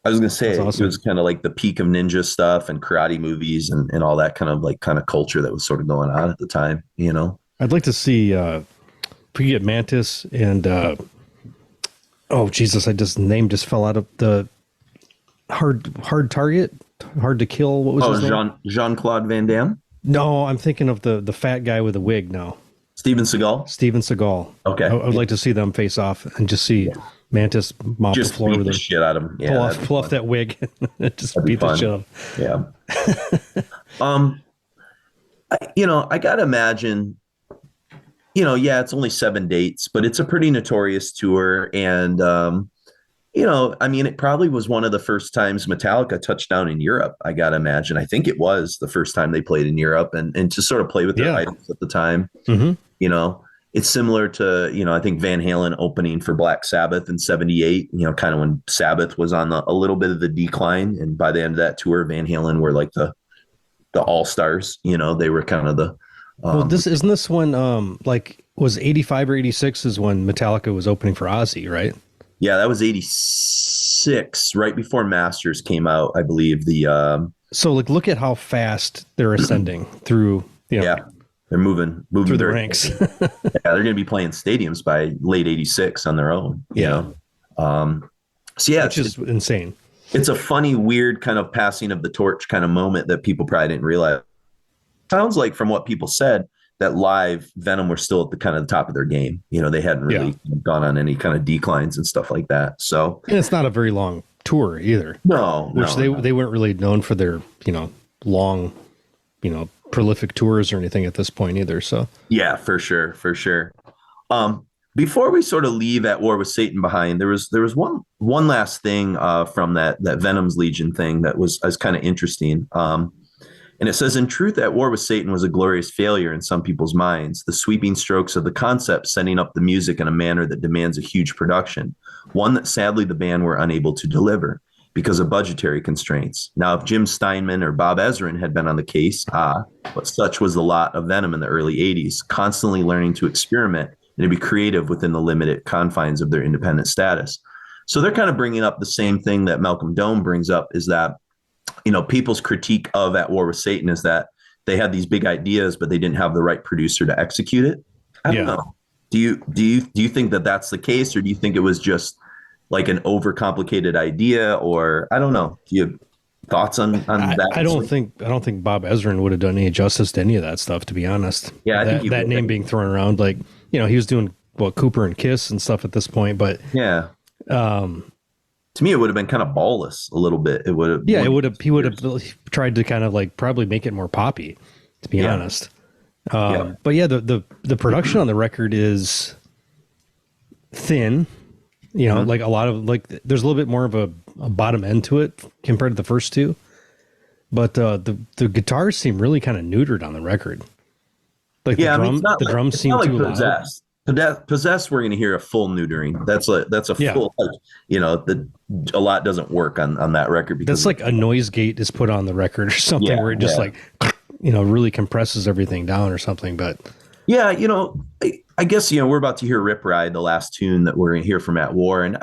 I was going to say, awesome. It was kind of like the peak of ninja stuff and karate movies and all that kind of culture that was sort of going on at the time, I'd like to see, if we get Mantas and, oh Jesus, name just fell out of the hard target, hard to kill. What was his name? Jean-Claude Van Damme? No, I'm thinking of the fat guy with the wig now. Steven Seagal? Steven Seagal. Okay. I would like to see them face off and just see Mantas mop Just the floor beat with the him. shit out of him. Yeah, Pull off that wig. Just That'd be beat the fun. shit out of him. Yeah. I gotta imagine, it's only 7 dates, but it's a pretty notorious tour. And, it probably was one of the first times Metallica touched down in Europe. I gotta imagine. I think it was the first time they played in Europe and to sort of play with their idols at the time. Mm-hmm. It's similar to, I think Van Halen opening for Black Sabbath in 78, kind of when Sabbath was on a little bit of the decline. And by the end of that tour, Van Halen were like the all-stars, they were kind of the, well, isn't this when, was 85 or 86 is when Metallica was opening for Ozzy, right? Yeah, that was 86, right before Masters came out, I believe. So look at how fast they're ascending through, they're moving through the ranks. Yeah, they're going to be playing stadiums by late 86 on their own. Which is insane. It's a funny, weird kind of passing of the torch kind of moment that people probably didn't realize. Sounds like from what people said that live Venom were still at the kind of the top of their game. They hadn't really gone on any kind of declines and stuff like that. So, and it's not a very long tour either. No, they weren't really known for their, long, prolific tours or anything at this point either. So yeah, for sure. Before we sort of leave At War with Satan behind, there was one last thing from that Venom's Legion thing that was kind of interesting. And it says, in truth, At War with Satan was a glorious failure in some people's minds, the sweeping strokes of the concept setting up the music in a manner that demands a huge production, one that sadly the band were unable to deliver because of budgetary constraints. Now, if Jim Steinman or Bob Ezrin had been on the case, but such was the lot of Venom in the early 80s, constantly learning to experiment and to be creative within the limited confines of their independent status. So they're kind of bringing up the same thing that Malcolm Dome brings up, is that, people's critique of At War with Satan is that they had these big ideas, but they didn't have the right producer to execute it. I don't know. Do you think that that's the case, or do you think it was just like an overcomplicated idea, or I don't know? Do you have thoughts on that? I don't think Bob Ezrin would have done any justice to any of that stuff, to be honest. Yeah, I think that name being thrown around, he was doing Cooper and Kiss and stuff at this point, but yeah. To me, it would have been kind of ballless a little bit. It would have. Yeah, he would have tried to kind of probably make it more poppy, to be honest. But yeah, the production on the record is thin. Like a lot of there's a little bit more of a bottom end to it compared to the first two. But the guitars seem really kind of neutered on the record. The drums seem too loud. Possessed, we're going to hear a full neutering. That's a full, a lot doesn't work on that record. Because that's like a noise gate is put on the record or something where it just really compresses everything down or something. But yeah, I guess, we're about to hear Rip Ride, the last tune that we're going to hear from At War. And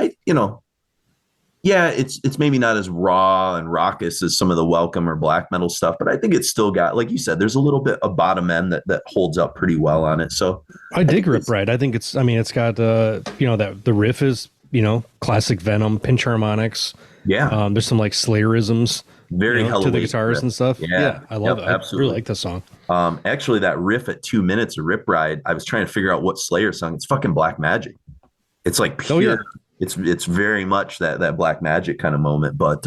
it's maybe not as raw and raucous as some of the Welcome or black metal stuff, but I think it's still got, like you said, there's a little bit of bottom end that holds up pretty well on it. So I dig Rip Ride. I think it's got, that the riff is, classic Venom, pinch harmonics. Yeah. There's some Slayerisms very to the guitars riff and stuff. Yeah. I love it. Absolutely. I really like this song. Actually, that riff at 2 minutes of Rip Ride, I was trying to figure out what Slayer song. It's fucking Black Magic. It's like pure. Oh, yeah. It's very much that Black Magic kind of moment. But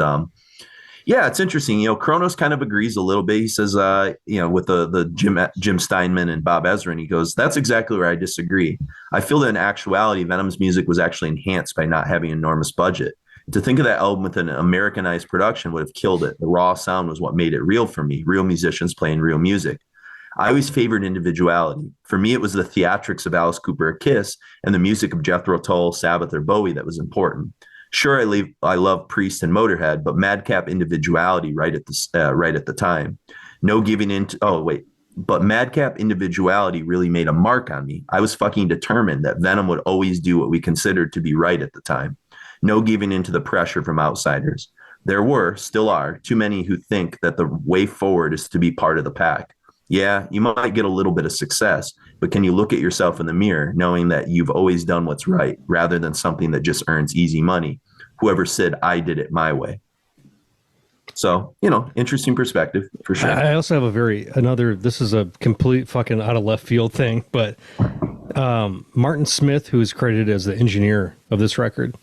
it's interesting. Kronos kind of agrees a little bit. He says, with the Jim Steinman and Bob Ezrin, he goes, that's exactly where I disagree. I feel that in actuality, Venom's music was actually enhanced by not having an enormous budget. To think of that album with an Americanized production would have killed it. The raw sound was what made it real for me. Real musicians playing real music. I always favored individuality. For me, it was the theatrics of Alice Cooper or Kiss and the music of Jethro Tull, Sabbath, or Bowie that was important. Sure, I love Priest and Motorhead, but madcap individuality right at the time. No giving in to, but madcap individuality really made a mark on me. I was fucking determined that Venom would always do what we considered to be right at the time. No giving in to the pressure from outsiders. There still are, too many who think that the way forward is to be part of the pack. Yeah, you might get a little bit of success, but can you look at yourself in the mirror knowing that you've always done what's right rather than something that just earns easy money? Whoever said I did it my way. So, interesting perspective for sure. I also have this is a complete fucking out of left field thing, but Martin Smith, who is credited as the engineer of this record.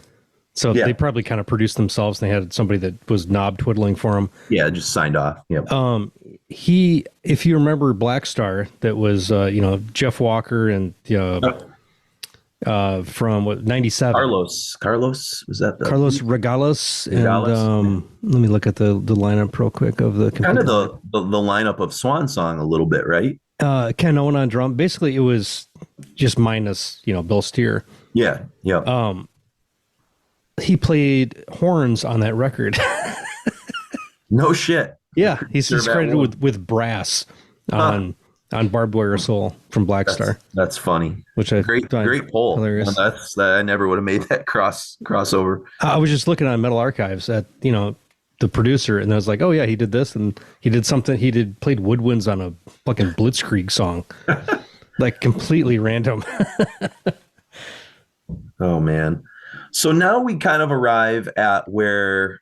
So they probably kind of produced themselves. And they had somebody that was knob twiddling for them. Yeah, just signed off. Yep. If you remember Black Star, that was, Jeff Walker and, from 97. Carlos, was that Carlos Regalos? And let me look at the lineup real quick of the kind of the lineup of Swan Song a little bit, right? Ken Owen on drum. Basically, it was just minus, Bill Steer. Yeah. He played horns on that record. No shit. Yeah, he's credited with brass on Barbed Wire Soul from Black Star. That's funny. Which I great poll. Hilarious. I never would have made that crossover. I was just looking on Metal Archives at the producer, and I was like, oh yeah, he did this, and he did something. He played woodwinds on a fucking Blitzkrieg song, like completely random. Oh man. So now we kind of arrive at where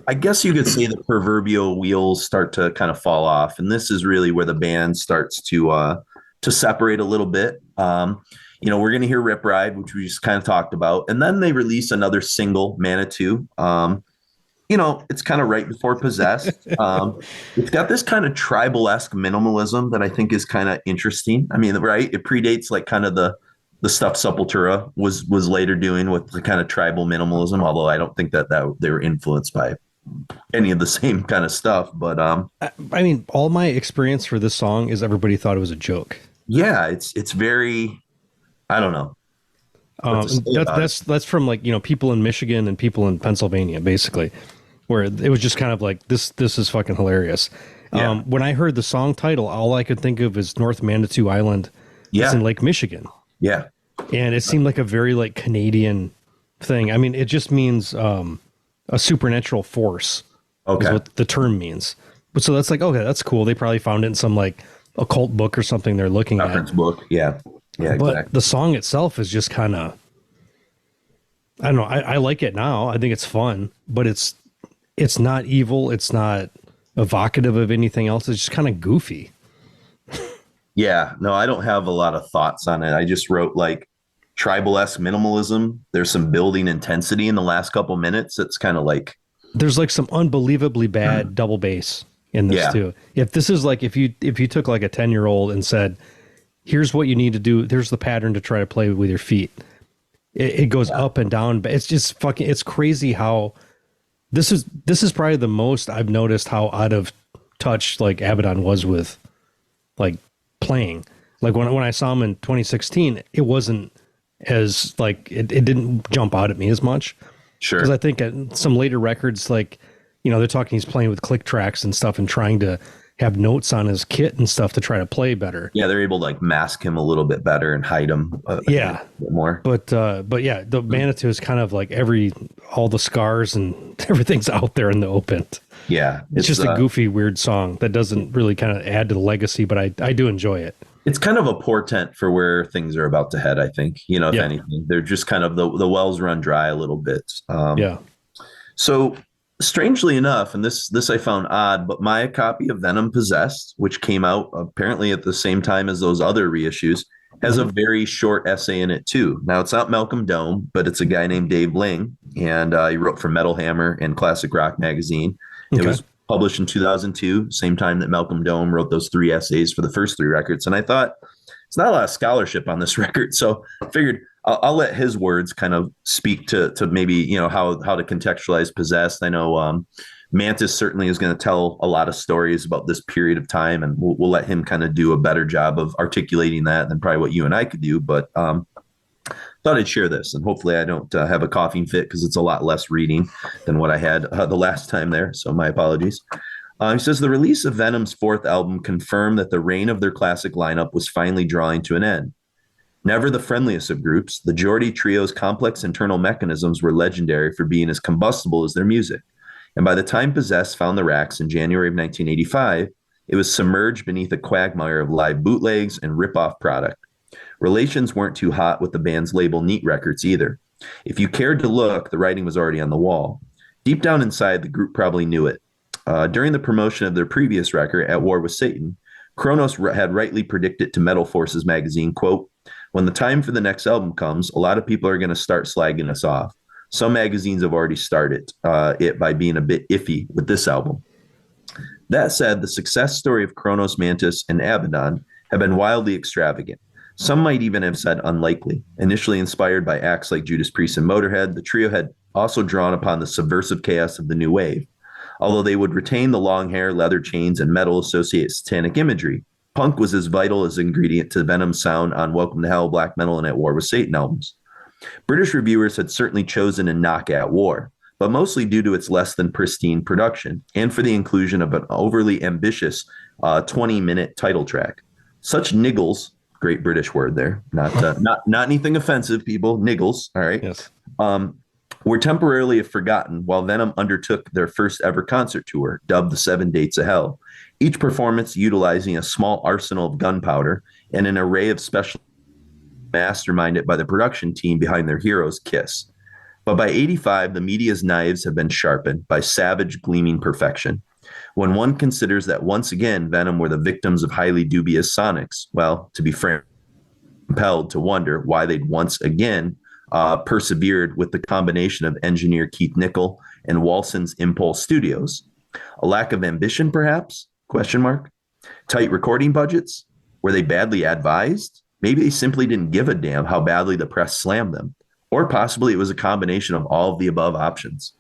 I guess you could say the proverbial wheels start to kind of fall off. And this is really where the band starts to separate a little bit. We're going to hear Rip Ride, which we just kind of talked about. And then they release another single, Manitou. It's kind of right before Possessed. It's got this kind of tribal-esque minimalism that I think is kind of interesting. I mean, right? It predates like kind of the stuff Sepultura was later doing with the kind of tribal minimalism, although I don't think that they were influenced by any of the same kind of stuff. But I mean, all my experience for this song is everybody thought it was a joke. Yeah, it's very, I don't know. That's from people in Michigan and people in Pennsylvania, basically, where it was just kind of like this is fucking hilarious. Yeah. When I heard the song title, all I could think of is North Manitou Island. Yeah. It's in Lake Michigan. Yeah. And it seemed like a very Canadian thing. I mean, it just means a supernatural force. Okay. Is what the term means. But so that's okay, that's cool. They probably found it in some occult book or something they're looking at. Reference book. Yeah. Yeah, but exactly. The song itself is just kind of, I don't know. I like it now. I think it's fun, but it's not evil. It's not evocative of anything else. It's just kind of goofy. Yeah, no, I don't have a lot of thoughts on it. I just wrote tribal-esque minimalism. There's some building intensity in the last couple minutes. It's kind of there's some unbelievably bad double bass in this too. If this is if you took a 10-year-old and said, here's what you need to do, there's the pattern to try to play with your feet. It goes up and down, but it's just it's crazy how this is probably the most I've noticed how out of touch Abaddon was with playing. When I saw him in 2016, it wasn't as it didn't jump out at me as much. Sure. Because I think at some later records, they're talking he's playing with click tracks and stuff and trying to have notes on his kit and stuff to try to play better. Yeah, they're able to mask him a little bit better and hide him a bit more. But yeah, the Manitou is kind of all the scars and everything's out there in the open. Yeah. It's just a goofy, weird song that doesn't really kind of add to the legacy, but I do enjoy it. It's kind of a portent for where things are about to head, I think. If anything, they're just kind of the wells run dry a little bit. So strangely enough, and this I found odd, but my copy of Venom Possessed, which came out apparently at the same time as those other reissues, has a very short essay in it too. Now, it's not Malcolm Dome, but it's a guy named Dave Ling, and he wrote for Metal Hammer and Classic Rock Magazine. It was published in 2002, same time that Malcolm Dome wrote those 3 essays for the first 3 records. And I thought, it's not a lot of scholarship on this record, so I figured I'll let his words kind of speak to maybe how to contextualize Possessed. I know Mantas certainly is going to tell a lot of stories about this period of time, and we'll let him kind of do a better job of articulating that than probably what you and I could do. But thought I'd share this, and hopefully I don't have a coughing fit because it's a lot less reading than what I had the last time there. So my apologies. He says the release of Venom's 4th album confirmed that the reign of their classic lineup was finally drawing to an end. Never the friendliest of groups, the Geordie Trio's complex internal mechanisms were legendary for being as combustible as their music. And by the time Possessed found the racks in January of 1985, it was submerged beneath a quagmire of live bootlegs and rip-off product. Relations weren't too hot with the band's label Neat Records either. If you cared to look, the writing was already on the wall. Deep down inside, the group probably knew it. During the promotion of their previous record, At War with Satan, Kronos had rightly predicted to Metal Forces magazine, quote, "When the time for the next album comes, a lot of people are going to start slagging us off. Some magazines have already started it by being a bit iffy with this album." That said, the success story of Kronos, Mantas, and Abaddon have been wildly extravagant. Some might even have said unlikely. Initially inspired by acts like Judas Priest and Motorhead, the trio had also drawn upon the subversive chaos of the new wave. Although they would retain the long hair, leather chains, and metal-associated satanic imagery, punk was as vital as an ingredient to Venom's sound on Welcome to Hell, Black Metal, and At War with Satan albums. British reviewers had certainly chosen to knock At War, but mostly due to its less than pristine production and for the inclusion of an overly ambitious 20-minute title track. Such niggles, great British word there, not anything offensive, people, niggles, all right, Yes. Were temporarily forgotten while Venom undertook their first ever concert tour, dubbed the 7 Dates of Hell, each performance utilizing a small arsenal of gunpowder and an array of special masterminded by the production team behind their heroes, Kiss. But by 85, the media's knives have been sharpened by savage, gleaming perfection. When one considers that once again Venom were the victims of highly dubious sonics, well, to be frank, compelled to wonder why they'd once again persevered with the combination of engineer Keith Nickel and Walson's Impulse Studios. A lack of ambition, perhaps? Question mark. Tight recording budgets? Were they badly advised? Maybe they simply didn't give a damn how badly the press slammed them. Or possibly it was a combination of all of the above options.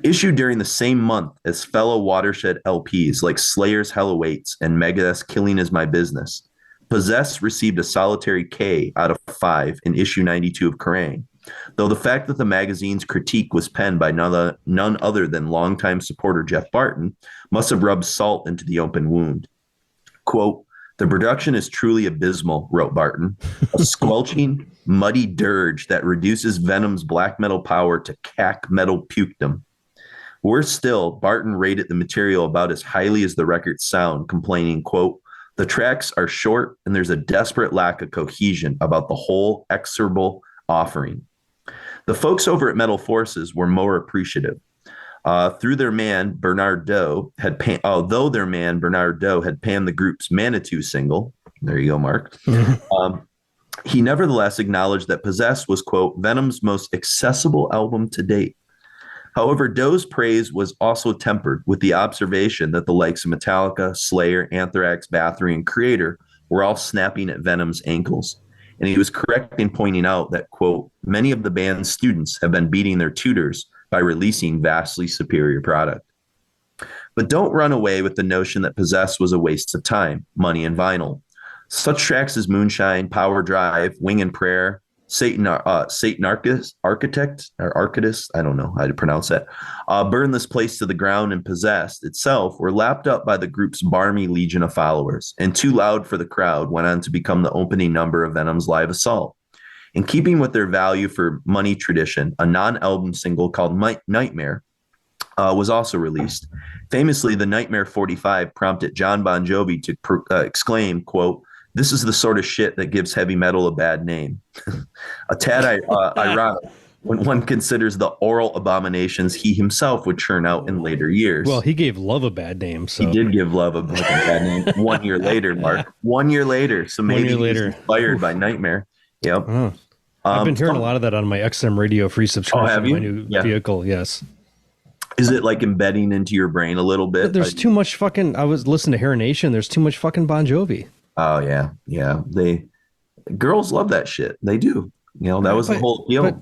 Issued during the same month as fellow Watershed LPs like Slayer's Hell Awaits and Megadeth's Killing Is My Business, Possess received a solitary K out of 5 in issue 92 of Kerrang, though the fact that the magazine's critique was penned by none other than longtime supporter Jeff Barton must have rubbed salt into the open wound. Quote, "The production is truly abysmal," wrote Barton, "a squelching, muddy dirge that reduces Venom's black metal power to cack metal pukedom." Worse still, Barton rated the material about as highly as the record's sound, complaining, quote, "The tracks are short and there's a desperate lack of cohesion about the whole execrable offering." The folks over at Metal Forces were more appreciative. Though their man Bernard Doe had panned the group's Manitou single, there you go, Mark. He nevertheless acknowledged that Possessed was, quote, "Venom's most accessible album to date." However, Doe's praise was also tempered with the observation that the likes of Metallica, Slayer, Anthrax, Bathory, and Creator were all snapping at Venom's ankles. And he was correct in pointing out that, quote, "Many of the band's students have been beating their tutors by releasing vastly superior product." But don't run away with the notion that Possessed was a waste of time, money, and vinyl. Such tracks as Moonshine, Powerdrive, Wing and Prayer, Satan Architect, I don't know how to pronounce that, Burn This Place to the Ground, and Possessed itself were lapped up by the group's barmy legion of followers, and Too Loud for the Crowd went on to become the opening number of Venom's live assault. In keeping with their value for money tradition, a non-album single called Nightmare was also released. Famously, the Nightmare 45 prompted John Bon Jovi to exclaim, quote, "This is the sort of shit that gives heavy metal a bad name." A tad ironic when one considers the oral abominations he himself would churn out in later years. Well, he gave Love a bad name. So he did give Love a bad name 1 year later, Mark. 1 year later. So maybe he was inspired by Nightmare. Yep. I've been hearing a lot of that on my XM radio free subscription. Have you? My new vehicle. Yes. Is it like embedding into your brain a little bit? But there's too much fucking. I was listening to Hair Nation. There's too much fucking Bon Jovi. Oh yeah. Girls love that shit. They do. You know, that was the whole deal.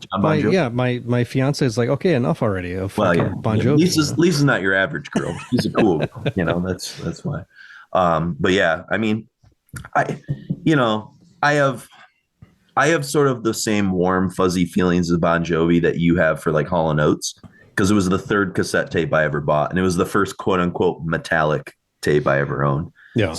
My fiance is like, okay, enough already. Bon Jovi. Lisa's not your average girl. She's a cool girl. You know, that's why. But yeah, I mean, I have sort of the same warm, fuzzy feelings of Bon Jovi that you have for like Hall & Oates, because it was the third cassette tape I ever bought, and it was the first quote unquote metallic tape I ever owned. Yeah.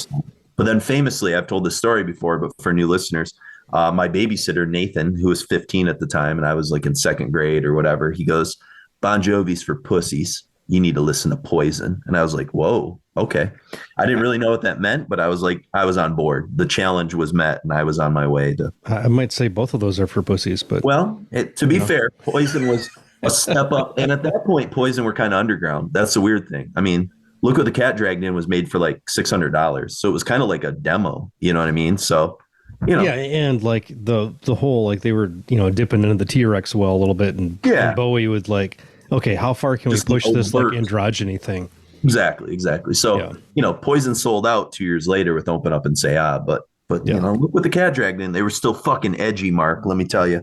But then famously, I've told this story before, but for new listeners, my babysitter, Nathan, who was 15 at the time, and I was like in second grade or whatever, he goes, "Bon Jovi's for pussies. You need to listen to Poison." And I was like, whoa, okay. I didn't really know what that meant, but I was like, I was on board. The challenge was met, and I was on my way to. I might say both of those are for pussies, but. Well, to be fair, Poison was a step up. And at that point, Poison were kind of underground. That's the weird thing. I mean, Look What the Cat Dragged In was made for like $600. So it was kind of like a demo. You know what I mean? So, you know. Yeah, and like the whole, like they were, dipping into the T-Rex well a little bit. And Bowie would like, okay, how far can we push this like androgyny thing? Exactly. So, Poison sold out 2 years later with Open Up and Say Ah, but Look What the Cat Dragged In, they were still fucking edgy, Mark, let me tell you.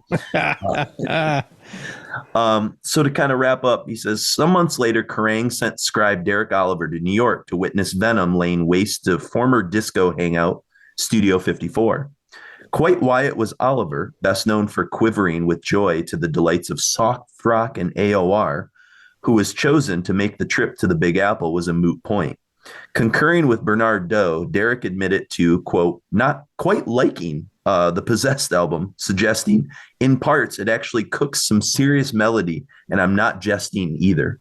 So to kind of wrap up, he says, some months later, Kerrang sent scribe Derek Oliver to New York to witness Venom laying waste to former disco hangout Studio 54. Quite why it was Oliver, best known for quivering with joy to the delights of soft rock and AOR, who was chosen to make the trip to the Big Apple was a moot point. Concurring with Bernard Doe, Derek admitted to, quote, not quite liking the Possessed album, suggesting, in parts, it actually cooks some serious melody, and I'm not jesting either.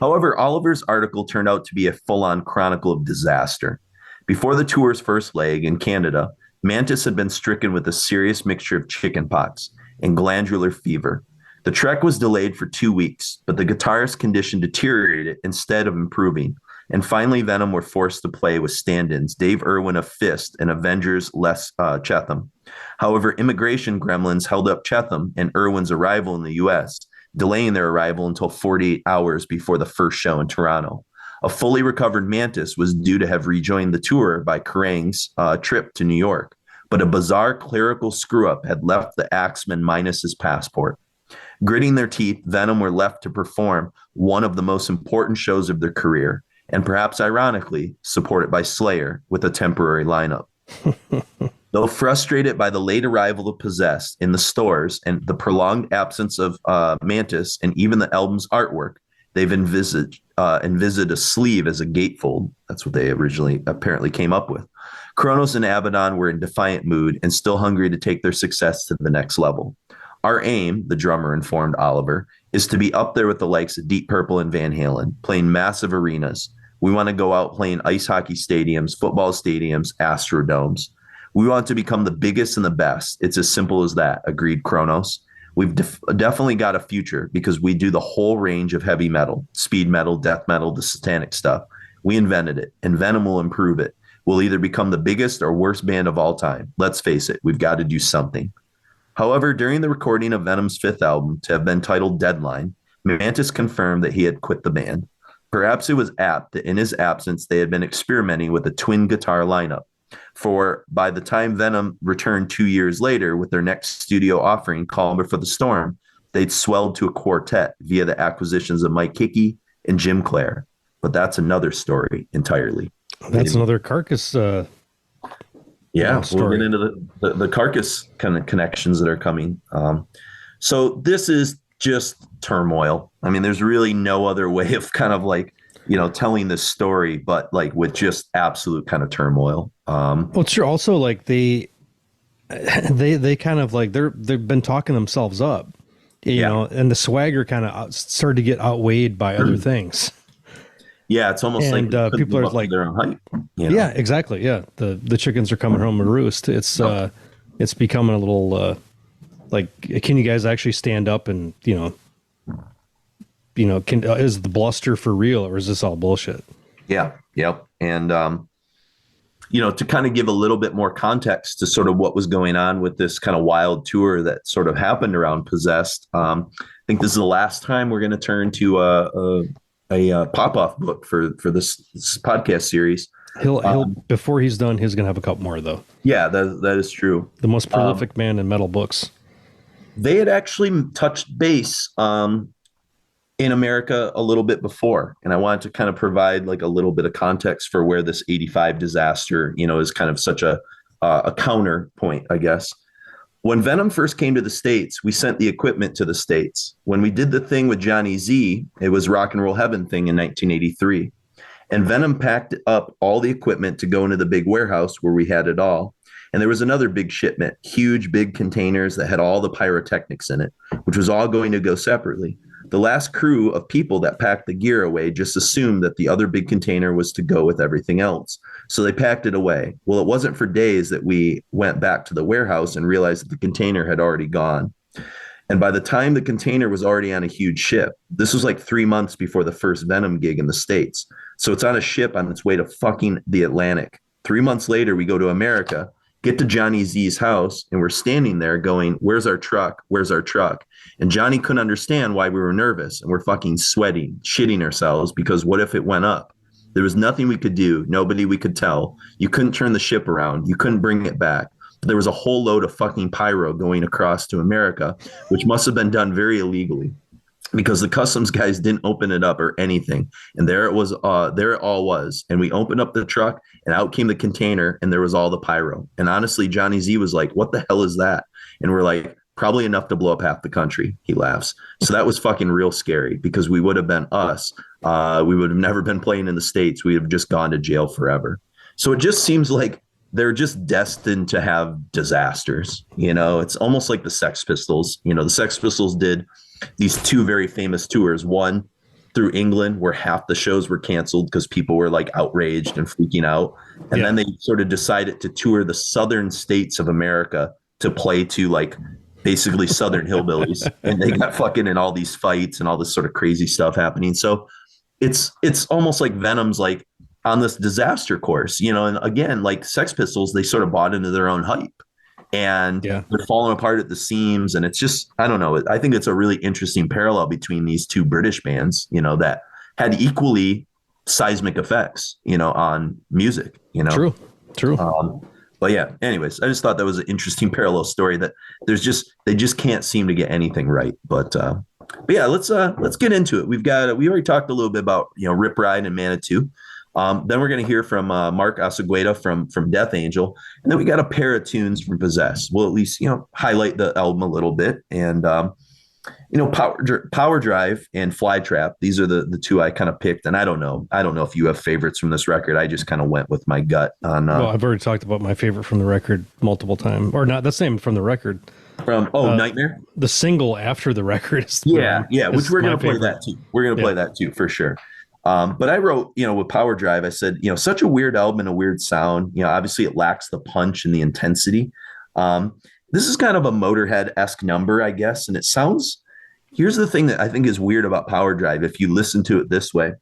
However, Oliver's article turned out to be a full-on chronicle of disaster. Before the tour's first leg in Canada, Mantas had been stricken with a serious mixture of chickenpox and glandular fever. The trek was delayed for 2 weeks, but the guitarist's condition deteriorated instead of improving. And finally, Venom were forced to play with stand-ins, Dave Irwin of Fist and Avengers Les Chetham. However, immigration gremlins held up Chetham and Irwin's arrival in the U.S., delaying their arrival until 48 hours before the first show in Toronto. A fully recovered Mantas was due to have rejoined the tour by Kerrang's trip to New York, but a bizarre clerical screw-up had left the Axeman minus his passport. Gritting their teeth, Venom were left to perform one of the most important shows of their career, and perhaps ironically, supported by Slayer with a temporary lineup. Though frustrated by the late arrival of Possessed in the stores and the prolonged absence of Mantas and even the album's artwork, they've envisaged a sleeve as a gatefold. That's what they originally apparently came up with. Kronos and Abaddon were in defiant mood and still hungry to take their success to the next level. Our aim, the drummer informed Oliver, is to be up there with the likes of Deep Purple and Van Halen, playing massive arenas. We want to go out playing ice hockey stadiums, football stadiums, Astrodomes. We want to become the biggest and the best. It's as simple as that, agreed Kronos. We've definitely got a future because we do the whole range of heavy metal, speed metal, death metal, the satanic stuff. We invented it, and Venom will improve it. We'll either become the biggest or worst band of all time. Let's face it, we've got to do something. However, during the recording of Venom's fifth album, to have been titled Deadline, Mantas confirmed that he had quit the band. Perhaps it was apt that in his absence, they had been experimenting with a twin guitar lineup. For by the time Venom returned 2 years later with their next studio offering, Calm Before the Storm, they'd swelled to a quartet via the acquisitions of Mike Hickey and Jim Clare. But that's another story entirely. That's another Carcass story. We'll get into the Carcass kind of connections that are coming. So this is just turmoil. I mean, there's really no other way of kind of like, telling this story, but like with just absolute kind of turmoil. Well, it's true. Also, like they kind of like they've been talking themselves up, and the swagger kind of started to get outweighed by other things. Yeah, it's almost like people are like their own hype. Yeah, exactly. Yeah, the chickens are coming home to roost. It's becoming a little like, can you guys actually stand up and is the bluster for real or is this all bullshit? Yeah. Yep. And, to kind of give a little bit more context to sort of what was going on with this kind of wild tour that sort of happened around Possessed. I think this is the last time we're going to turn to a Popoff book for this podcast series. He'll before he's done, he's going to have a couple more though. Yeah, that is true. The most prolific man in metal books. They had actually touched base in America a little bit before. And I wanted to kind of provide like a little bit of context for where this 85 disaster, is kind of such a counterpoint, I guess. When Venom first came to the States, we sent the equipment to the States. When we did the thing with Johnny Z, it was Rock and Roll Heaven thing in 1983. And Venom packed up all the equipment to go into the big warehouse where we had it all. And there was another big shipment, huge big containers that had all the pyrotechnics in it, which was all going to go separately. The last crew of people that packed the gear away just assumed that the other big container was to go with everything else. So they packed it away. Well, it wasn't for days that we went back to the warehouse and realized that the container had already gone. And by the time the container was already on a huge ship, this was like 3 months before the first Venom gig in the States. So it's on a ship on its way to fucking the Atlantic. 3 months later, we go to America, get to Johnny Z's house, and we're standing there going, where's our truck? Where's our truck? And Johnny couldn't understand why we were nervous, and we're fucking sweating, shitting ourselves, because what if it went up? There was nothing we could do, nobody we could tell. You couldn't turn the ship around. You couldn't bring it back. There was a whole load of fucking pyro going across to America, which must have been done very illegally because the customs guys didn't open it up or anything. And there it was, there it all was. And we opened up the truck and out came the container and there was all the pyro. And honestly, Johnny Z was like, what the hell is that? And we're like, probably enough to blow up half the country. He laughs. So that was fucking real scary because we would have been us. We would have never been playing in the States. We would have just gone to jail forever. So it just seems like they're just destined to have disasters. You know, it's almost like the Sex Pistols. You know, the Sex Pistols did these two very famous tours, one through England where half the shows were canceled because people were like outraged and freaking out. And then they sort of decided to tour the southern states of America to play to like basically Southern hillbillies. And they got fucking in all these fights and all this sort of crazy stuff happening. So it's almost like Venom's like on this disaster course, you know, and again, like Sex Pistols, they sort of bought into their own hype and they're falling apart at the seams. And it's just, I don't know. I think it's a really interesting parallel between these two British bands, you know, that had equally seismic effects, you know, on music, you know. True. But yeah, anyways, I just thought that was an interesting parallel story that they just can't seem to get anything right. But yeah, let's get into it. We already talked a little bit about, you know, Rip Ride and Manitou. Then we're going to hear from Mark Osegueda from Death Angel. And then we got a pair of tunes from Possess. We'll at least, you know, highlight the album a little bit. And, you know, Powerdrive and Flytrap, these are the two I kind of picked. And I don't know if you have favorites from this record. I just kind of went with my gut on. Well, I've already talked about my favorite from the record multiple times. Or not the same from the record. From Nightmare? The single after the record is which we're going to play that too. We're going to play that too, for sure. But I wrote, you know, with Powerdrive, I said, you know, such a weird album and a weird sound. You know, obviously it lacks the punch and the intensity. This is kind of a Motorhead-esque number, I guess. And it sounds, here's the thing that I think is weird about Powerdrive. If you listen to it this way,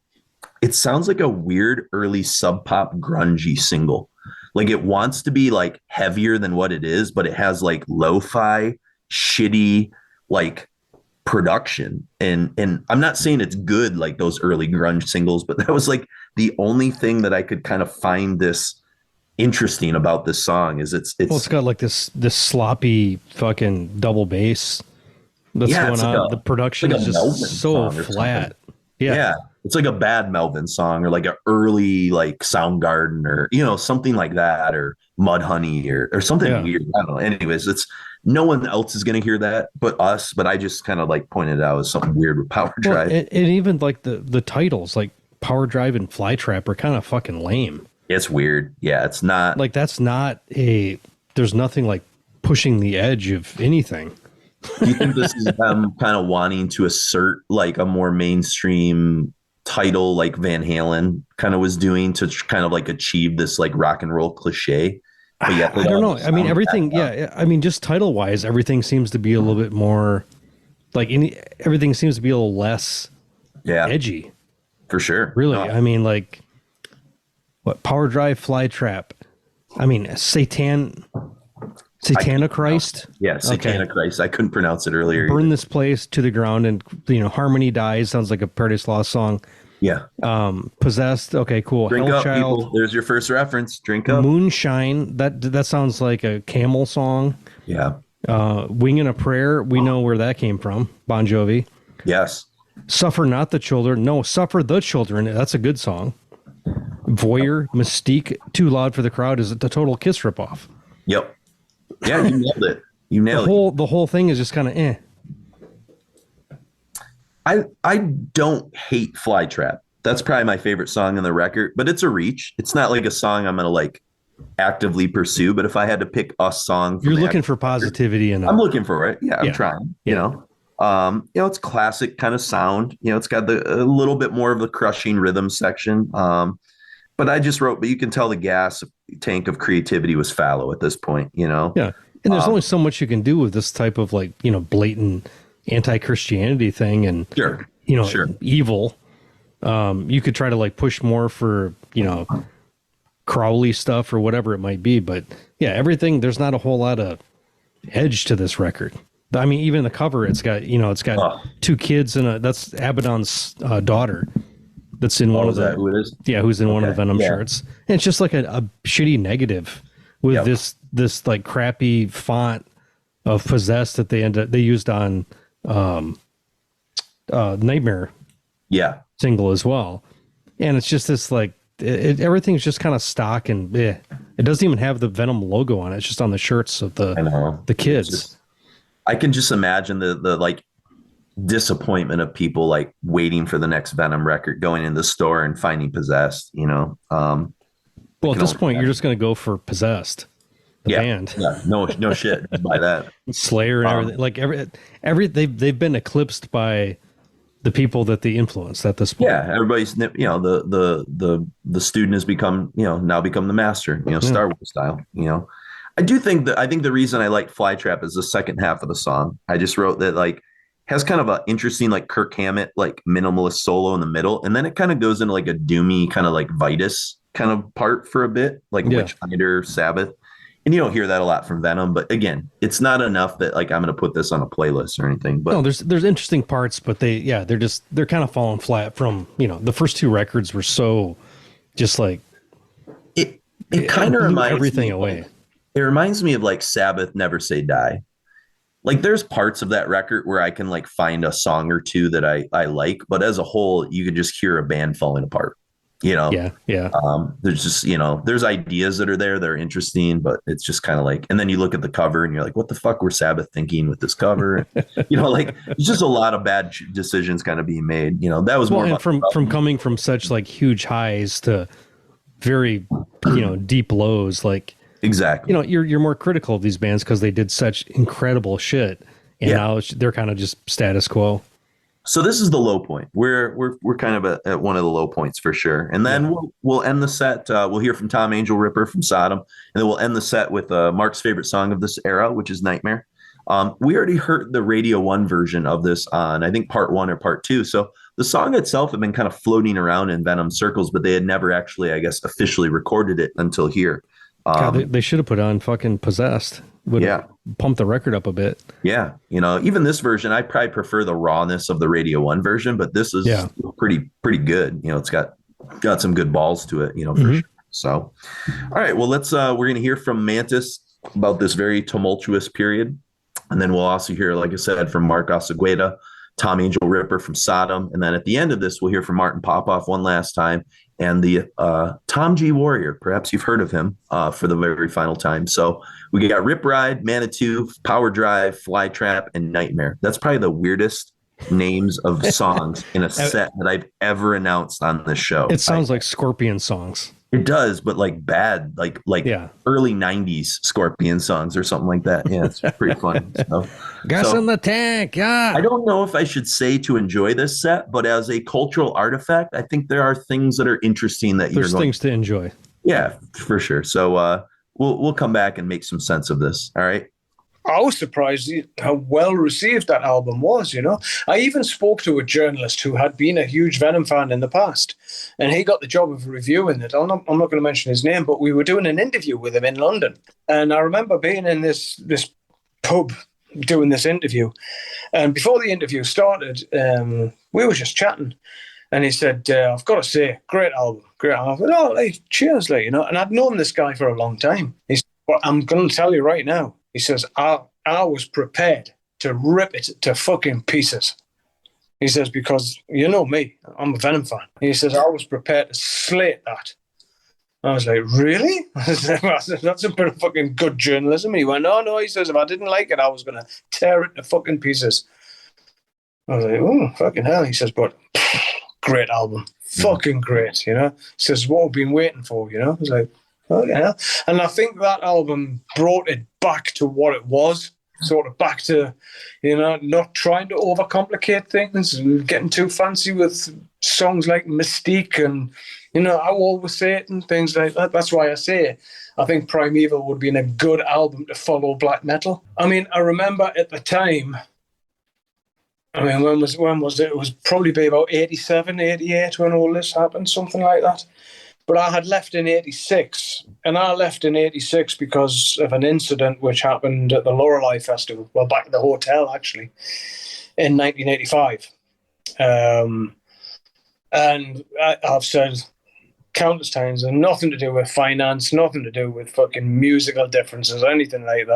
it sounds like a weird early sub-pop grungy single. Like it wants to be like heavier than what it is, but it has like lo-fi, shitty, like production. And I'm not saying it's good like those early grunge singles, but that was like the only thing that I could kind of find this interesting about this song is it's got like this sloppy fucking double bass that's going on. The production is just so flat. Yeah. It's like a bad Melvin song or like an early like Soundgarden or, you know, something like that or Mudhoney or something weird. I don't know. Anyways, it's no one else is going to hear that but us. But I just kind of like pointed out as something weird with Powerdrive. Well, and even like the titles like Powerdrive and Flytrap are kind of fucking lame. It's weird. Yeah, it's not like there's nothing like pushing the edge of anything. Do you think this is them kind of wanting to assert like a more mainstream title like Van Halen kind of was doing to kind of like achieve this like rock and roll cliche? But I don't know. I mean, everything. Yeah. I mean, just title wise, everything seems to be a little bit more like everything seems to be a little less edgy. For sure. Really. No. I mean, like what Powerdrive, Flytrap. I mean, Satanichrist. Yeah, Satanichrist. I couldn't pronounce it earlier. Burn This Place to the Ground, and you know, Harmony Dies sounds like a Paradise Lost song. Yeah. Possessed. Okay, cool. Drink Hell up, Child. People. There's your first reference. Drink up. Moonshine. That sounds like a Camel song. Yeah. Wing and a Prayer. We know where that came from. Bon Jovi. Yes. Suffer Not the Children. No, Suffer the Children. That's a good song. Voyeur. Mystique. Too Loud for the Crowd is the total Kiss ripoff. Yep. Yeah, you nailed it. You nailed it. The whole thing is just kind of eh. I don't hate Flytrap. That's probably my favorite song on the record, but it's a reach. It's not like a song I'm going to like actively pursue, but if I had to pick a song. You're looking for positivity and I'm looking for it. Yeah, I'm trying, you know. It's classic kind of sound. You know, it's got a little bit more of the crushing rhythm section. But I just wrote, but you can tell the gas tank of creativity was fallow at this point, you know? Yeah. And there's only so much you can do with this type of like, blatant anti-Christianity thing and, evil. You could try to like push more for, Crowley stuff or whatever it might be. But yeah, everything, there's not a whole lot of edge to this record. I mean, even the cover, it's got, two kids and that's Abaddon's daughter. That's in one of the, who it is? Yeah, who's in one of the Venom shirts. And it's just like a shitty negative with this like crappy font of Possessed that they used on Nightmare single as well. And it's just this like everything's just kind of stock and it doesn't even have the Venom logo on it. It's just on the shirts of the kids. I can just imagine the like disappointment of people like waiting for the next Venom record, going in the store and finding Possessed, well, at this point you're just going to go for Possessed, the band. Yeah, no shit by that. Slayer and everything. Like they've been eclipsed by the people that they influenced at this point. Yeah, everybody's the student has become now become the master, Star Wars style. I think the reason I like Flytrap is the second half of the song. I just wrote that like has kind of an interesting like Kirk Hammett like minimalist solo in the middle, and then it kind of goes into like a doomy kind of like Vitus kind of part for a bit, like Witchfinder, Sabbath. And you don't hear that a lot from Venom, but again, it's not enough that like I'm going to put this on a playlist or anything. But no, there's interesting parts, but they're kind of falling flat from the first two records were so just like it kind of reminds everything me away. It reminds me of like Sabbath, Never Say Die. Like there's parts of that record where I can like find a song or two that I like, but as a whole, you can just hear a band falling apart. Yeah. There's just there's ideas that are there that are interesting, but it's just kind of like, and then you look at the cover and you're like, what the fuck were Sabbath thinking with this cover? Like it's just a lot of bad decisions kind of being made. That was more from coming from such like huge highs to very deep lows. Like exactly, you're more critical of these bands because they did such incredible shit, and now they're kind of just status quo. So this is the low point. We're kind of at one of the low points for sure. And then we'll end the set. We'll hear from Tom Angelripper from Sodom, and then we'll end the set with Mark's favorite song of this era, which is Nightmare. We already heard the Radio 1 version of this on, I think, part 1 or part 2. So the song itself had been kind of floating around in Venom circles, but they had never actually, I guess, officially recorded it until here. God, they should have put on fucking Possessed. Pump the record up a bit. Yeah. Even this version, I probably prefer the rawness of the Radio 1 version, but this is pretty good. It's got some good balls to it, for sure. So, all right, well, we're going to hear from Mantas about this very tumultuous period. And then we'll also hear, like I said, from Mark Osegueda, Tom Angelripper from Sodom. And then at the end of this, we'll hear from Martin Popoff one last time. And the Tom G. Warrior, perhaps you've heard of him for the very final time. So we got Rip Ride, Manitou, Powerdrive, Flytrap, and Nightmare. That's probably the weirdest names of songs in a set that I've ever announced on this show. It sounds like Scorpion songs. It does, but like bad, like early 90s Scorpion songs or something like that. Yeah, it's pretty fun. Gas in the tank, yeah. I don't know if I should say to enjoy this set, but as a cultural artifact, I think there are things that are interesting that there's things to enjoy. Yeah, for sure. So we'll come back and make some sense of this. All right. I was surprised how well received that album was, I even spoke to a journalist who had been a huge Venom fan in the past, and he got the job of reviewing it. I'm not going to mention his name, but we were doing an interview with him in London. And I remember being in this pub doing this interview. And before the interview started, we were just chatting. And he said, I've got to say, great album, great album. I said, cheers, and I'd known this guy for a long time. He said, well, I'm going to tell you right now. He says, I was prepared to rip it to fucking pieces. He says, because you know me, I'm a Venom fan. He says, I was prepared to slate that. I was like, really? I said, that's a bit of fucking good journalism. He went, no. He says, if I didn't like it, I was going to tear it to fucking pieces. I was like, oh, fucking hell. He says, but great album. Fucking great, He says, what we've been waiting for, I was like, oh, yeah. And I think that album brought it back to what it was, sort of back to, not trying to overcomplicate things and getting too fancy with songs like Mystique and, You know, I always say it and things like that. That's why I say I think Primeval would be a good album to follow black metal. I mean, I remember at the time, I mean, when was it? It was probably be about 87, 88 when all this happened, something like that. But I had left in 86, and I left in 86 because of an incident which happened at the Lorelei Festival, well, back at the hotel, actually, in 1985. And I've said countless times, and nothing to do with finance, nothing to do with fucking musical differences, anything like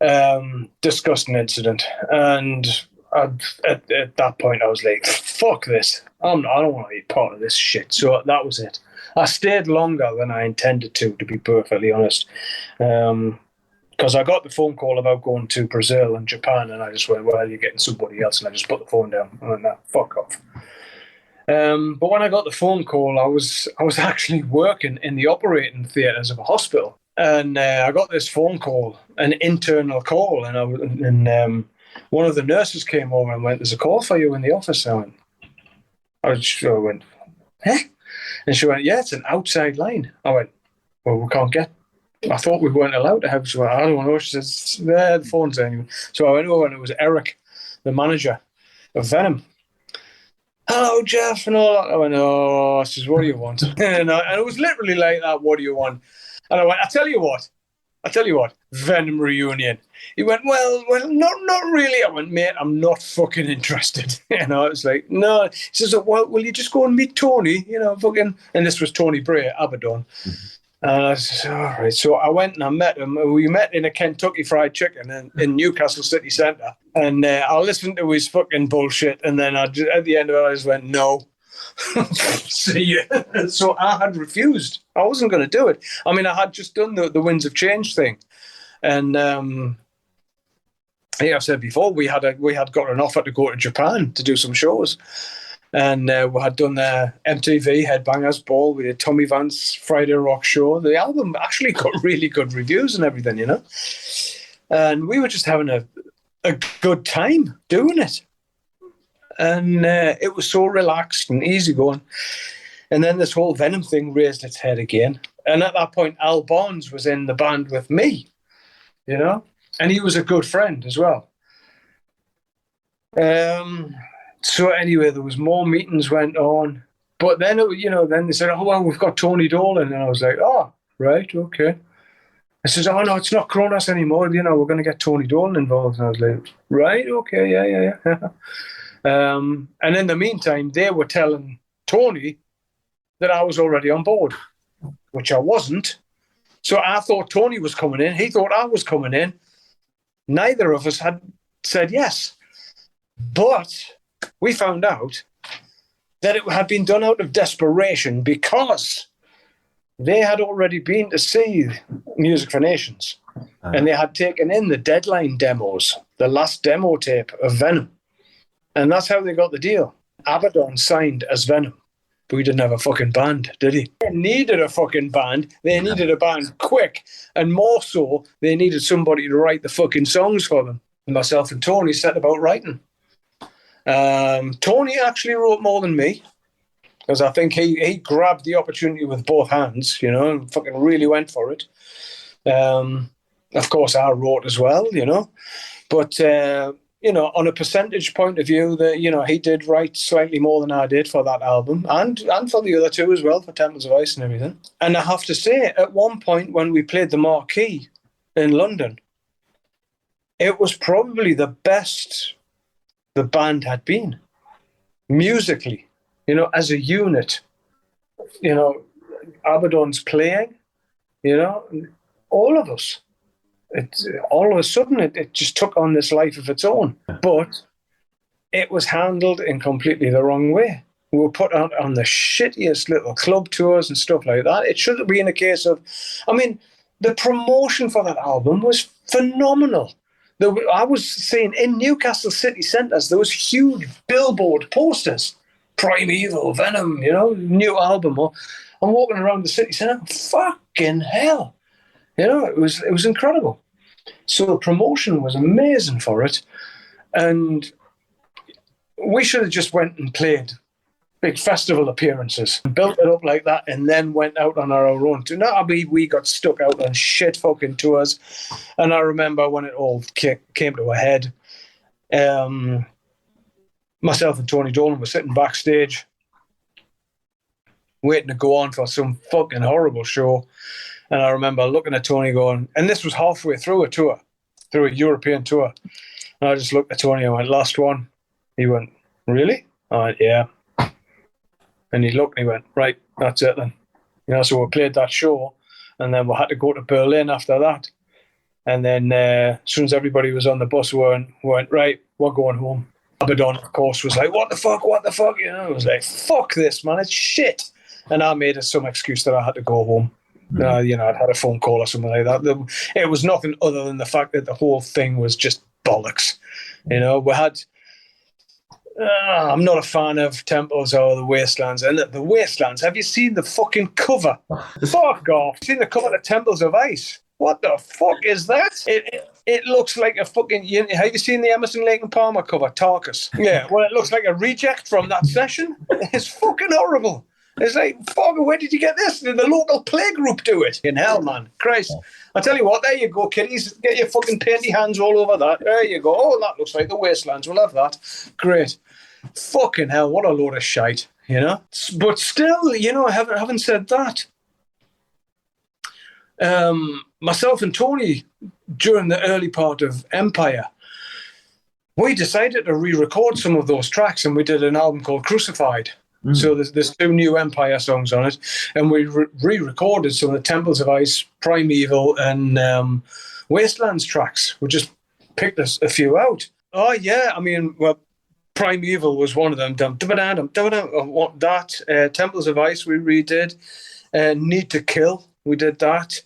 that. Disgusting incident. And at that point, I was like, fuck this. I don't want to be part of this shit. So that was it. I stayed longer than I intended to be perfectly honest. Because I got the phone call about going to Brazil and Japan, and I just went, well, you're getting somebody else. And I just put the phone down. I went, nah, fuck off. But when I got the phone call, I was actually working in the operating theatres of a hospital. And I got this phone call, an internal call, and one of the nurses came over and went, there's a call for you in the office. I went, eh? And she went, yeah, it's an outside line. I went, well, we can't get, I thought we weren't allowed to have, she went, I don't know. She says, the phone's anyway. So I went over and it was Eric, the manager of Venom. Hello, Jeff, and all that. I went, oh, she says, what do you want? And it was literally like that, what do you want? And I went, I tell you what, Venom reunion. He went, well, not really. I went, mate, I'm not fucking interested. You know, it's like, no. He says, well, will you just go and meet Tony? You know, fucking, and this was Tony Bray, Abaddon. And I said, all right. So I went and I met him. We met in a Kentucky Fried Chicken in Newcastle City Centre. And I listened to his fucking bullshit. And then at the end of it, I just went, no. See you. So I had refused. I wasn't going to do it. I mean, I had just done the Winds of Change thing. And I've said before, we had got an offer to go to Japan to do some shows. And we had done the MTV Headbangers Ball. We did Tommy Vance's Friday Rock Show. The album actually got really good reviews and everything, you know. And we were just having a good time doing it. And it was so relaxed and easygoing. And then this whole Venom thing raised its head again. And at that point, Al Barnes was in the band with me, you know. And he was a good friend as well. So anyway, there was more meetings went on. But then, then they said, oh, well, we've got Tony Dolan. And I was like, oh, right, okay. I said, oh, no, it's not Kronos anymore. You know, we're going to get Tony Dolan involved. And I was like, right, okay, yeah. And in the meantime, they were telling Tony that I was already on board, which I wasn't. So I thought Tony was coming in. He thought I was coming in. Neither of us had said yes. But we found out that it had been done out of desperation because they had already been to see Music for Nations. And they had taken in the Deadline demos, the last demo tape of Venom. And that's how they got the deal. Abaddon signed as Venom. But we didn't have a fucking band, did he? They needed a fucking band. They needed a band quick. And more so, they needed somebody to write the fucking songs for them. And myself and Tony set about writing. Tony actually wrote more than me. Because I think he grabbed the opportunity with both hands, you know, and fucking really went for it. Of course, I wrote as well, you know. But... on a percentage point of view, he did write slightly more than I did for that album, and for the other two as well, for Temples of Ice and everything. And I have to say, at one point when we played the Marquee in London, it was probably the best the band had been musically, as a unit. Abaddon's playing, all of us. All of a sudden, it just took on this life of its own. But it was handled in completely the wrong way. We were put out on the shittiest little club tours and stuff like that. It should have been a case of... the promotion for that album was phenomenal. I was seeing in Newcastle city centres, there was huge billboard posters. Primeval, Venom, new album. I'm walking around the city centre, fucking hell. It was incredible. So the promotion was amazing for it. And we should have just went and played big festival appearances. Built it up like that and then went out on our own. We got stuck out on shit fucking tours. And I remember when it all came to a head, myself and Tony Dolan were sitting backstage waiting to go on for some fucking horrible show. And I remember looking at Tony going, and this was halfway through a tour, through a European tour. And I just looked at Tony and went, last one. He went, really? I went, yeah. And he looked and he went, right, that's it then. So we played that show and then we had to go to Berlin after that. And then as soon as everybody was on the bus, we went, right, we're going home. Abaddon, of course, was like, what the fuck? I was like, fuck this, man, it's shit. And I made some excuse that I had to go home. I'd had a phone call or something like that. It was nothing other than the fact that the whole thing was just bollocks. We had... I'm not a fan of Temples or the Wastelands. And the Wastelands, have you seen the fucking cover? Fuck off. Seen the cover of Temples of Ice? What the fuck is that? It looks like a fucking... Have you seen the Emerson, Lake and Palmer cover, Tarkus? Yeah, well, it looks like a reject from that session. It's fucking horrible. It's like, fuck, where did you get this? Did the local play group do it? In hell, man. Christ. I tell you what, there you go, kiddies. Get your fucking painty hands all over that. There you go. Oh, that looks like the Wastelands. We'll have that. Great. Fucking hell, what a load of shite, But still, having said that, myself and Tony, during the early part of Empire, we decided to re-record some of those tracks, and we did an album called Crucified. So there's 2 new Empire songs on it, and we re-recorded some of the Temples of Ice, Primeval, and Wastelands tracks. We just picked a few out. Oh yeah, I mean, well, Primeval was one of them. That Temples of Ice we redid. Need to Kill, we did that.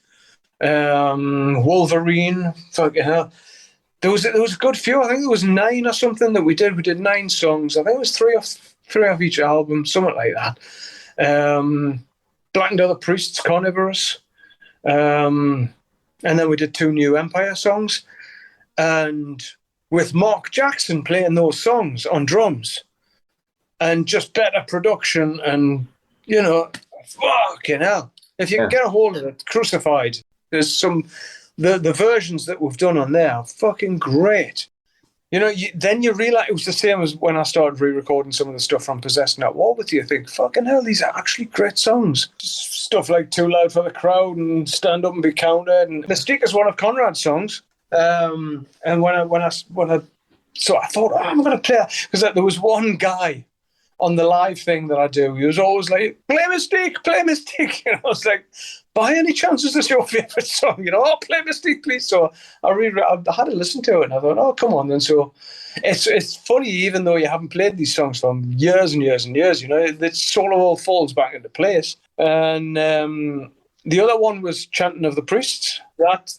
Wolverine, fucking hell. There was a good few. I think there was 9 or something that we did. We did 9 songs. I think it was 3 off each album, something like that. Black and Other Priests, Carnivorous. And then we did 2 new Empire songs. And with Mark Jackson playing those songs on drums. And just better production and, fucking hell. If you can get a hold of it, Crucified, there's some... The versions that we've done on there are fucking great. Then you realise it was the same as when I started re-recording some of the stuff from Possessed Not War with you. Think, fucking hell, these are actually great songs. Stuff like Too Loud for the Crowd and Stand Up and Be Counted. And Mystique is one of Conrad's songs. And when I thought, I'm going to play, because there was one guy on the live thing that I do. He was always like, play Mystique. I was like, by any chance is this your favourite song? Play Mystique, please. So I had to listen to it, and I thought, oh, come on then. So it's funny, even though you haven't played these songs for years and years and years, it sort of all falls back into place. And the other one was Chanting of the Priests.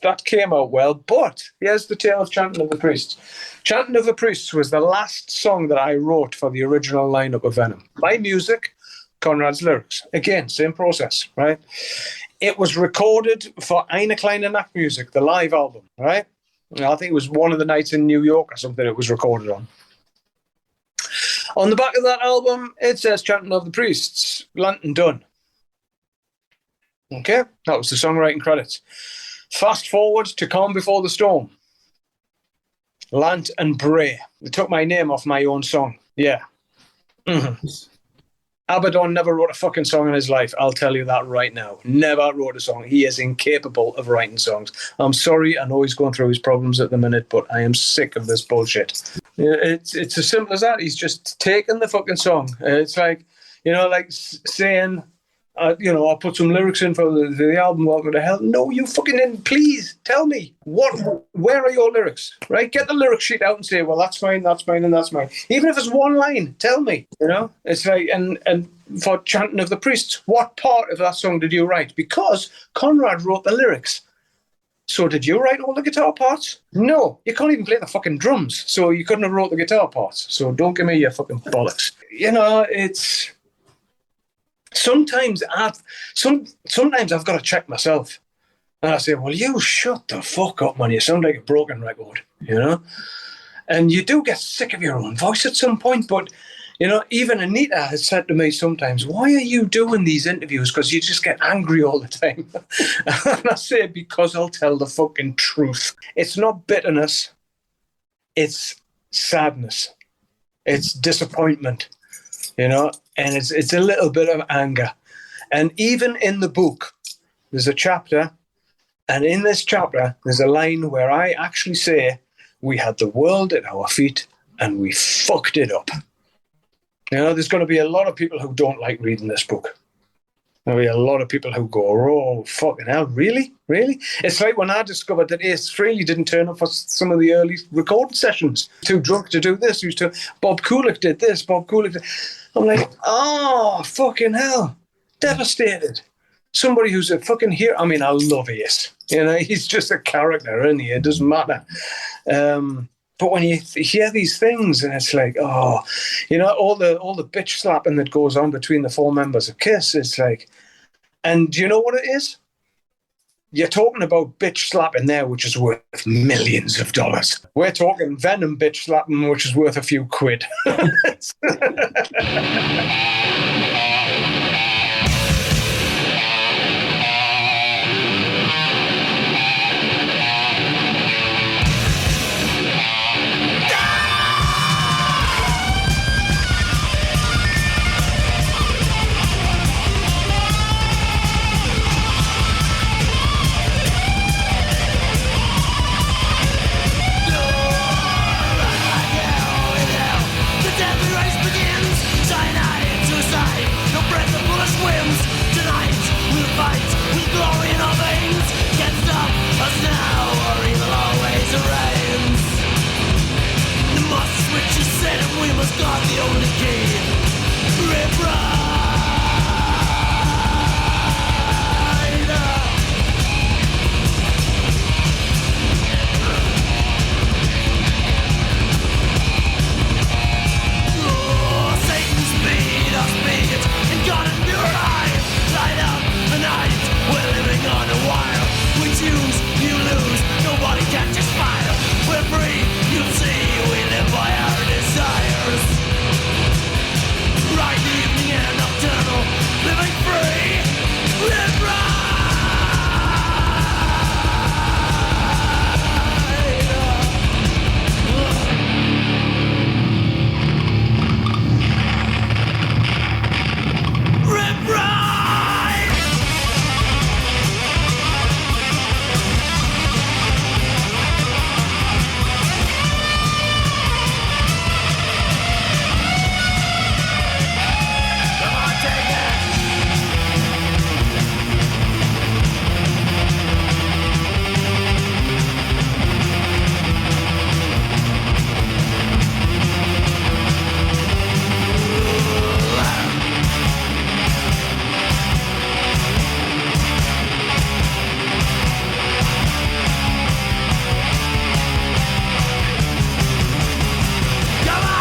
That came out well, but here's the tale of Chanting of the Priests. Chanting of the Priests was the last song that I wrote for the original lineup of Venom. My music, Conrad's lyrics. Again, same process, right? It was recorded for Eine Kleine Nacht Music, the live album, right? I think it was one of the nights in New York or something it was recorded on. On the back of that album, it says Chanting of the Priests, Lantern Done. Okay, that was the songwriting credits. Fast forward to Calm Before the Storm. Lant and Bray. They took my name off my own song. Yeah. Mm-hmm. Abaddon never wrote a fucking song in his life. I'll tell you that right now. Never wrote a song. He is incapable of writing songs. I'm sorry. I know he's going through his problems at the minute, but I am sick of this bullshit. It's as simple as that. He's just taken the fucking song. It's like, saying... I'll put some lyrics in for the album, Welcome to Hell. No, you fucking didn't. Please tell me where are your lyrics, right? Get the lyric sheet out and say, well, that's mine, and that's mine. Even if it's one line, tell me, It's like, and for Chanting of the Priests, what part of that song did you write? Because Conrad wrote the lyrics. So did you write all the guitar parts? No, you can't even play the fucking drums. So you couldn't have wrote the guitar parts. So don't give me your fucking bollocks. It's... Sometimes I've got to check myself, and I say, "Well, you shut the fuck up, man. You sound like a broken record," And you do get sick of your own voice at some point, but You know, even Anita has said to me sometimes, why are you doing these interviews? Because you just get angry all the time. And I say, because I'll tell the fucking truth. It's not bitterness. It's sadness. It's disappointment, you know, and it's a little bit of anger. And even in the book, there's a chapter, and in this chapter, there's a line where I actually say, we had the world at our feet and we fucked it up. You know, there's going to be a lot of people who don't like reading this book. There'll be a lot of people who go, oh, fucking hell, really? Really? It's like when I discovered that Ace Frehley didn't turn up for some of the early recording sessions. Too drunk to do this. Bob Kulick did this. Bob Kulick did... I'm like, oh, fucking hell. Devastated. Somebody who's a fucking hero. I mean, I love Ace. You know, he's just a character, isn't he? It doesn't matter. But when you hear these things, and it's like, oh, you know, all the bitch slapping that goes on between the four members of Kiss, it's like, and do you know what it is? You're talking about bitch slapping there, which is worth millions of dollars. We're talking Venom bitch slapping, which is worth a few quid. got the only key. Rip ride. Oh, Satan's made us beat, and God in your eye. Light up the night, we're living on a wire. We choose, you lose, nobody catches fire. We're free, you see, we live by our desires. Right evening and nocturnal, living free, live right. Rip right. Come on, take it. Come on!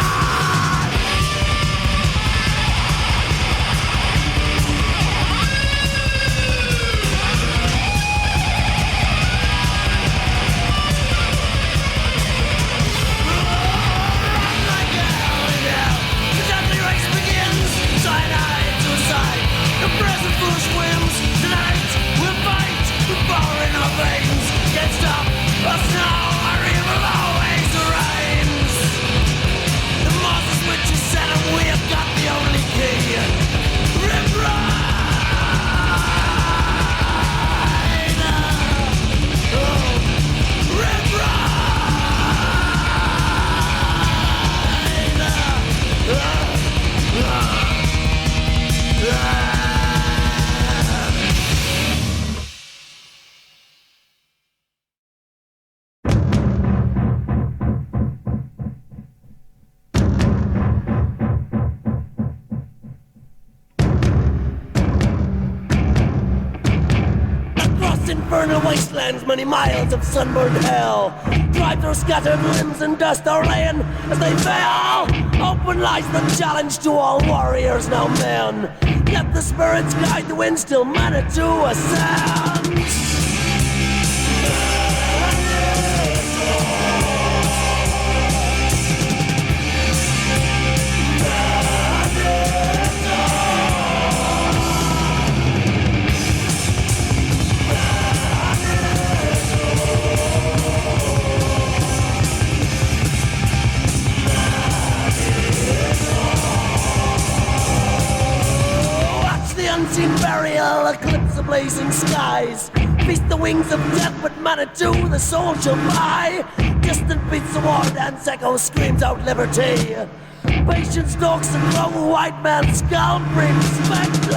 The deadly race begins. Cyanide, suicide. The present foolish whims. Tonight we'll fight with power in our veins. Can't stop us now. Our river always rains. The Moses which is set and we have got the only key. Rip ride. Oh, rip ride. Across infernal wastelands, many miles of sunburned hell. Drive through scattered limbs and dust are laying as they fell. Open lies the challenge to all warriors, now men. Let the spirits guide the wind, still Manitou ascends. rise. Feast the wings of death, but Manitou, the soul shall fly. Distant beats the war dance, echo screams out liberty. Patience stalks the glow, white man's skull brings victory.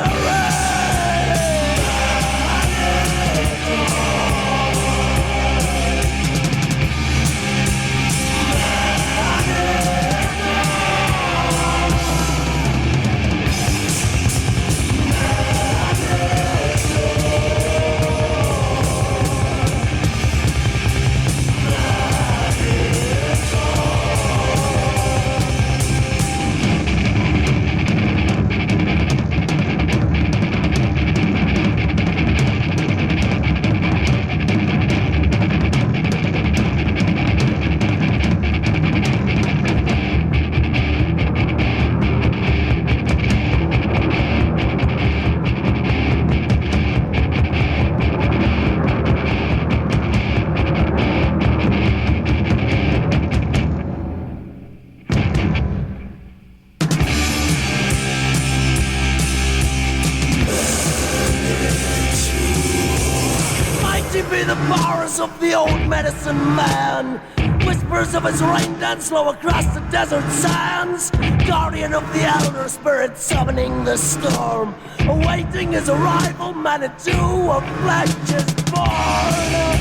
Of the old medicine man, whispers of his rain dance slow across the desert sands, guardian of the elder spirit summoning the storm, awaiting his arrival. Manitou of flesh is born.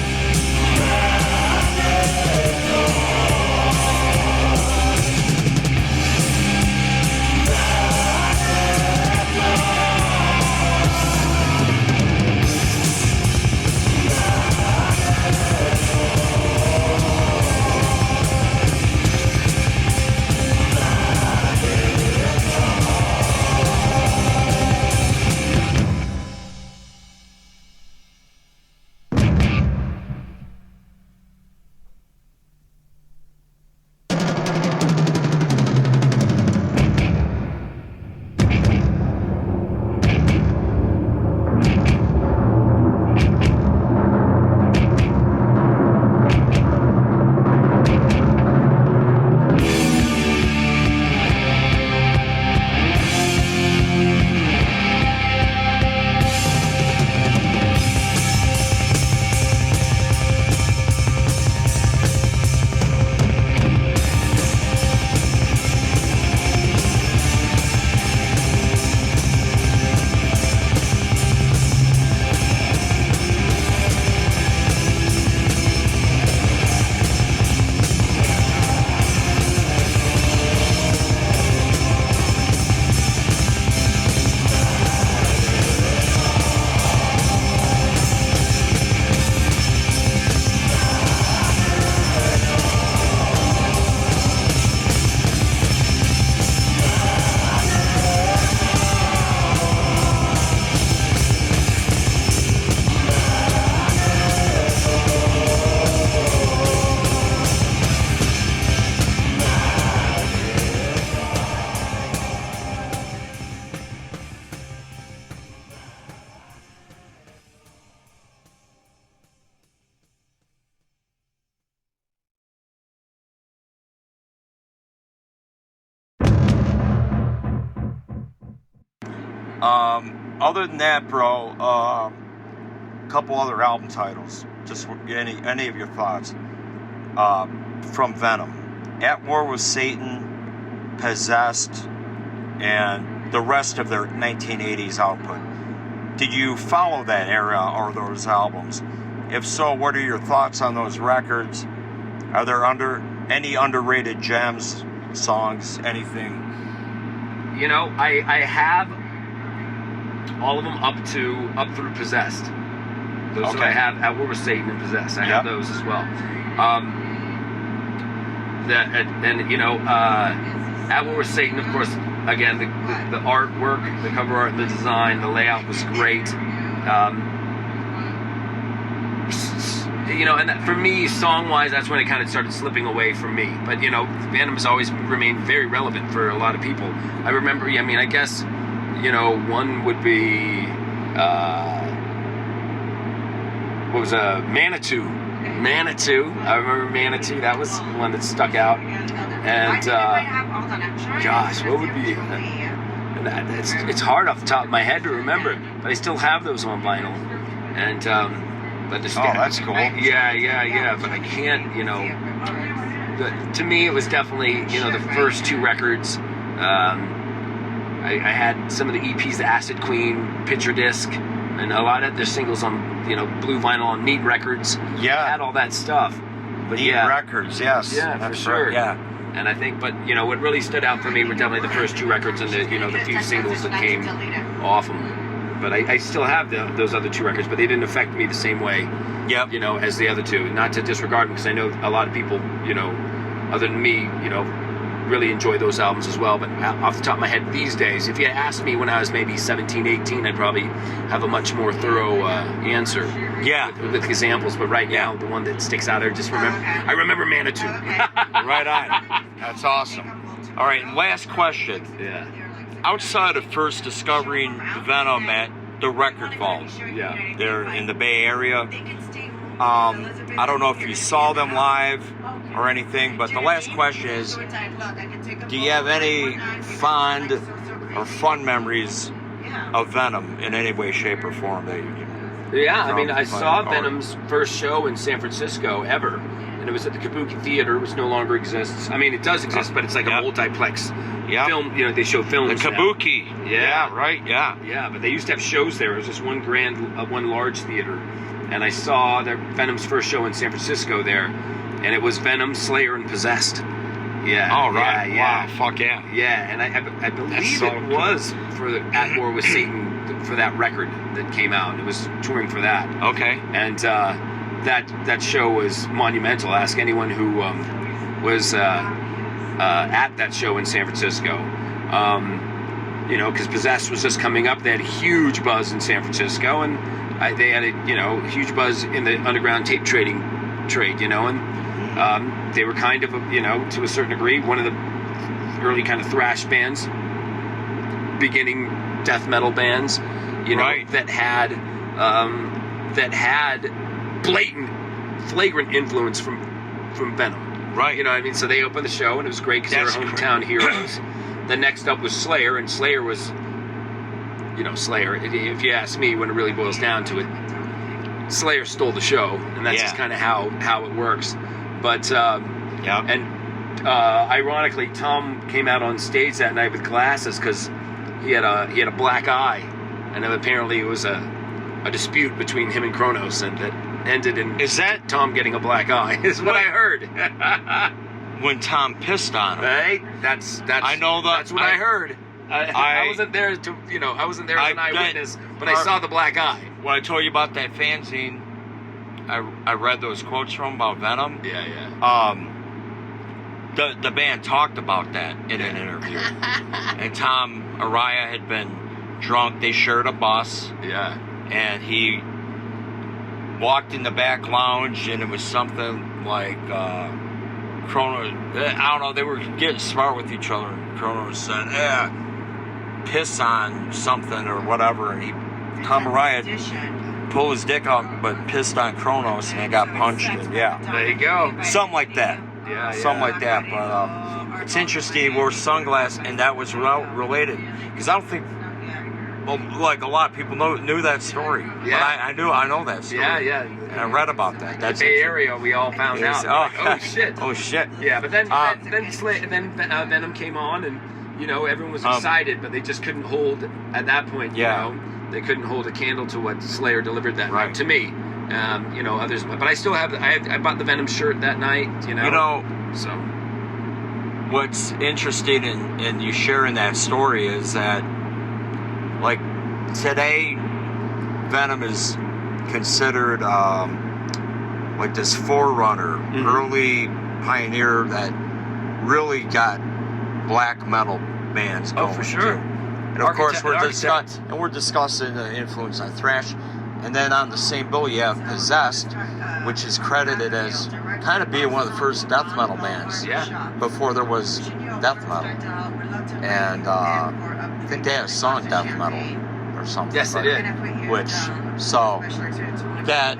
Other than that, bro, a couple other album titles. Just any of your thoughts from Venom. At War with Satan, Possessed, and the rest of their 1980s output. Did you follow that era or those albums? If so, what are your thoughts on those records? Are there any underrated gems, songs, anything? You know, I have all of them up through Possessed. Those okay. that I have At War with Satan and Possessed. I have those as well. At War with Satan, of course, again, the artwork, the cover art, the design, the layout was great. And for me, song-wise, that's when it kind of started slipping away from me. But, Venom has always remained very relevant for a lot of people. I remember, I guess, one would be, Manitou. I remember Manitou. That was one that stuck out. And, gosh, what would be... It's hard off the top of my head to remember, but I still have those on vinyl. And but the that's cool. Yeah. But I can't, to me it was definitely, the first 2 records. I had some of the EPs, the Acid Queen, Picture Disc, and a lot of their singles on, blue vinyl on Neat Records. Yeah. I had all that stuff. But Neat Records, yes. Yeah, that's for sure. Right, yeah. And I think, but, what really stood out for me were definitely the first 2 records and the, the few singles that came off them. But I still have those other 2 records, but they didn't affect me the same way, yep. As the other 2. Not to disregard them, because I know a lot of people, other than me, really enjoy those albums as well. But off the top of my head these days, if you asked me when I was maybe 17, 18, I'd probably have a much more thorough answer. Yeah. With examples. But right now, the one that sticks out there, I remember Manitou. Right on. That's awesome. All right, and last question. Yeah. Outside of first discovering Venom at the Record Vault, they're in the Bay Area. I don't know if you saw them live or anything, but the last question is, do you have any fond or fun memories of Venom in any way, shape, or form that you can? Yeah, I mean, I saw Venom's first show in San Francisco ever, and it was at the Kabuki Theater, which no longer exists. I mean, it does exist, but it's like a multiplex film. They show films. The Kabuki. Now. Yeah, right. Yeah. Yeah, but they used to have shows there. It was just one large theater, and I saw Venom's first show in San Francisco there, and it was Venom, Slayer, and Possessed. Yeah. Oh, right. Yeah. Wow. Fuck yeah. Yeah, and I believe it was for At War with Satan, for that record that came out. It was touring for that. Okay. And that show was monumental. Ask anyone who was at that show in San Francisco. Because Possessed was just coming up. They had a huge buzz in San Francisco, and they had a huge buzz in the underground tape trading trade. And they were kind of to a certain degree one of the early kind of thrash bands, beginning death metal bands, that had blatant, flagrant influence from Venom. Right. You know what I mean? So they opened the show, and it was great because they were hometown heroes. The next up was Slayer, and Slayer was, Slayer. If you ask me, when it really boils down to it, Slayer stole the show, and that's just kind of how it works. But ironically, Tom came out on stage that night with glasses because he had a black eye, and apparently it was a dispute between him and Kronos, and that ended in Tom getting a black eye. Is what I heard. When Tom pissed on him, right? That's I know that. That's what I heard. I wasn't there to I wasn't there as an eyewitness, but I saw the black eye. When I told you about that fanzine, I read those quotes from about Venom. Yeah. The band talked about that in an interview, and Tom Araya had been drunk. They shared a bus. Yeah. And he walked in the back lounge, and it was something like Kronos. I don't know. They were getting smart with each other. Kronos said, piss on something or whatever, and Tom Araya pulled his dick out, but pissed on Kronos, and they got punched. And there you go. Something like that. Something like that. But it's interesting. He wore sunglasses, and that was related, because I don't think. Well, like a lot of people knew that story. Yeah, but I know that story. Yeah. And I read about that. That's the Bay Area. We all found out. Oh shit. Oh shit. Yeah, but then Venom came on, and everyone was excited, but they just couldn't hold at that point. They couldn't hold a candle to what Slayer delivered that night to me. Others, but I still have. I bought the Venom shirt that night. So what's interesting in you sharing that story is that, like, today, Venom is considered like this forerunner, early pioneer that really got black metal bands going. Oh, for sure. And of course, we're discussing the influence on thrash. And then on the same bill, you have Possessed, which is credited as kind of being one of the first death metal bands. Yeah. Before there was death metal. And I think they had a song, Death Metal, or something. Yes, they did. So, that,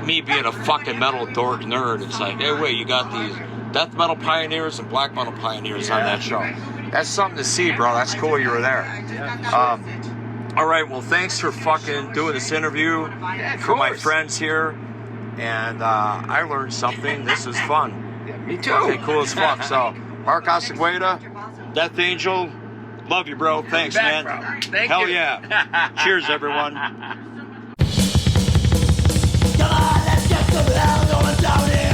me being a fucking metal dork nerd, it's like, hey, wait, you got these death metal pioneers and black metal pioneers on that show. That's something to see, bro. That's cool you were there. All right, well, thanks for fucking doing this interview for my friends here. And I learned something. This is fun. Yeah, me too. Okay, cool as fuck. So, Mark Osegueda, Death Angel, love you, bro. Thanks, man. Bro. Thank Hell you. yeah. Cheers, everyone. Come on, let's get some hell going down here.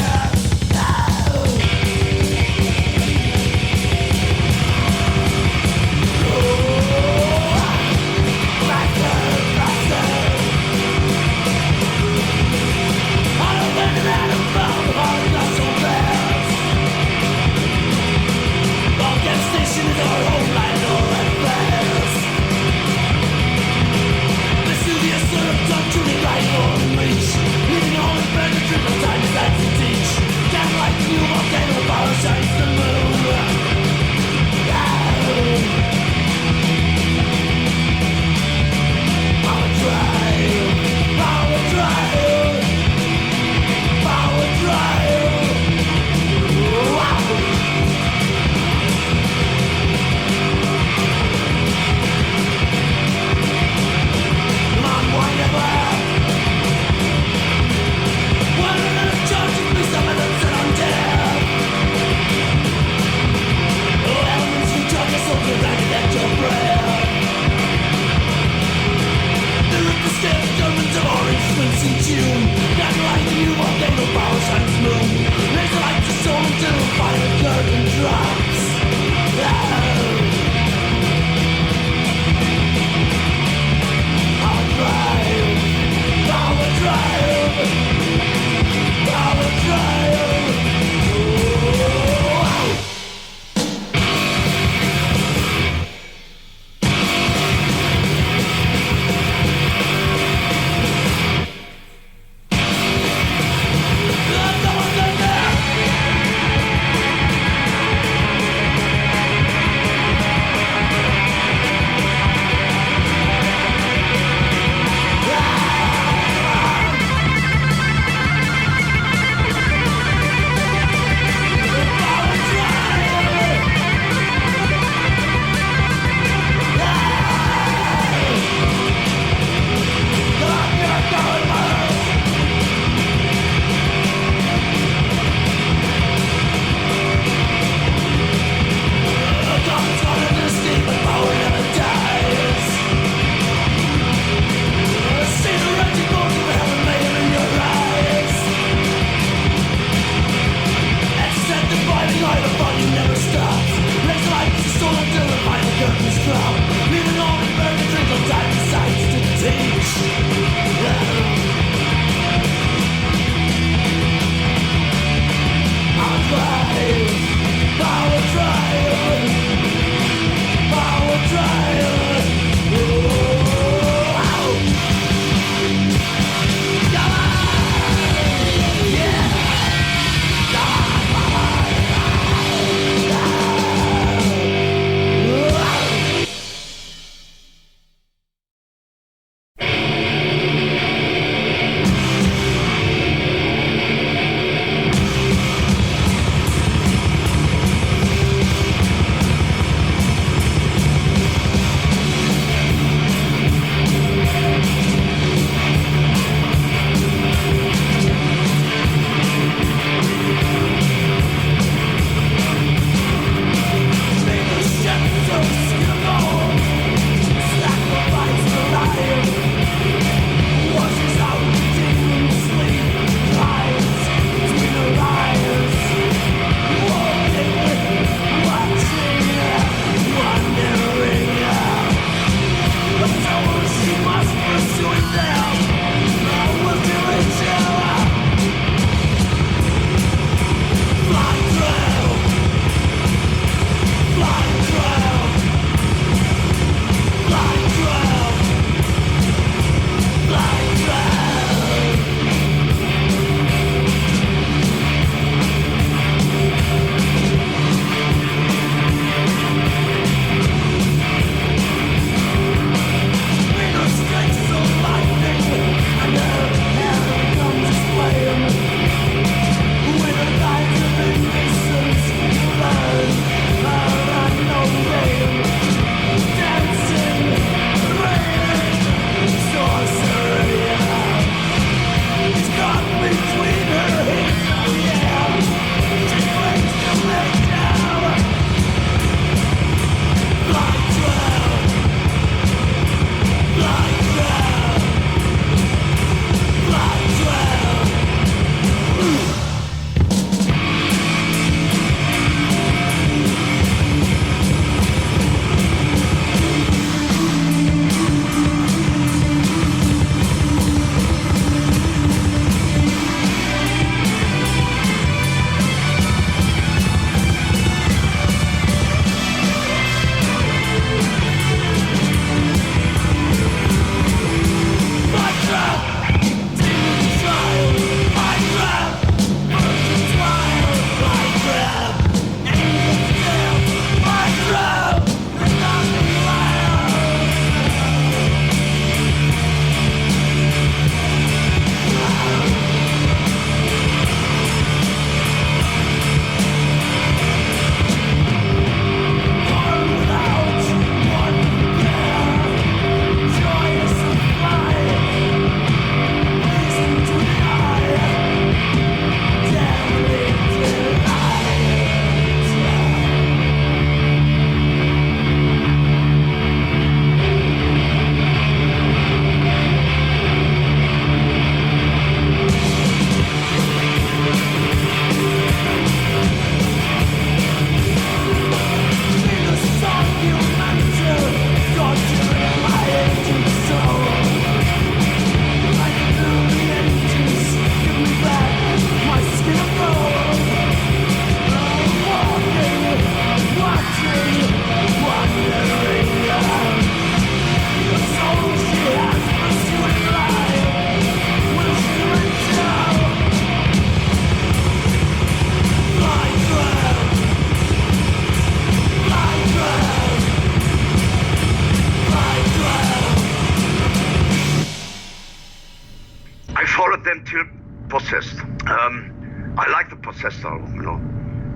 followed them till Possessed. I like the Possessed album, you know.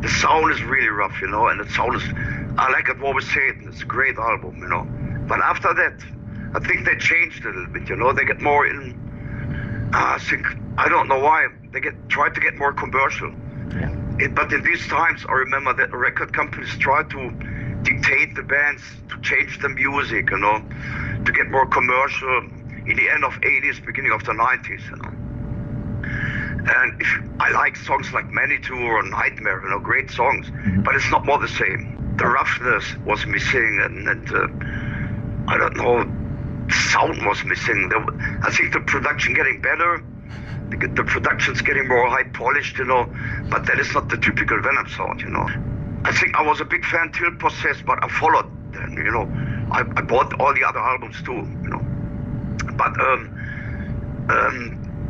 The sound is really rough, you know, and the sound is, I like it War with Satan. It's a great album, you know. But after that, I think they changed a little bit, you know. They get more in, I don't know why, they tried to get more commercial. But in these times, I remember that record companies tried to dictate the bands to change the music, you know, to get more commercial in the end of 80s, beginning of the 90s, you know. And I like songs like Manitou or Nightmare, you know, great songs, but it's not more the same. The roughness was missing, and I don't know, the sound was missing. I think the production getting better, the production's getting more high polished, you know, but that is not the typical Venom sound, you know. I think I was a big fan till Possessed, but I followed them, you know. I bought all the other albums too, you know.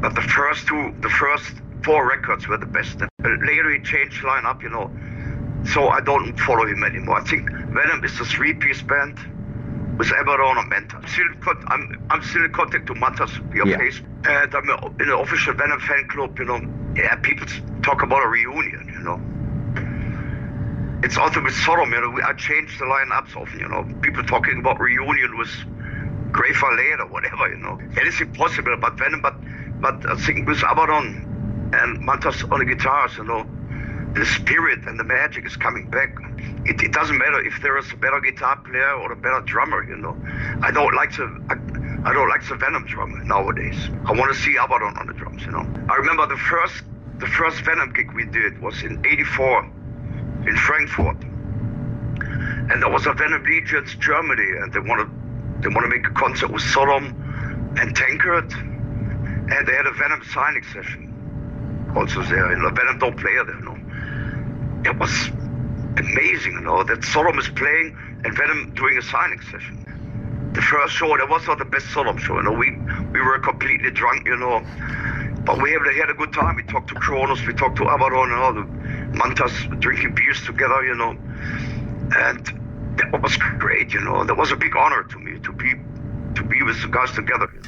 But the first 4 records were the best. Later he changed lineup, you know, so I don't follow him anymore. I think Venom is a 3-piece band with Abaddon and Mantas. I'm still in contact to Mantas via Facebook, and I'm in an official Venom fan club, you know. Yeah, people talk about a reunion, you know. It's also with Sodom, you know, I changed the lineups often, you know. People talking about reunion with Grey Later or whatever, you know. It is impossible, but Venom, but I think with Abaddon and Mantas on the guitars, you know, the spirit and the magic is coming back. It doesn't matter if there is a better guitar player or a better drummer, you know. I don't like the Venom drummer nowadays. I want to see Abaddon on the drums, you know. I remember the first Venom gig we did was in '84 in Frankfurt, and there was a Venom Legions Germany, and they want to make a concert with Sodom and Tankard, and they had a Venom signing session also there. You know, Venom don't play there, you know. It was amazing, you know, that Sodom is playing and Venom doing a signing session. The first show, that was not the best Sodom show, you know. We were completely drunk, you know, but we had a good time. We talked to Kronos, we talked to Abaddon, you know, the Mantas drinking beers together, you know, and that was great, you know. That was a big honor to me to be with the guys together, you know.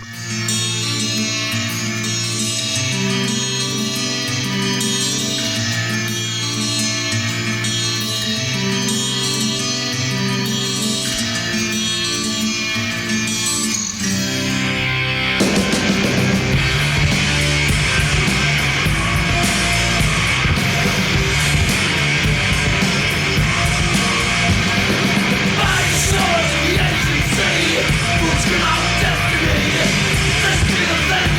Destiny, let's be the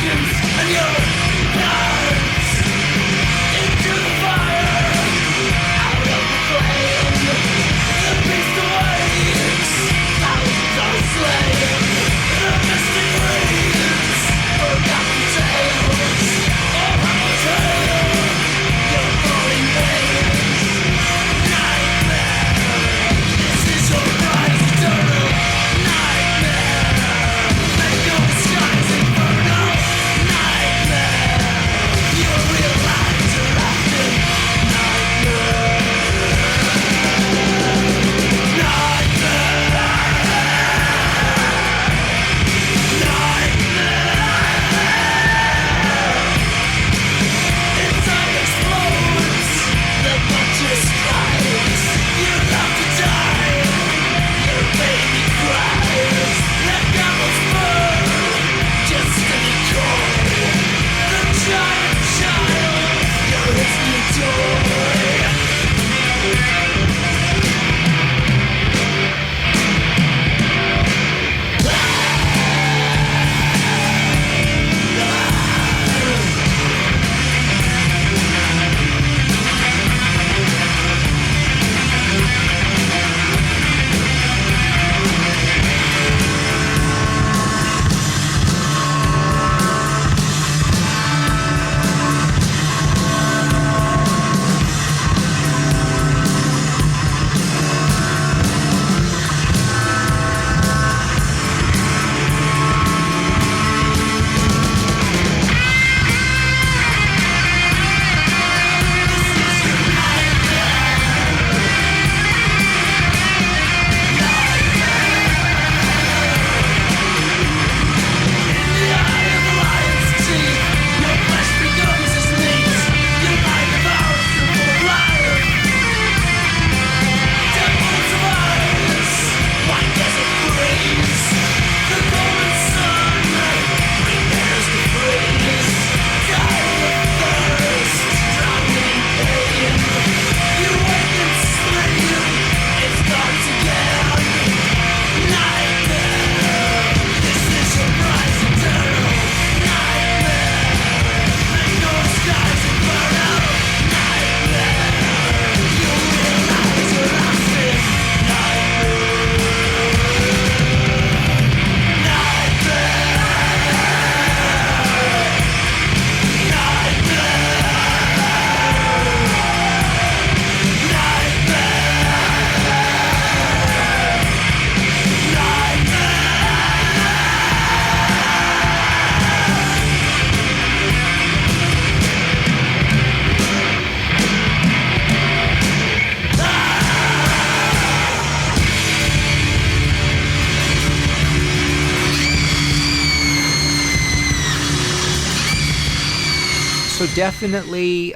So definitely,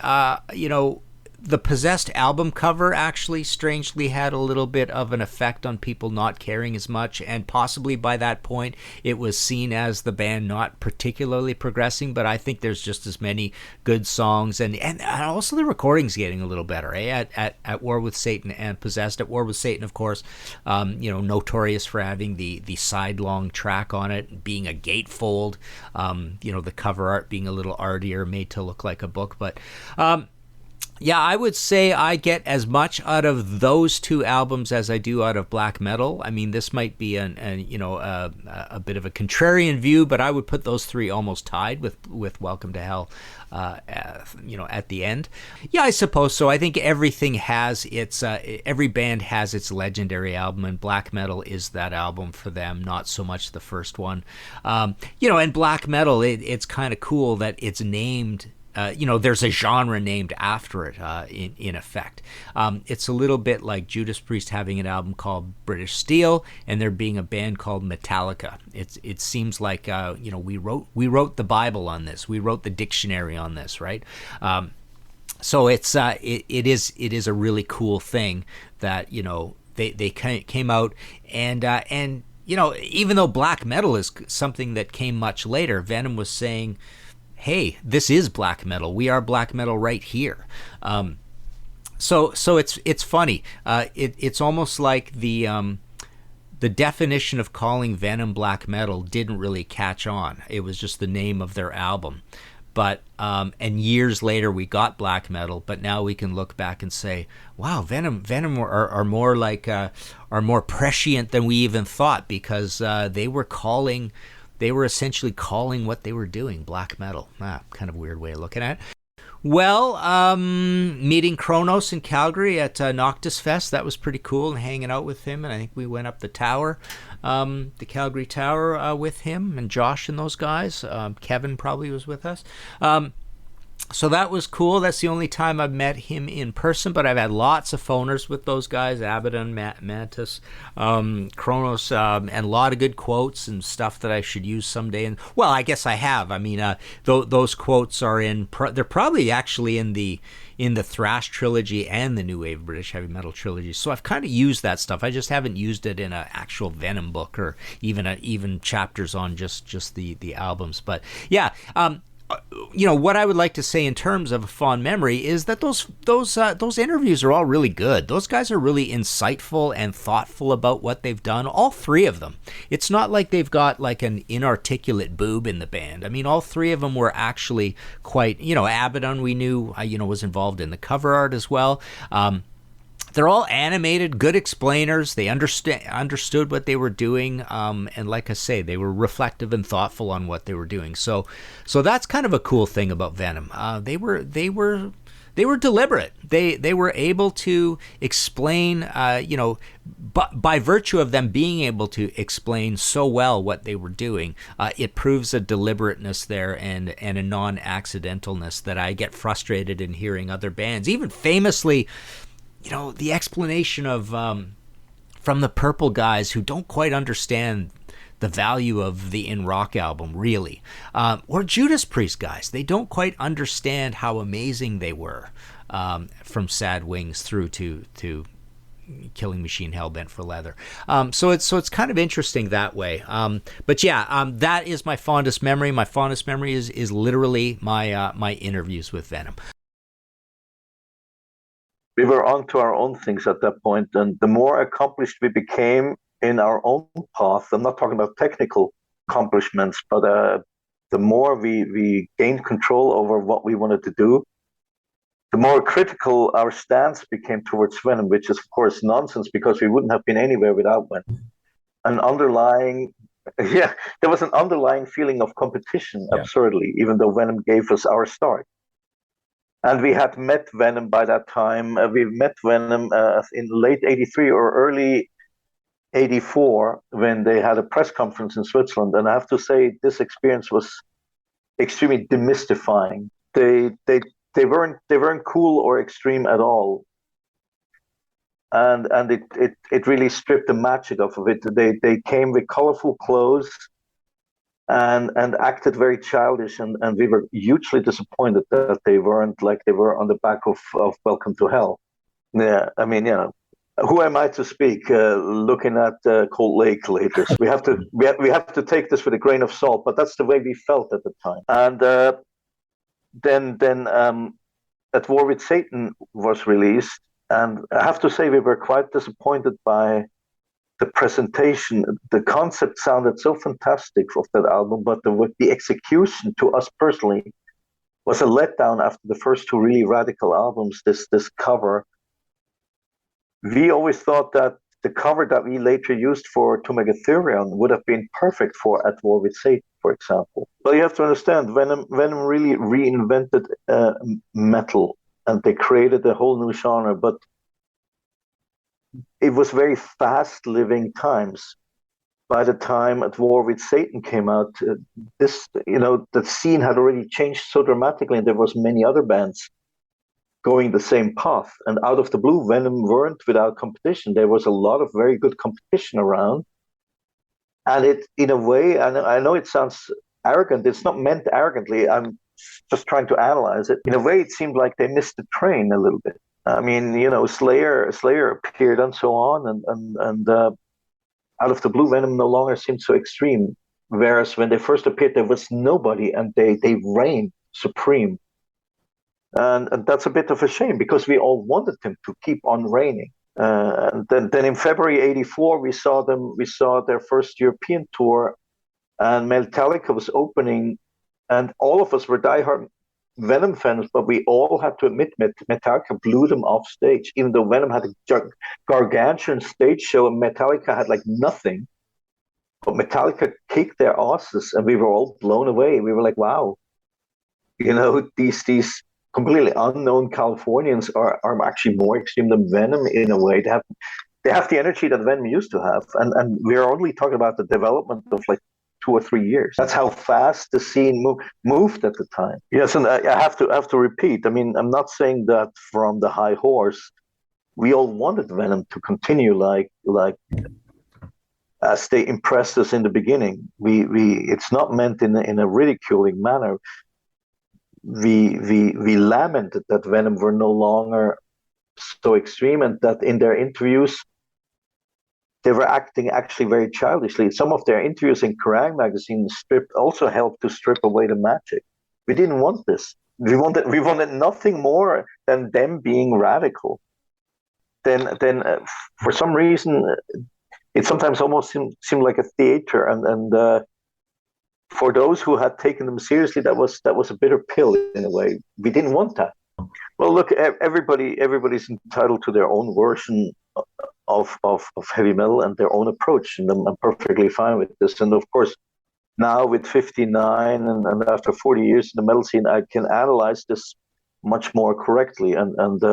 the Possessed album cover actually strangely had a little bit of an effect on people not caring as much, and possibly by that point it was seen as the band not particularly progressing, but I think there's just as many good songs, and also the recording's getting a little better, at War with Satan and Possessed. At War with Satan, of course, notorious for having the sidelong track on it, being a gatefold, the cover art being a little artier, made to look like a book, but yeah, I would say I get as much out of those two albums as I do out of black metal. I mean, this might be a bit of a contrarian view, but I would put those three almost tied with Welcome to Hell, at the end. Yeah, I suppose so. I think everything has its, every band has its legendary album, and black metal is that album for them, not so much the first one. And black metal, it's kind of cool that it's named. There's a genre named after it, in effect. It's a little bit like Judas Priest having an album called British Steel, and there being a band called Metallica. It seems like we wrote the Bible on this. We wrote the dictionary on this, right? So it is a really cool thing that they came out and even though black metal is something that came much later, Venom was saying, hey, this is black metal. We are black metal right here. So it's funny. It's almost like the definition of calling Venom black metal didn't really catch on. It was just the name of their album. But and years later we got black metal, but now we can look back and say, wow, Venom are more like are more prescient than we even thought, because they were essentially calling what they were doing black metal. Kind of weird way of looking at it. Well, meeting Kronos in Calgary at Noctis Fest, that was pretty cool, and hanging out with him, and I think we went up the tower, the Calgary Tower, with him and Josh and those guys. Kevin probably was with us. So that was cool. That's the only time I've met him in person, but I've had lots of phoners with those guys, Abaddon, Mantas, Kronos, and a lot of good quotes and stuff that I should use someday. And well, I guess I have. I mean, those quotes are they're probably actually in the thrash trilogy and the new wave British heavy metal trilogy. So I've kind of used that stuff. I just haven't used it in an actual Venom book, or even chapters on just the albums. But yeah. What I would like to say in terms of a fond memory is that those interviews are all really good. Those guys are really insightful and thoughtful about what they've done. All three of them. It's not like they've got like an inarticulate boob in the band. I mean, all three of them were actually quite. Abaddon, we knew was involved in the cover art as well. They're all animated, good explainers. They understood what they were doing, and like I say, they were reflective and thoughtful on what they were doing. So that's kind of a cool thing about Venom. They were deliberate. They were able to explain, but by virtue of them being able to explain so well what they were doing, it proves a deliberateness there and a non-accidentalness that I get frustrated in hearing other bands, even famously. The explanation of from the Purple guys who don't quite understand the value of the In Rock album, really, or Judas Priest guys, they don't quite understand how amazing they were, from Sad Wings through to Killing Machine, Hellbent for Leather. So it's kind of interesting that way. But yeah, that is my fondest memory. My fondest memory is literally my interviews with Venom. We were on to our own things at that point, and the more accomplished we became in our own path, I'm not talking about technical accomplishments, but the more we gained control over what we wanted to do, the more critical our stance became towards Venom, which is of course nonsense, because we wouldn't have been anywhere without Venom. There was an underlying feeling of competition, absurdly, even though Venom gave us our start. And we had met Venom by that time. We met Venom in late 83 or early 84 when they had a press conference in Switzerland. And I have to say, this experience was extremely demystifying. They weren't cool or extreme at all. And it really stripped the magic off of it. They came with colorful clothes and acted very childish, and we were hugely disappointed that they weren't like they were on the back of Welcome to Hell. Yeah, I mean, who am I to speak? Looking at Cold Lake later, so we have to take this with a grain of salt. But that's the way we felt at the time. And then At War with Satan was released, and I have to say we were quite disappointed by the presentation. The concept sounded so fantastic of that album, but the execution to us personally was a letdown after the first two really radical albums. This cover, we always thought that the cover that we later used for To Megatherion would have been perfect for At War with Satan, for example. Well, you have to understand, Venom really reinvented metal, and they created a whole new genre, but it was very fast-living times. By the time At War with Satan came out, the scene had already changed so dramatically, and there was many other bands going the same path. And out of the blue, Venom weren't without competition. There was a lot of very good competition around. And it, in a way, I know it sounds arrogant. It's not meant arrogantly. I'm just trying to analyze it. In a way, it seemed like they missed the train a little bit. I mean, Slayer appeared and so on, and out of the blue, Venom no longer seemed so extreme. Whereas when they first appeared, there was nobody, and they reigned supreme. And that's a bit of a shame, because we all wanted them to keep on reigning. And then in February '84, we saw their first European tour, and Metallica was opening, and all of us were diehard Venom fans, but we all had to admit Metallica blew them off stage, even though Venom had a gargantuan stage show and Metallica had like nothing. But Metallica kicked their asses, and we were all blown away. We were like, wow, these completely unknown Californians are actually more extreme than Venom in a way. They have the energy that Venom used to have, and we're only talking about the development of like 2 or 3 years. That's how fast the scene moved at the time. Yes, and I have to repeat. I mean, I'm not saying that from the high horse. We all wanted Venom to continue like as they impressed us in the beginning. It's not meant in a ridiculing manner. We lamented that Venom were no longer so extreme, and that in their interviews they were acting actually very childishly. Some of their interviews in Kerrang! Magazine also helped to strip away the magic. We didn't want this. We wanted nothing more than them being radical. Then for some reason, it sometimes almost seemed like a theater, and for those who had taken them seriously, that was a bitter pill in a way. We didn't want that. Well, look, everybody's entitled to their own version of heavy metal and their own approach, and I'm perfectly fine with this. And of course, now with 59 and after 40 years in the metal scene, I can analyze this much more correctly. And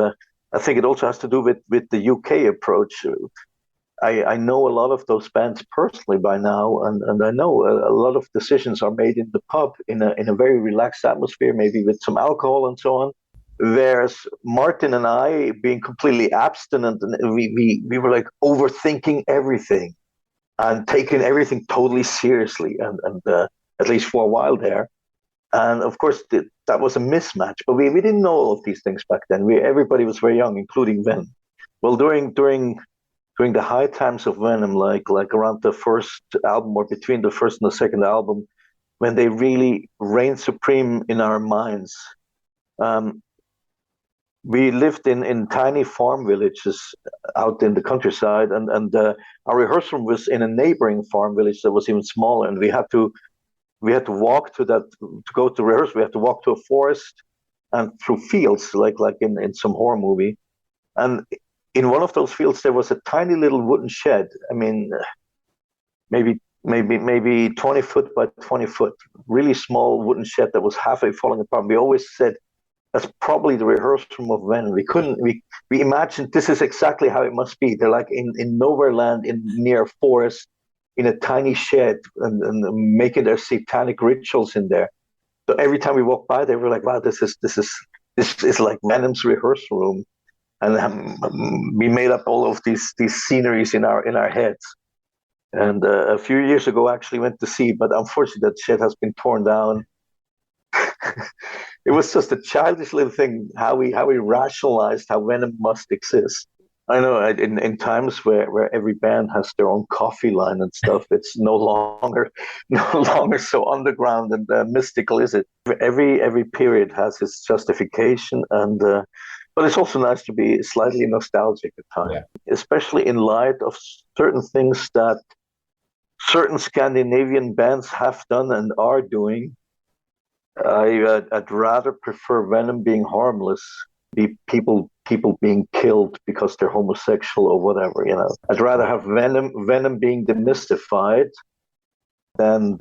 I think it also has to do with the UK approach. I know a lot of those bands personally by now, and I know a lot of decisions are made in the pub in a very relaxed atmosphere, maybe with some alcohol and so on. Whereas Martin and I, being completely abstinent, and we were like overthinking everything and taking everything totally seriously, and at least for a while there. And of course, that was a mismatch. But we didn't know all of these things back then. Everybody was very young, including Venom. Well, during the high times of Venom, like around the first album or between the first and the second album, when they really reigned supreme in our minds, we lived in tiny farm villages out in the countryside, and our rehearsal room was in a neighboring farm village that was even smaller, and we had to walk to go to rehearse. We had to walk to a forest and through fields, like in some horror movie. And in one of those fields, there was a tiny little wooden shed. I mean, maybe 20 foot by 20 foot, really small wooden shed that was halfway falling apart. We always said, that's probably the rehearsal room of Venom. We imagined this is exactly how it must be. They're like in nowhere land, in near a forest, in a tiny shed, and making their satanic rituals in there. So every time we walked by, they were like, "Wow, this is like Venom's rehearsal room," and we made up all of these sceneries in our heads. And a few years ago, I actually went to see, but unfortunately, that shed has been torn down. It was just a childish little thing how we rationalized how Venom must exist. I know in times where every band has their own coffee line and stuff, it's no longer so underground and mystical, is it? Every period has its justification, and but it's also nice to be slightly nostalgic at times, especially in light of certain things that certain Scandinavian bands have done and are doing. I'd rather prefer Venom being harmless, be people being killed because they're homosexual or whatever. I'd rather have Venom being demystified than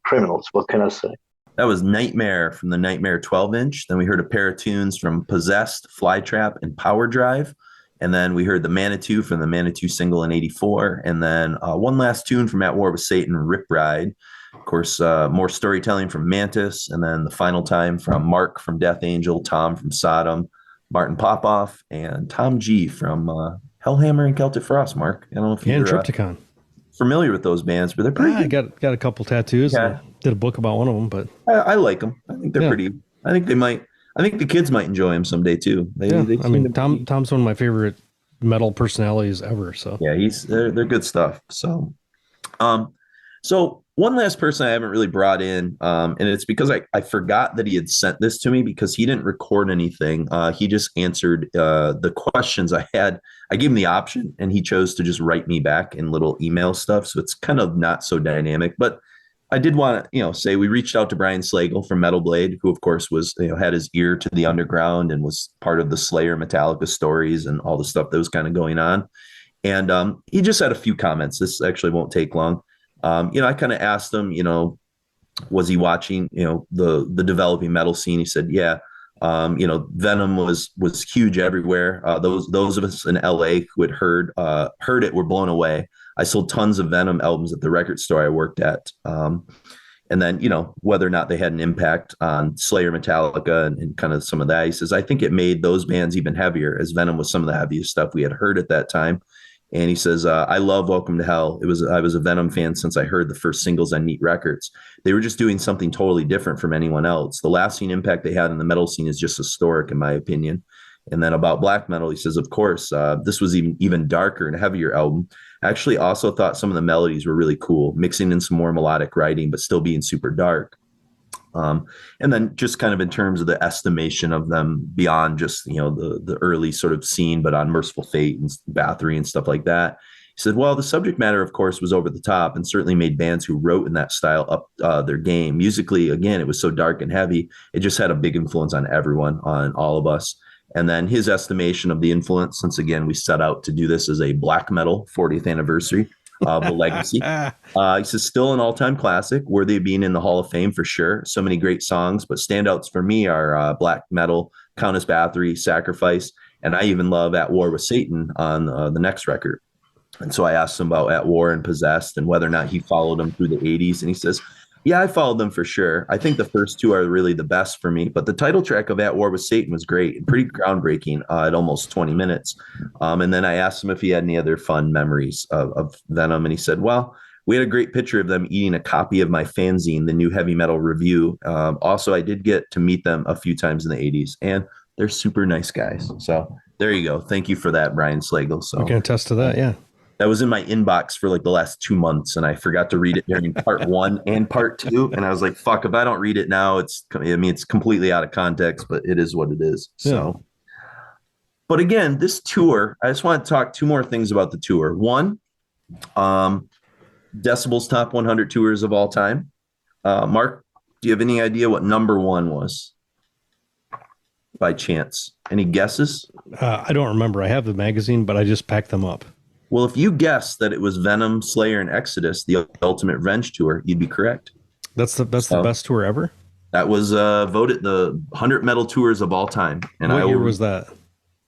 criminals. What can I say? That was Nightmare from the Nightmare 12-inch. Then we heard a pair of tunes from Possessed, Flytrap, and Powerdrive. And then we heard the Manitou from the Manitou single in '84. And then one last tune from At War with Satan, Rip Ride. Of course, more storytelling from Mantas, and then the final time from Mark from Death Angel, Tom from Sodom, Martin Popoff, and Tom G from Hellhammer and Celtic Frost. Mark, I don't know if you're Triptychon. Familiar with those bands, but they're pretty good. I got a couple tattoos. Yeah. Did a book about one of them, but I like them. I think they're pretty. I think they might. I think the kids might enjoy them someday too. Tom's one of my favorite metal personalities ever. So yeah, they're good stuff. So, so one last person I haven't really brought in, and it's because I forgot that he had sent this to me because he didn't record anything. He just answered the questions I had. I gave him the option, and he chose to just write me back in little email stuff. So it's kind of not so dynamic. But I did want to, say we reached out to Brian Slagle from Metal Blade, who of course was, had his ear to the underground and was part of the Slayer Metallica stories and all the stuff that was kind of going on. And he just had a few comments. This actually won't take long. I kind of asked him, was he watching, the developing metal scene? He said, yeah. Venom was huge everywhere. Those of us in LA who had heard it were blown away. I sold tons of Venom albums at the record store I worked at. And then, whether or not they had an impact on Slayer, Metallica, and kind of some of that, he says, I think it made those bands even heavier, as Venom was some of the heaviest stuff we had heard at that time. And he says, I love Welcome to Hell. I was a Venom fan since I heard the first singles on Neat Records. They were just doing something totally different from anyone else. The lasting impact they had in the metal scene is just historic, in my opinion. And then about black metal, he says, of course, this was even darker and heavier album. I actually also thought some of the melodies were really cool, mixing in some more melodic writing, but still being super dark. And then just kind of in terms of the estimation of them beyond just, the early sort of scene, but on Merciful Fate and Bathory and stuff like that. He said, well, the subject matter, of course, was over the top and certainly made bands who wrote in that style up their game. Musically, again, it was so dark and heavy. It just had a big influence on everyone, on all of us. And then his estimation of the influence, since, again, we set out to do this as a black metal 40th anniversary of the legacy. He says, still an all-time classic, worthy of being in the Hall of Fame for sure. So many great songs, but standouts for me are black metal, Countess Bathory, Sacrifice, and I even love At War with Satan on the next record. And so I asked him about At War and Possessed and whether or not he followed them through the 80s. And he says, yeah, I followed them for sure. I think the first two are really the best for me. But the title track of At War with Satan was great and pretty groundbreaking at almost 20 minutes. And then I asked him if he had any other fun memories of Venom. And he said, well, we had a great picture of them eating a copy of my fanzine, the New Heavy Metal Review. Also, I did get to meet them a few times in the 80s. And they're super nice guys. So there you go. Thank you for that, Brian Slagle. So I can attest to that. Yeah. That was in my inbox for like the last 2 months, and I forgot to read it during part 1 and part 2. And I was like, fuck, if I don't read it now, it's completely out of context, but it is what it is. Yeah. So, but again, this tour, I just want to talk 2 more things about the tour. One, Decibel's top 100 tours of all time. Mark, do you have any idea what number 1 was by chance? Any guesses? I don't remember. I have the magazine, but I just packed them up. Well, if you guessed that it was Venom, Slayer, and Exodus, the Ultimate Revenge Tour, you'd be correct. That's the best tour ever? That was voted the 100 metal tours of all time. And what year was that?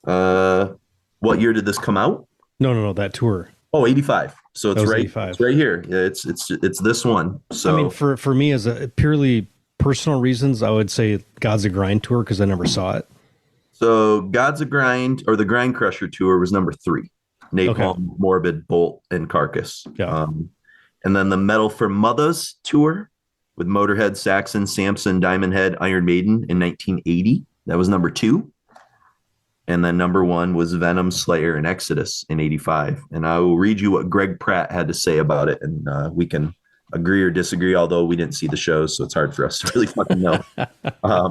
What year did this come out? No, that tour. Oh, 85. So it's right, 85. it's right here. Yeah, it's this one. So I mean, for me, as a purely personal reasons, I would say God's a Grind tour because I never saw it. So God's a Grind, or the Grind Crusher tour, was number 3. Napalm, Morbid, Bolt, and Carcass. Yeah. And then the Metal for Mothers tour with Motorhead, Saxon, Samson, Diamond Head, Iron Maiden in 1980. That was number 2. And then number 1 was Venom, Slayer, and Exodus in 85. And I will read you what Greg Pratt had to say about it. And we can agree or disagree, although we didn't see the shows, so it's hard for us to really fucking know.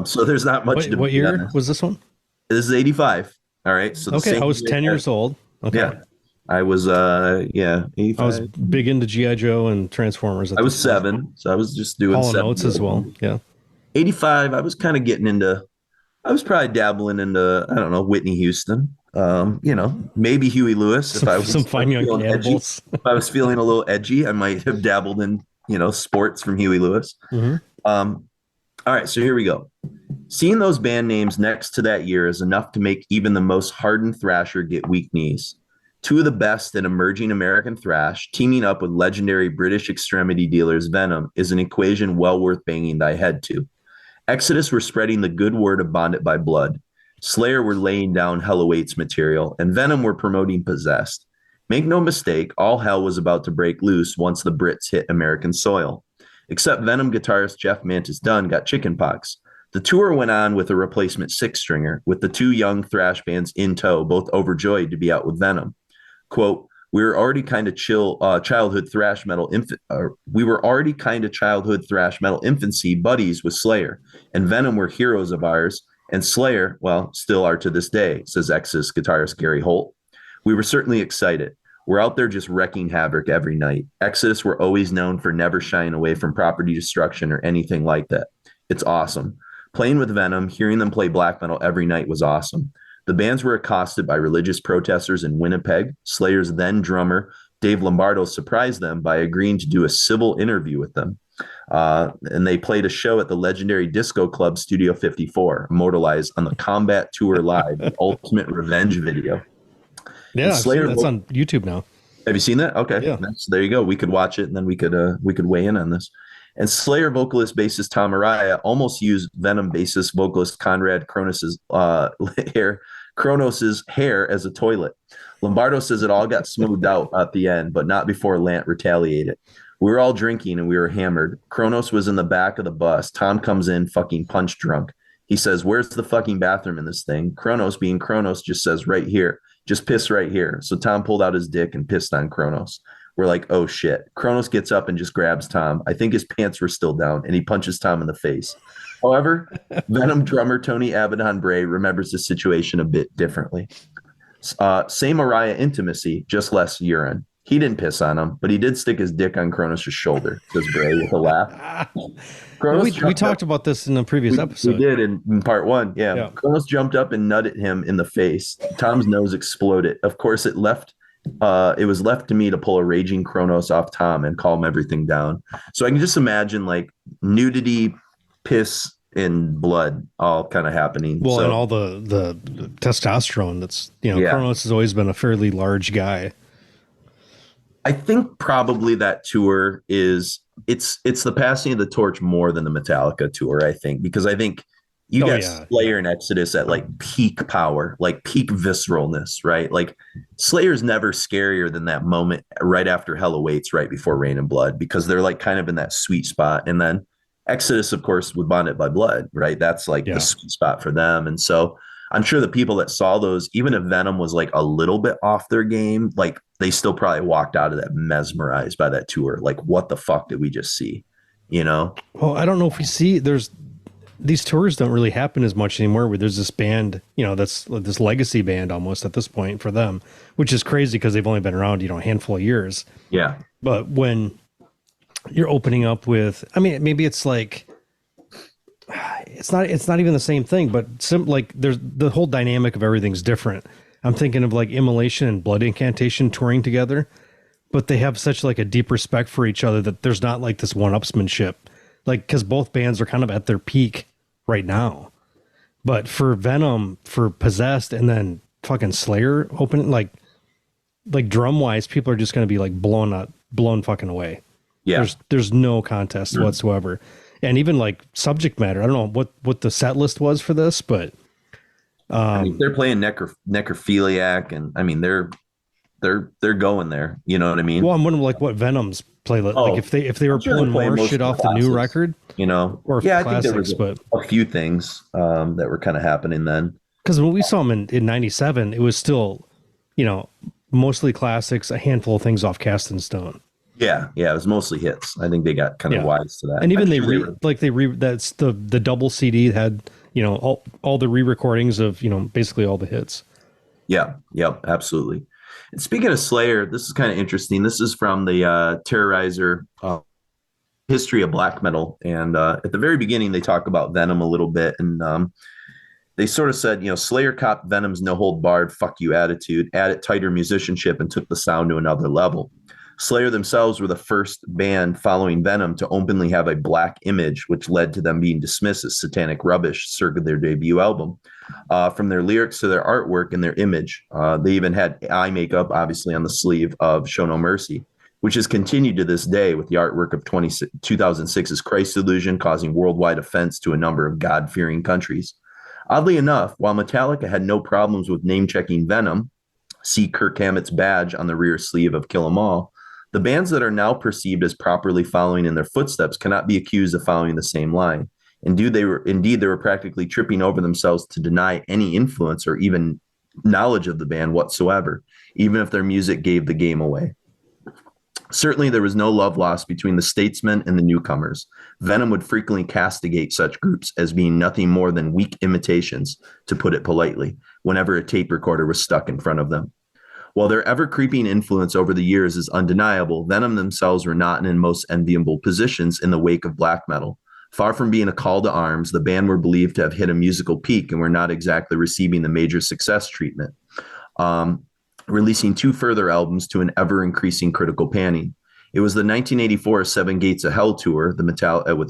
So there's not much. What year was this one? This is 85. All right. So I was 10 years old. Okay. Yeah. I was 85. I was big into G.I. Joe and Transformers. I was 7, so I was just doing Hall & Oates as well. Yeah. 85, I was kind of getting into, I was probably dabbling into, I don't know, Whitney Houston. Maybe Huey Lewis. If I was some fine young cannibals. If I was feeling a little edgy, I might have dabbled in, sports from Huey Lewis. Mm-hmm. All right, so here we go. Seeing those band names next to that year is enough to make even the most hardened thrasher get weak knees. 2 of the best in emerging American thrash, teaming up with legendary British extremity dealers Venom, is an equation well worth banging thy head to. Exodus were spreading the good word of Bonded by Blood. Slayer were laying down Hell Awaits material, and Venom were promoting Possessed. Make no mistake, all hell was about to break loose once the Brits hit American soil. Except Venom guitarist Jeff Mantas Dunn got chickenpox. The tour went on with a replacement 6-stringer, with the 2 young thrash bands in tow, both overjoyed to be out with Venom. Quote, we were already kind of childhood thrash metal infancy buddies with Slayer, and Venom were heroes of ours, and Slayer, well, still are to this day, says Exodus guitarist Gary Holt. We were certainly excited. We're out there just wrecking havoc every night. Exodus were always known for never shying away from property destruction or anything like that. It's awesome. Playing with Venom, hearing them play black metal every night was awesome. The bands were accosted by religious protesters in Winnipeg. Slayer's then drummer, Dave Lombardo, surprised them by agreeing to do a civil interview with them. And they played a show at the legendary disco club Studio 54, immortalized on the Combat Tour Live Ultimate Revenge video. Yeah, Slayer, that's on YouTube now. Have you seen that? Okay. Yeah. There you go. We could watch it and then we could weigh in on this. And Slayer vocalist bassist Tom Araya almost used Venom bassist vocalist Conrad Kronos's hair as a toilet. Lombardo says it all got smoothed out at the end, but not before Lant retaliated. We were all drinking and we were hammered. Kronos was in the back of the bus. Tom comes in fucking punch drunk. He says, where's the fucking bathroom in this thing? Kronos, being Kronos, just says right here. Just piss right here. So Tom pulled out his dick and pissed on Kronos. We're like, oh shit. Kronos gets up and just grabs Tom. I think his pants were still down, and he punches Tom in the face. However, Venom drummer Tony Abaddon Bray remembers the situation a bit differently. Same Araya intimacy, just less urine. He didn't piss on him, but he did stick his dick on Kronos' shoulder, says Bray with a laugh. We talked about this in the previous episode. We did in part 1. Yeah. Kronos jumped up and nutted him in the face. Tom's nose exploded. Of course, it was left to me to pull a raging Kronos off Tom and calm everything down. So I can just imagine like nudity, piss, and blood all kind of happening. Well, and all the testosterone that's, Kronos has always been a fairly large guy. I think probably that tour is it's the passing of the torch more than the Metallica tour, I think, because I think you got Slayer and Exodus at like peak power, like peak visceralness, right? Like Slayer's never scarier than that moment right after Hell Awaits, right before Rain and Blood, because they're like kind of in that sweet spot. And then Exodus, of course, with Bonded by Blood, right? That's like the sweet spot for them. And so I'm sure the people that saw those, even if Venom was like a little bit off their game, like they still probably walked out of that mesmerized by that tour. Like, what the fuck did we just see? Well, I don't know if we see these tours don't really happen as much anymore, where there's this band, that's this legacy band almost at this point for them, which is crazy because they've only been around, a handful of years. Yeah. But when you're opening up with, maybe it's like, it's not even the same thing, but like there's the whole dynamic of everything's different. I'm thinking of like Immolation and Blood Incantation touring together, but they have such like a deep respect for each other that there's not like this one-upsmanship, like, because both bands are kind of at their peak right now. But for Venom, for Possessed, and then fucking Slayer opening, like drum wise, people are just going to be like blown fucking away. Yeah. There's no contest whatsoever. And even like subject matter, I don't know what the set list was for this, but they're playing necrophiliac, and they're going there. You know what I mean? Well, I'm wondering like what Venom's playlist, Oh, like if they were I'm sure pulling play more most shit of the off the new classics, record, you know, or I think there was classics, a few things that were kind of happening then. Because when we saw him in '97, it was still, you know, mostly classics, a handful of things off Cast in Stone. Yeah, it was mostly hits. I think they got kind of wise to that. And even Actually, that's the double CD had, you know, all the re-recordings of, you know, basically all the hits. Yeah, absolutely. And speaking of Slayer, this is kind of interesting. This is from the Terrorizer History of Black Metal, and at the very beginning they talk about Venom a little bit, and they sort of said, you know, Slayer copped Venom's no hold barred fuck you attitude, added tighter musicianship, and took the sound to another level. Slayer themselves were the first band following Venom to openly have a black image, which led to them being dismissed as satanic rubbish circa their debut album. From their lyrics to their artwork and their image, they even had eye makeup, obviously, on the sleeve of Show No Mercy, which has continued to this day with the artwork of 2006's Christ Illusion causing worldwide offense to a number of God-fearing countries. Oddly enough, while Metallica had no problems with name-checking Venom, see Kirk Hammett's badge on the rear sleeve of Kill 'Em All, the bands that are now perceived as properly following in their footsteps cannot be accused of following the same line. Indeed, they were practically tripping over themselves to deny any influence or even knowledge of the band whatsoever, even if their music gave the game away. Certainly, there was no love lost between the statesmen and the newcomers. Venom would frequently castigate such groups as being nothing more than weak imitations, to put it politely, whenever a tape recorder was stuck in front of them. While their ever-creeping influence over the years is undeniable, Venom themselves were not in most enviable positions in the wake of black metal. Far from being a call to arms, the band were believed to have hit a musical peak and were not exactly receiving the major success treatment, releasing 2 further albums to an ever-increasing critical panning. It was the 1984 Seven Gates of Hell tour, with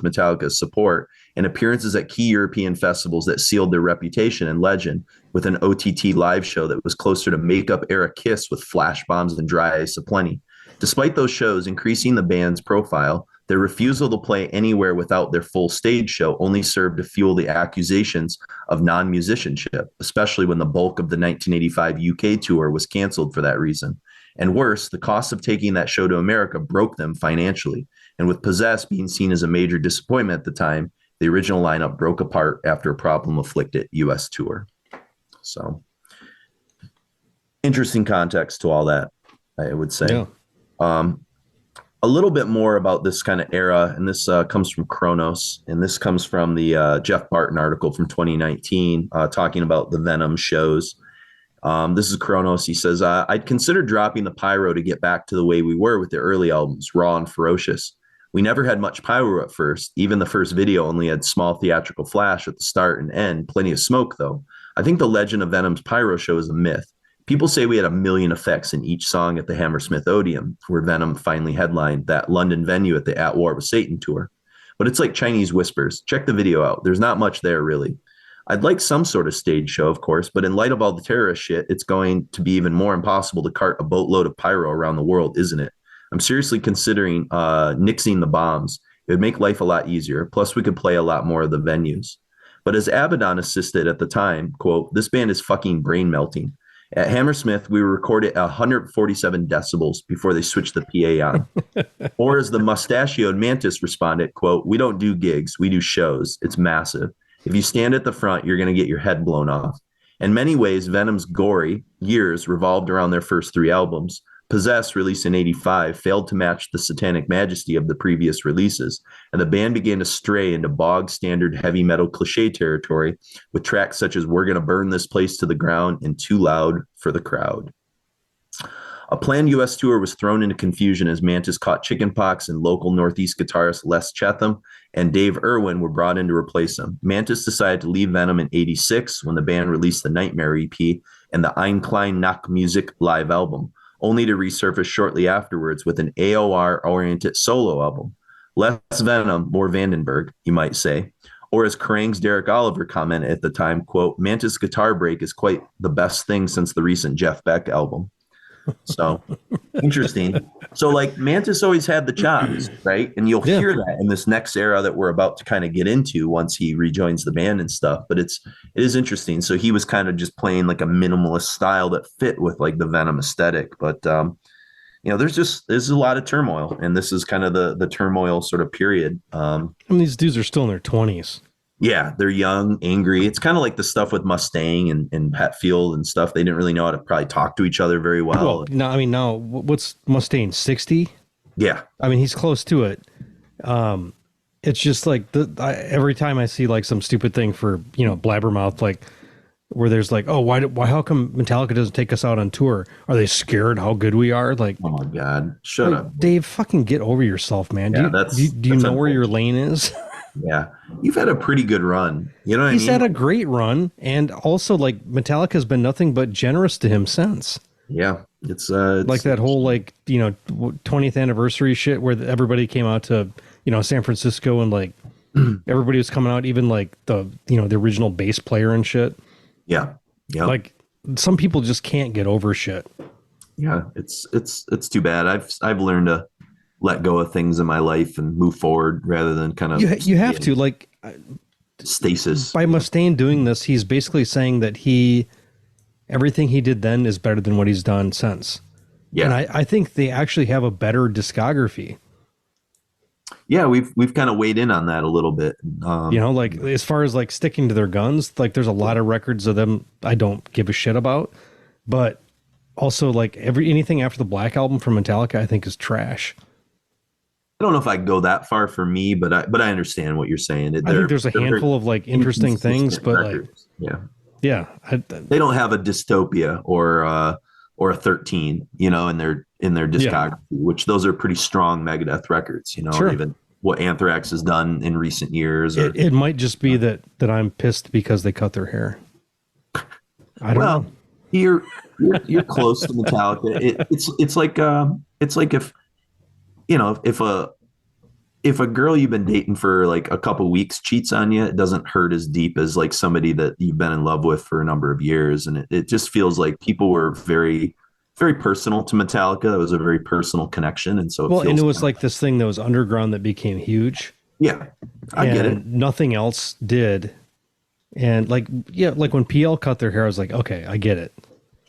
Metallica's support, and appearances at key European festivals that sealed their reputation and legend, with an OTT live show that was closer to makeup-era Kiss with flash bombs and dry ice aplenty. Despite those shows increasing the band's profile, their refusal to play anywhere without their full stage show only served to fuel the accusations of non-musicianship, especially when the bulk of the 1985 UK tour was canceled for that reason. And worse, the cost of taking that show to America broke them financially. And with Possessed being seen as a major disappointment at the time, the original lineup broke apart after a problem-afflicted US tour. So, interesting context to all that, I would say. Yeah. A little bit more about this kind of era, and this comes from Kronos, and this comes from the Jeff Barton article from 2019 talking about the Venom shows. This is Kronos. He says, I'd consider dropping the pyro to get back to the way we were with the early albums, raw and ferocious. We never had much pyro at first. Even the first video only had small theatrical flash at the start and end, plenty of smoke, though. I think the legend of Venom's pyro show is a myth. People say we had 1 million effects in each song at the Hammersmith Odeum, where Venom finally headlined that London venue at the At War with Satan tour. But it's like Chinese whispers. Check the video out. There's not much there, really. I'd like some sort of stage show, of course, but in light of all the terrorist shit, it's going to be even more impossible to cart a boatload of pyro around the world, isn't it? I'm seriously considering nixing the bombs. It would make life a lot easier. Plus, we could play a lot more of the venues. But as Abaddon assisted at the time, quote, this band is fucking brain melting. At Hammersmith, we were recorded at 147 decibels before they switched the PA on. Or as the mustachioed Mantas responded, quote, we don't do gigs, we do shows. It's massive. If you stand at the front, you're going to get your head blown off. In many ways, Venom's gory years revolved around their first 3 albums. Possessed, released in 85, failed to match the satanic majesty of the previous releases, and the band began to stray into bog-standard heavy metal cliche territory with tracks such as We're Gonna Burn This Place to the Ground and Too Loud for the Crowd. A planned U.S. tour was thrown into confusion as Mantas caught chickenpox, and local Northeast guitarist Les Chetham and Dave Irwin were brought in to replace him. Mantas decided to leave Venom in 86 when the band released the Nightmare EP and the Ein Klein Nacht Music live album, only to resurface shortly afterwards with an AOR-oriented solo album. Less Venom, more Vandenberg, you might say. Or as Kerrang's Derek Oliver commented at the time, quote, Mantas' guitar break is quite the best thing since the recent Jeff Beck album. So interesting. So like Mantas always had the chops, right? And you'll hear that in this next era that we're about to kind of get into once he rejoins the band and stuff. But it is interesting. So he was kind of just playing like a minimalist style that fit with like the Venom aesthetic. But there's a lot of turmoil, and this is kind of the turmoil sort of period. These dudes are still in their 20s. Yeah, they're young, angry. It's kind of like the stuff with Mustang and Hetfield and stuff. They didn't really know how to probably talk to each other very well. Now, what's Mustaine, 60? Yeah. I mean, he's close to it. It's just like every time I see like some stupid thing for, Blabbermouth, like where there's like, oh, how come Metallica doesn't take us out on tour? Are they scared how good we are? Like, oh my God, shut up. Dave, fucking get over yourself, man. Yeah, do you know where your lane is? Yeah, you've had a pretty good run. You know what I mean? He's had a great run, and also like Metallica's been nothing but generous to him since. Yeah, it's like that whole 20th anniversary shit where everybody came out to San Francisco and like everybody was coming out, even like the original bass player and shit. Yeah, yeah. Like some people just can't get over shit. Yeah, it's too bad. I've learned to let go of things in my life and move forward rather than kind of you have to like stasis. By Mustaine doing this, he's basically saying that everything he did then is better than what he's done since. Yeah, and I think they actually have a better discography. Yeah, we've kind of weighed in on that a little bit. Like as far as like sticking to their guns, like there's a lot of records of them I don't give a shit about, but also like anything after the Black Album from Metallica, I think is trash. I don't know if I go that far for me, but I understand what you're saying. I think there's a handful of like interesting things, but records. Yeah. They don't have a Dystopia or a 13, in their discography, which those are pretty strong Megadeth records, or even what Anthrax has done in recent years. It might just be that I'm pissed because they cut their hair. I don't know. You're close to Metallica. It's like if a girl you've been dating for like a couple weeks cheats on you, it doesn't hurt as deep as like somebody that you've been in love with for a number of years. And it just feels like people were very, very personal to Metallica. It was a very personal connection. And so it was like this thing that was underground that became huge. Yeah, I get it. Nothing else did. And like when PL cut their hair, I was like, okay, I get it.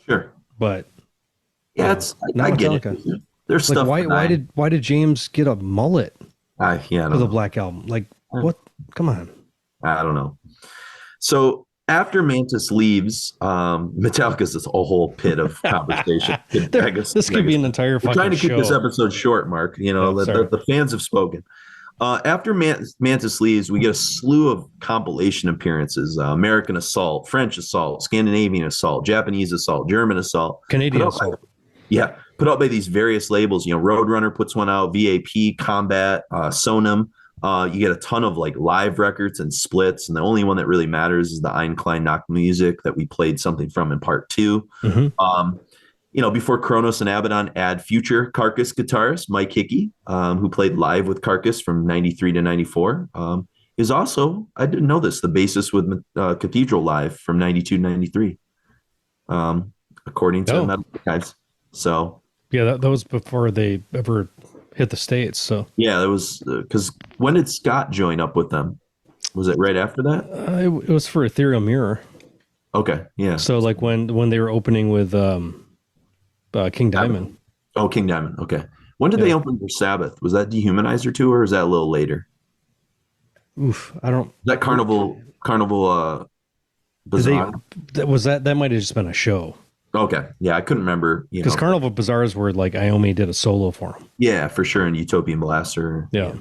Sure. But yeah, I get it. There's like, stuff. Why did James get a mullet? For the Black Album? Like what? Come on. I don't know. So after Mantas leaves, Metallica's this whole pit of conversation. This could be an entire fucking show. We're trying to keep this episode short, Mark. The fans have spoken. After Mantas leaves, we get a slew of compilation appearances: American Assault, French Assault, Scandinavian Assault, Japanese Assault, German Assault, Canadian Assault. Put out by these various labels. Roadrunner puts one out, VAP, Combat, Sonam. You get a ton of like live records and splits, and the only one that really matters is the Ein Klein Nacht Music that we played something from in part 2. Mm-hmm. Before Kronos and Abaddon add future Carcass guitarist Mike Hickey, who played live with Carcass from 93 to 94, is also, I didn't know this, the bassist with Cathedral Live from 92 to 93, according to Metal Archives. So yeah, that was before they ever hit the States. So yeah, that was because when did Scott join up with them? Was it right after that? It was for Ethereal Mirror. Okay, yeah. So like when they were opening with King Diamond. Oh, King Diamond. Okay. When did they open for Sabbath? Was that Dehumanizer tour, or is that a little later? Oof, I don't. That Carnival Bazaar. That might have just been a show. Okay. Yeah, I couldn't remember. Because Carnival Bazaars were like Iommi did a solo for him. Yeah, for sure. And Utopian Blaster. Yeah.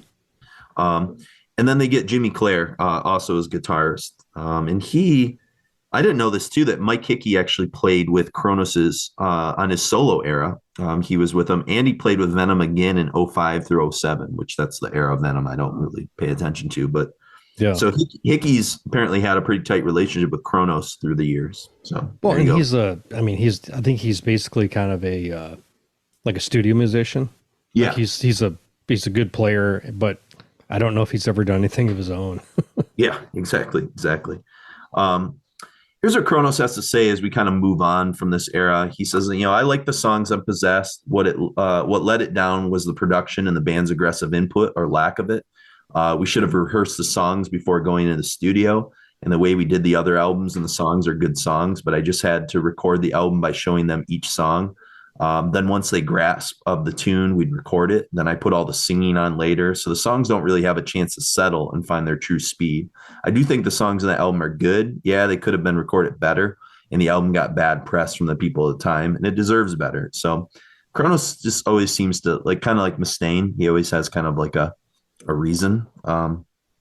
And then they get Jimmy Clare, also as guitarist. And I didn't know this too, that Mike Hickey actually played with Kronos's on his solo era. He was with them, and he played with Venom again in 05 through 07, which that's the era of Venom I don't really pay attention to. But yeah. So Hickey's apparently had a pretty tight relationship with Kronos through the years. So well, and I think he's basically kind of a like a studio musician. Yeah, like he's a good player, but I don't know if he's ever done anything of his own. Yeah, exactly. Here's what Kronos has to say as we kind of move on from this era. He says, I like the songs Unpossessed. What let it down was the production and the band's aggressive input or lack of it. We should have rehearsed the songs before going into the studio. And the way we did the other albums and the songs are good songs, but I just had to record the album by showing them each song. Then once they grasp of the tune, we'd record it. Then I put all the singing on later. So the songs don't really have a chance to settle and find their true speed. I do think the songs in the album are good. Yeah, they could have been recorded better. And the album got bad press from the people at the time, and it deserves better. So Kronos just always seems to kind of like Mustaine. He always has kind of like a reason.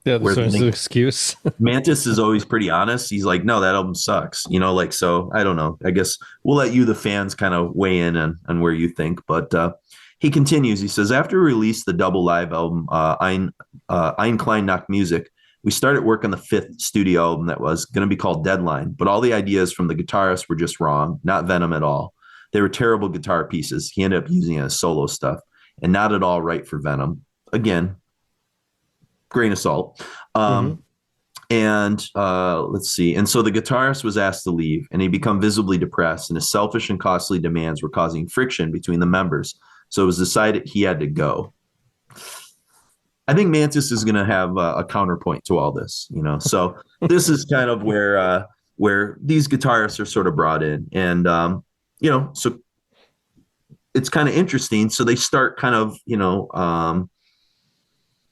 Yeah, there's an excuse. Mantas is always pretty honest. He's like, no, that album sucks. So I don't know. I guess we'll let you, the fans, kind of weigh in on where you think. But he continues. He says, after we released the double live album, Ein Klein Nach Music, we started work on the 5th studio album that was going to be called Deadline. But all the ideas from the guitarists were just wrong, not Venom at all. They were terrible guitar pieces. He ended up using it as solo stuff and not at all right for Venom. Again, grain of salt. And let's see. And so the guitarist was asked to leave, and he became visibly depressed, and his selfish and costly demands were causing friction between the members. So it was decided he had to go. I think Mantas is going to have a counterpoint to all this, So this is kind of where these guitarists are sort of brought in, and so it's kind of interesting. So they start kind of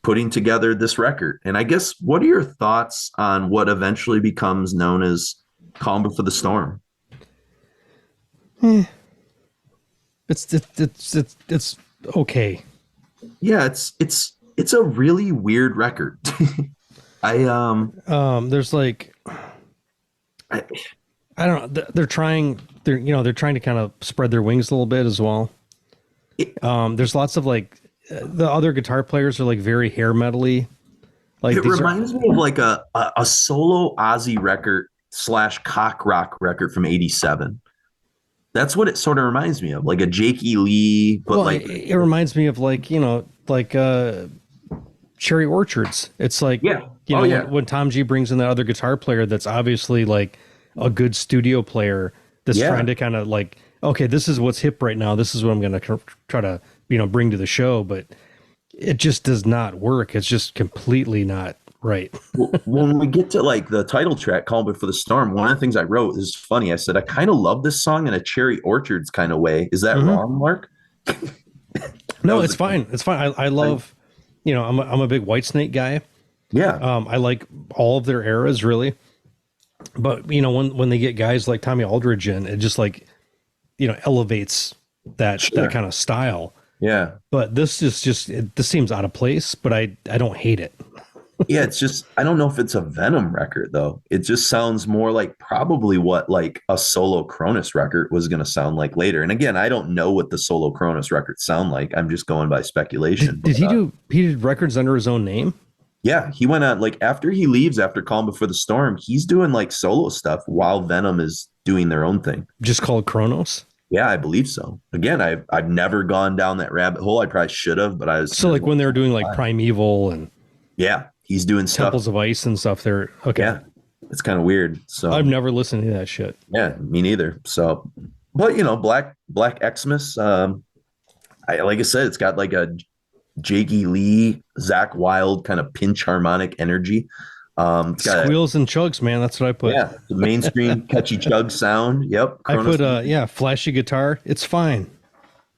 putting together this record. And I guess, what are your thoughts on what eventually becomes known as Calm Before the Storm? It's okay. Yeah, it's a really weird record. There's I don't know. They're trying to kind of spread their wings a little bit as well. There's lots of the other guitar players are very hair metal-y. It reminds me of a solo Ozzy record / cock rock record from '87. That's what it sort of reminds me of, like a Jake E. Lee, but it reminds me of Cherry Orchards. It's when Tom G brings in the other guitar player that's obviously a good studio player that's trying to kind of okay, this is what's hip right now. This is what I'm going to try to bring to the show, but it just does not work. It's just completely not right. When we get to the title track, Calm Before the Storm, one of the things I wrote is funny. I said, I kind of love this song in a Cherry Orchards kind of way. Is that wrong, Mark? No, it's fine. It's fine. I love, I'm a big Whitesnake guy. Yeah. I like all of their eras really, but when they get guys like Tommy Aldridge in, it just elevates that kind of style. Yeah. But this is this seems out of place, but I don't hate it. Yeah, it's just, I don't know if it's a Venom record though. It just sounds more like probably what a solo Kronos record was going to sound like later. And again, I don't know what the solo Kronos records sound like. I'm just going by speculation. Did he did records under his own name? Yeah, he went on after he leaves after Calm Before the Storm, he's doing solo stuff while Venom is doing their own thing. Just called Kronos? Yeah, I believe so. Again, I've never gone down that rabbit hole. I probably should have, but I was so when they were doing Primeval and he's doing stuff. Temples of Ice and stuff. They're okay. Yeah, it's kind of weird. So I've never listened to that shit. Yeah, me neither. So, but Black Xmas. Like I said, it's got a Jakey Lee, Zach Wilde kind of pinch harmonic energy. It's got squeals and chugs, man. That's what I put. Yeah, the mainstream catchy chug sound. Yep. Kronos I put flashy guitar. It's fine.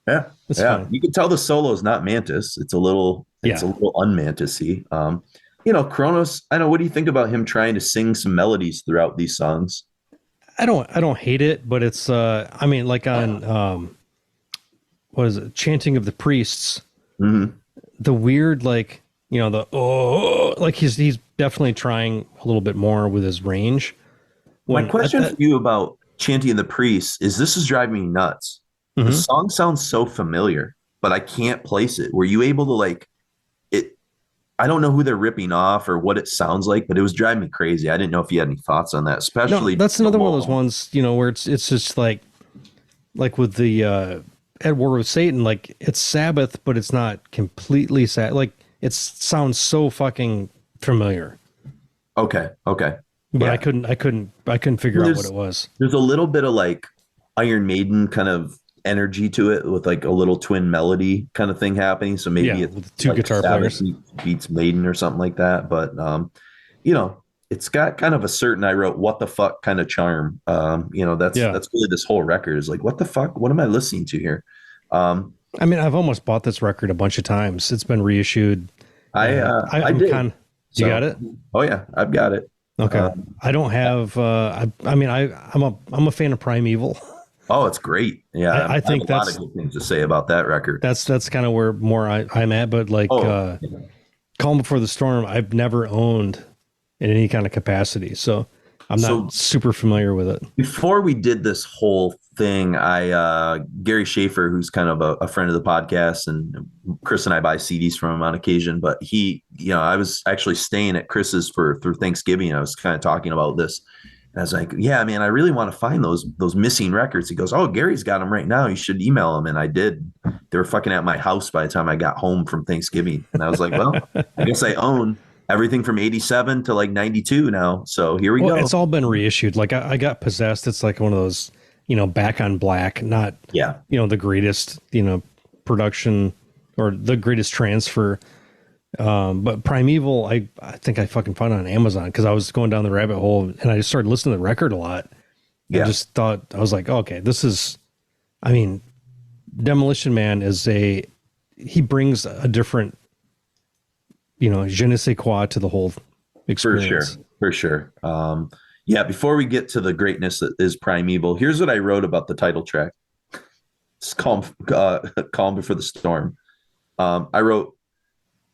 Yeah, it's fine. You can tell the solo is not Mantas. It's a little unmantasy. Kronos. I don't know. What do you think about him trying to sing some melodies throughout these songs? I don't hate it, but it's on what is it? Chanting of the Priests. Mm-hmm. The weird he's definitely trying a little bit more with his range. My question for you about Chanting of the Priests is this is driving me nuts. The song sounds so familiar, but I can't place it. Were you able to it? I don't know who they're ripping off or what it sounds like, but it was driving me crazy. I didn't know if you had any thoughts on that, especially. No, that's another one of those ones, where it's just like with the At War with Satan, it's Sabbath, but it's not completely sad. It sounds so fucking familiar. Okay. but Yeah. I couldn't figure out what it was. There's a little bit of like Iron Maiden kind of energy to it with like a little twin melody kind of thing happening. So maybe it's with two like guitar Sabbath players beats Maiden or something like that. But it's got kind of a certain, I wrote, what the fuck kind of charm. That's really this whole record is like, what the fuck? What am I listening to here? I mean, I've almost bought this record a bunch of times. It's been reissued. I did. You got it? Oh yeah, I've got it. Okay. I don't have. I'm a fan of Primeval. Oh, it's great. Yeah, I think have a lot of good things to say about that record. That's kind of where more I'm at. But like, Calm Before the Storm, I've never owned in any kind of capacity, so I'm not super familiar with it. Before we did this whole thing, Gary Schaefer, who's kind of a friend of the podcast, and Chris and I buy CDs from him on occasion, but I was actually staying at Chris's through Thanksgiving. I was kind of talking about this. And I was like, yeah, man, I really want to find those missing records. He goes, oh, Gary's got them right now. You should email them. And I did. They were fucking at my house by the time I got home from Thanksgiving. And I was like, well, I guess I own everything from 87 to like 92 now. So here we go. It's all been reissued. Like I got Possessed. It's like one of those, Back on Black, not, the greatest, production or the greatest transfer. But Primeval, I think I fucking found it on Amazon because I was going down the rabbit hole and I just started listening to the record a lot. I just thought, I was like, okay, Demolition Man he brings a different, je ne sais quoi to the whole experience. For sure. Before we get to the greatness that is Primeval, here's what I wrote about the title track. It's Calm Before the Storm. I wrote,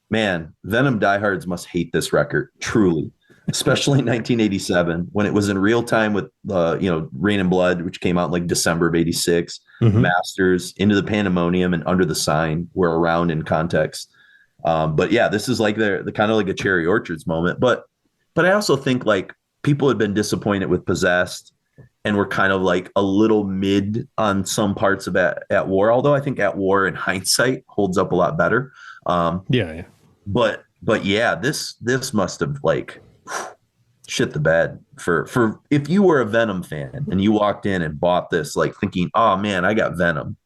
man, Venom diehards must hate this record, truly, especially in 1987 when it was in real time with, Rain and Blood, which came out in like December of 86, Masters, Into the Pandemonium, and Under the Sign were around in context. But yeah, this is like the kind of like a Cherry Orchards moment. But I also think like people had been disappointed with Possessed and were kind of like a little mid on some parts of At War, although I think At War in hindsight holds up a lot better. But yeah, this must have like shit the bed for if you were a Venom fan and you walked in and bought this like thinking, oh man, I got Venom,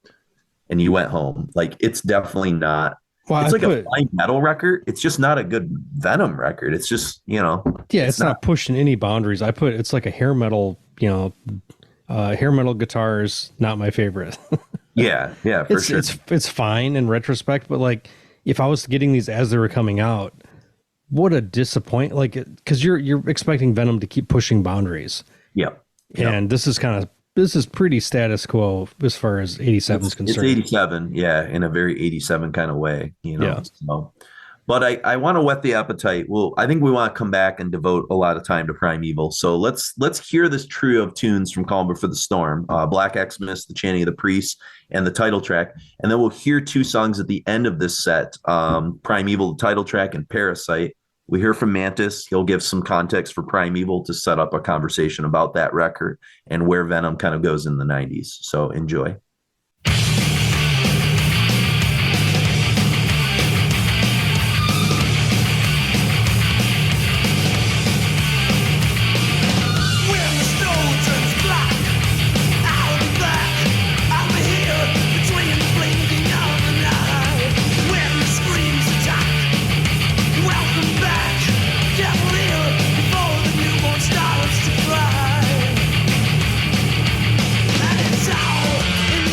and you went home, like it's definitely not. Well, it's a fine metal record. It's just not a good Venom record. It's just it's not pushing any boundaries. It's like a hair metal, hair metal guitars. Not my favorite. yeah, for sure. It's fine in retrospect, but like. If I was getting these as they were coming out, what a disappointment! Like, because you're expecting Venom to keep pushing boundaries. Yeah. And this is pretty status quo as far as 87 is concerned. It's 87, in a very 87 kind of way, So, but I want to whet the appetite. Well, I think we want to come back and devote a lot of time to Primeval. So let's hear this trio of tunes from Calm Before the Storm, Black Xmas, the Chanting of the Priests, and the title track. And then we'll hear two songs at the end of this set, Primeval, the title track, and Parasite. We hear from Mantas. He'll give some context for Primeval to set up a conversation about that record and where Venom kind of goes in the 90s. So enjoy. In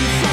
inside.